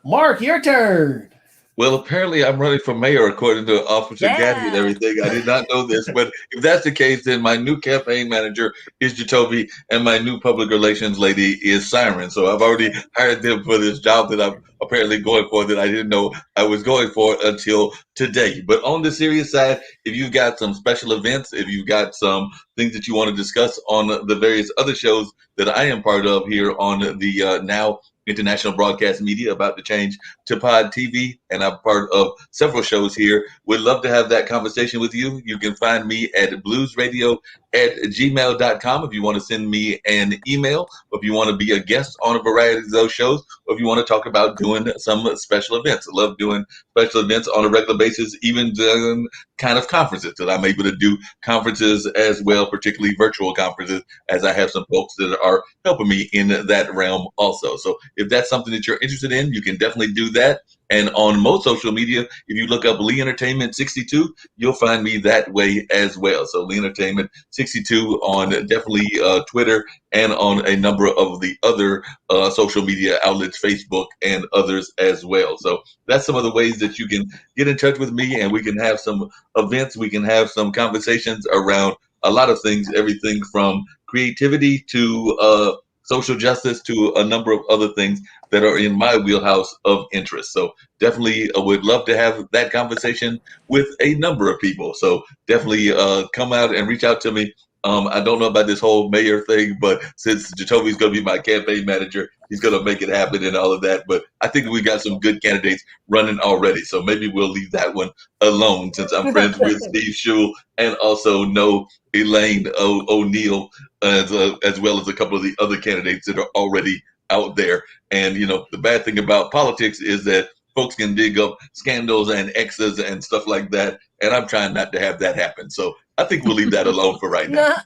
[SPEAKER 1] Mark, your turn.
[SPEAKER 4] Well, apparently I'm running for mayor according to Officer Gaddy and
[SPEAKER 3] Yeah.
[SPEAKER 4] everything. I did not know this, but if that's the case, then my new campaign manager is Jacoby and my new public relations lady is Siren. So I've already hired them for this job that I'm apparently going for that I didn't know I was going for until today. But on the serious side, if you've got some special events, if you've got some things that you want to discuss on the various other shows that I am part of here on the now international broadcast media about to change to Pod TV, and I'm part of several shows here. Would love to have that conversation with you. You can find me at bluesradio@gmail.com if you want to send me an email, or if you want to be a guest on a variety of those shows, or if you want to talk about doing some special events. I love doing special events on a regular basis, even doing kind of conferences that I'm able to do conferences as well, particularly virtual conferences, as I have some folks that are helping me in that realm also. So if that's something that you're interested in, you can definitely do that. And on most social media, if you look up Lee Entertainment 62, you'll find me that way as well. So Lee Entertainment 62 on definitely Twitter and on a number of the other social media outlets, Facebook and others as well. So that's some of the ways that you can get in touch with me, and we can have some events. We can have some conversations around a lot of things, everything from creativity to social justice to a number of other things that are in my wheelhouse of interest. So definitely would love to have that conversation with a number of people. So definitely come out and reach out to me. I don't know about this whole mayor thing, but since Jacoby's going to be my campaign manager, he's going to make it happen and all of that. But I think we got some good candidates running already. So maybe we'll leave that one alone, since I'm friends with Steve Schul and also know Elaine O'Neill, as well as a couple of the other candidates that are already out there. And, you know, the bad thing about politics is that folks can dig up scandals and X's and stuff like that. And I'm trying not to have that happen. So I think we'll leave that alone for right now.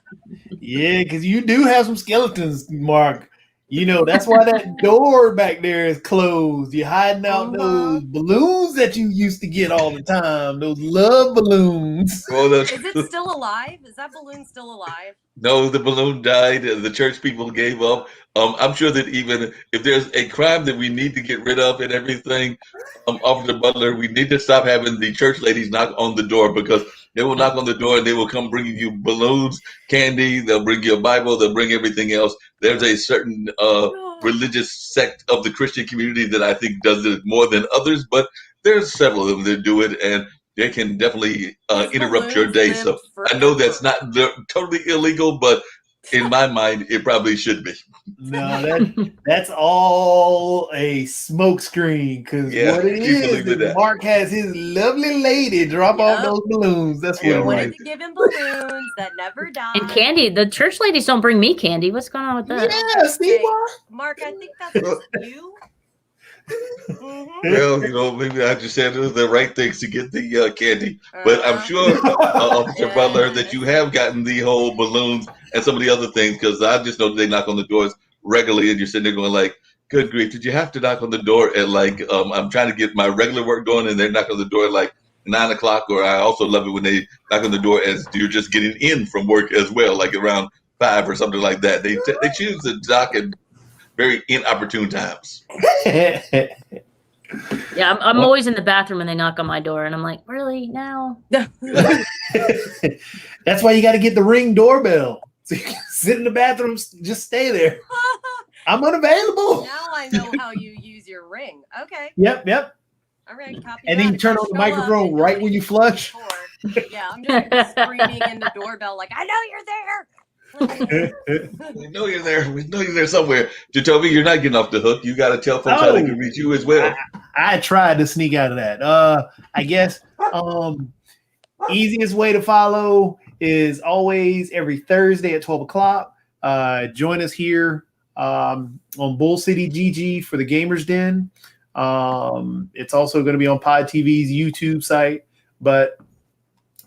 [SPEAKER 1] Yeah, because you do have some skeletons, Mark. You know, that's why that door back there is closed. You're hiding out those balloons that you used to get all the time, those love balloons.
[SPEAKER 4] Well,
[SPEAKER 3] Is it still alive? Is that balloon still alive?
[SPEAKER 4] No, the balloon died. The church people gave up. I'm sure that even if there's a crime that we need to get rid of and everything, Officer Butler, we need to stop having the church ladies knock on the door, because they will knock on the door and they will come bringing you balloons, candy. They'll bring you a Bible. They'll bring everything else. There's a certain religious sect of the Christian community that I think does it more than others, but there's several of them that do it, and they can definitely interrupt your day. So I know that's not totally illegal, but in my mind, it probably should be.
[SPEAKER 1] No, that's all a smoke screen, because what it is Mark has his lovely lady drop off those balloons. That's what
[SPEAKER 3] I
[SPEAKER 1] it
[SPEAKER 3] wanted
[SPEAKER 1] is.
[SPEAKER 3] to give him balloons that never die.
[SPEAKER 2] And candy. The church ladies don't bring me candy. What's going on with that?
[SPEAKER 1] Yeah, see,
[SPEAKER 3] Mark, I think that's just you.
[SPEAKER 4] Well, you know, maybe I just said the right things to get the candy. But I'm sure, Officer Butler, that you have gotten the whole balloons and some of the other things, because I just know they knock on the doors regularly, and you're sitting there going like, good grief, did you have to knock on the door at like, I'm trying to get my regular work going, and they're knocking on the door at like 9 o'clock, or I also love it when they knock on the door as you're just getting in from work as well, like around 5 or something like that. They choose to knock at very inopportune times.
[SPEAKER 2] Yeah, I'm always in the bathroom when they knock on my door, and I'm like, really now?
[SPEAKER 1] That's why you got to get the Ring doorbell. So you can sit in the bathroom, just stay there. I'm unavailable.
[SPEAKER 3] Now I know how you use your Ring. Okay.
[SPEAKER 1] Yep.
[SPEAKER 3] All right. Copy
[SPEAKER 1] And
[SPEAKER 3] that.
[SPEAKER 1] then you turn on the microphone right when you flush.
[SPEAKER 3] Yeah, I'm just screaming in the doorbell like, I know you're there.
[SPEAKER 4] We know you're there. We know you're there somewhere. Jacoby, you're not getting off the hook. You got to tell folks how they can reach you as well.
[SPEAKER 1] I tried to sneak out of that. I guess easiest way to follow is always every Thursday at 12 o'clock. Join us here on Bull City GG for the Gamers Den. It's also going to be on Pod TV's YouTube site, but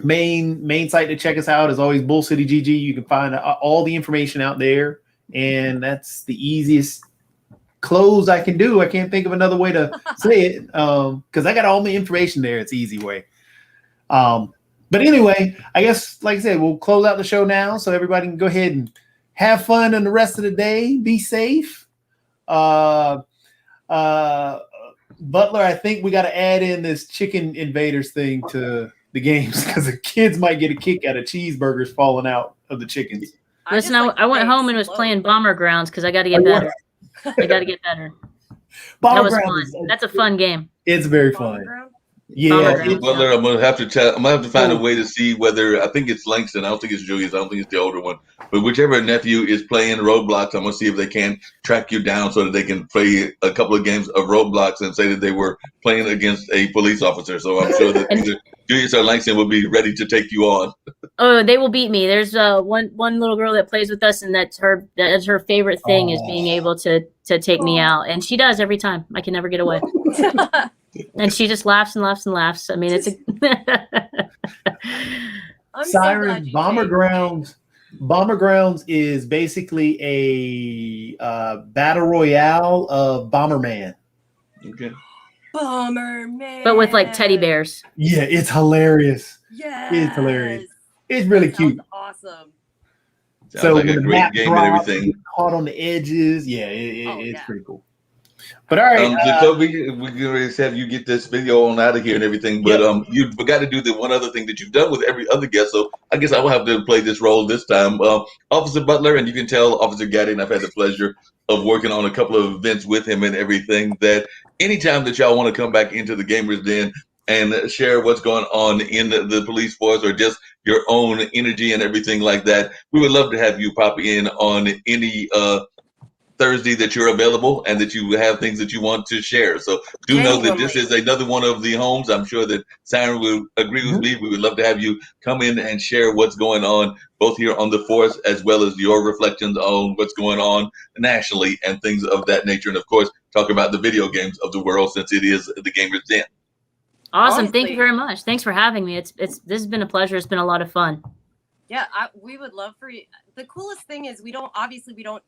[SPEAKER 1] main site to check us out is always Bull City GG. You can find all the information out there, and that's the easiest close I can do. I can't think of another way to say it, because I got all the information there. It's the easy way. But anyway, I guess, like I said, we'll close out the show now, so everybody can go ahead and have fun in the rest of the day. Be safe. Butler, I think we got to add in this chicken invaders thing to the games because the kids might get a kick out of cheeseburgers falling out of the chickens.
[SPEAKER 2] Listen, I went home and was playing Bomber Grounds because I got to get better. I got to get better. That was fun. That's a fun game.
[SPEAKER 1] It's very fun. Yeah,
[SPEAKER 4] Butler, I'm gonna have to find a way to see whether I think it's Langston. I don't think it's Julius. I don't think it's the older one. But whichever nephew is playing Roblox, I'm gonna see if they can track you down so that they can play a couple of games of Roblox and say that they were playing against a police officer. So I'm sure that either Julius or Langston will be ready to take you on.
[SPEAKER 2] Oh, they will beat me. There's one little girl that plays with us, and that's her favorite thing is being able to take me out, and she does every time. I can never get away. And she just laughs and laughs and laughs. I mean, it's
[SPEAKER 1] Siren Bomber Grounds. Bomber Grounds is basically a battle royale of Bomberman.
[SPEAKER 4] Okay.
[SPEAKER 3] Bomberman.
[SPEAKER 2] But with like teddy bears.
[SPEAKER 1] Yeah, it's hilarious.
[SPEAKER 3] Yeah,
[SPEAKER 1] it's hilarious. It's really cute.
[SPEAKER 3] Awesome.
[SPEAKER 1] So
[SPEAKER 4] like a great game and everything.
[SPEAKER 1] Caught on the edges. Yeah, it's pretty cool. But all right,
[SPEAKER 4] so we're going to have you get this video on out of here and everything. But you forgot to do the one other thing that you've done with every other guest. So I guess I will have to play this role this time. Officer Butler, and you can tell Officer Gaddy, and I've had the pleasure of working on a couple of events with him and everything, that anytime that y'all want to come back into the Gamers Den and share what's going on in the police force or just your own energy and everything like that, we would love to have you pop in on any Thursday that you're available and that you have things that you want to share. So do know that this is another one of the homes. I'm sure that Siren will agree with me. We would love to have you come in and share what's going on both here on the force as well as your reflections on what's going on nationally and things of that nature. And of course, talk about the video games of the world since it is the Gamers Den.
[SPEAKER 2] Awesome. Honestly, thank you very much. Thanks for having me. This has been a pleasure. It's been a lot of fun.
[SPEAKER 3] Yeah, we would love for you. The coolest thing is we don't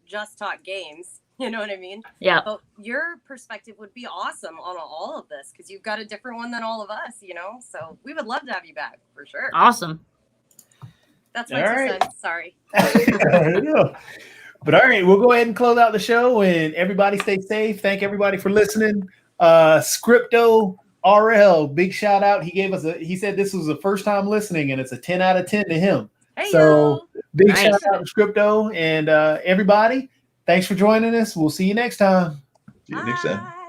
[SPEAKER 3] just talk games. You know what I mean?
[SPEAKER 2] Yeah.
[SPEAKER 3] But your perspective would be awesome on all of this because you've got a different one than all of us, you know? So we would love to have you back for sure.
[SPEAKER 2] Awesome.
[SPEAKER 3] That's my 2 cents. Sorry.
[SPEAKER 1] But all right, we'll go ahead and close out the show and everybody stay safe. Thank everybody for listening. Scripto RL, big shout out. He said this was the first time listening and it's a 10 out of 10 to him. So big shout out to Scripto and everybody. Thanks for joining us. We'll see you next time.
[SPEAKER 4] See you next time.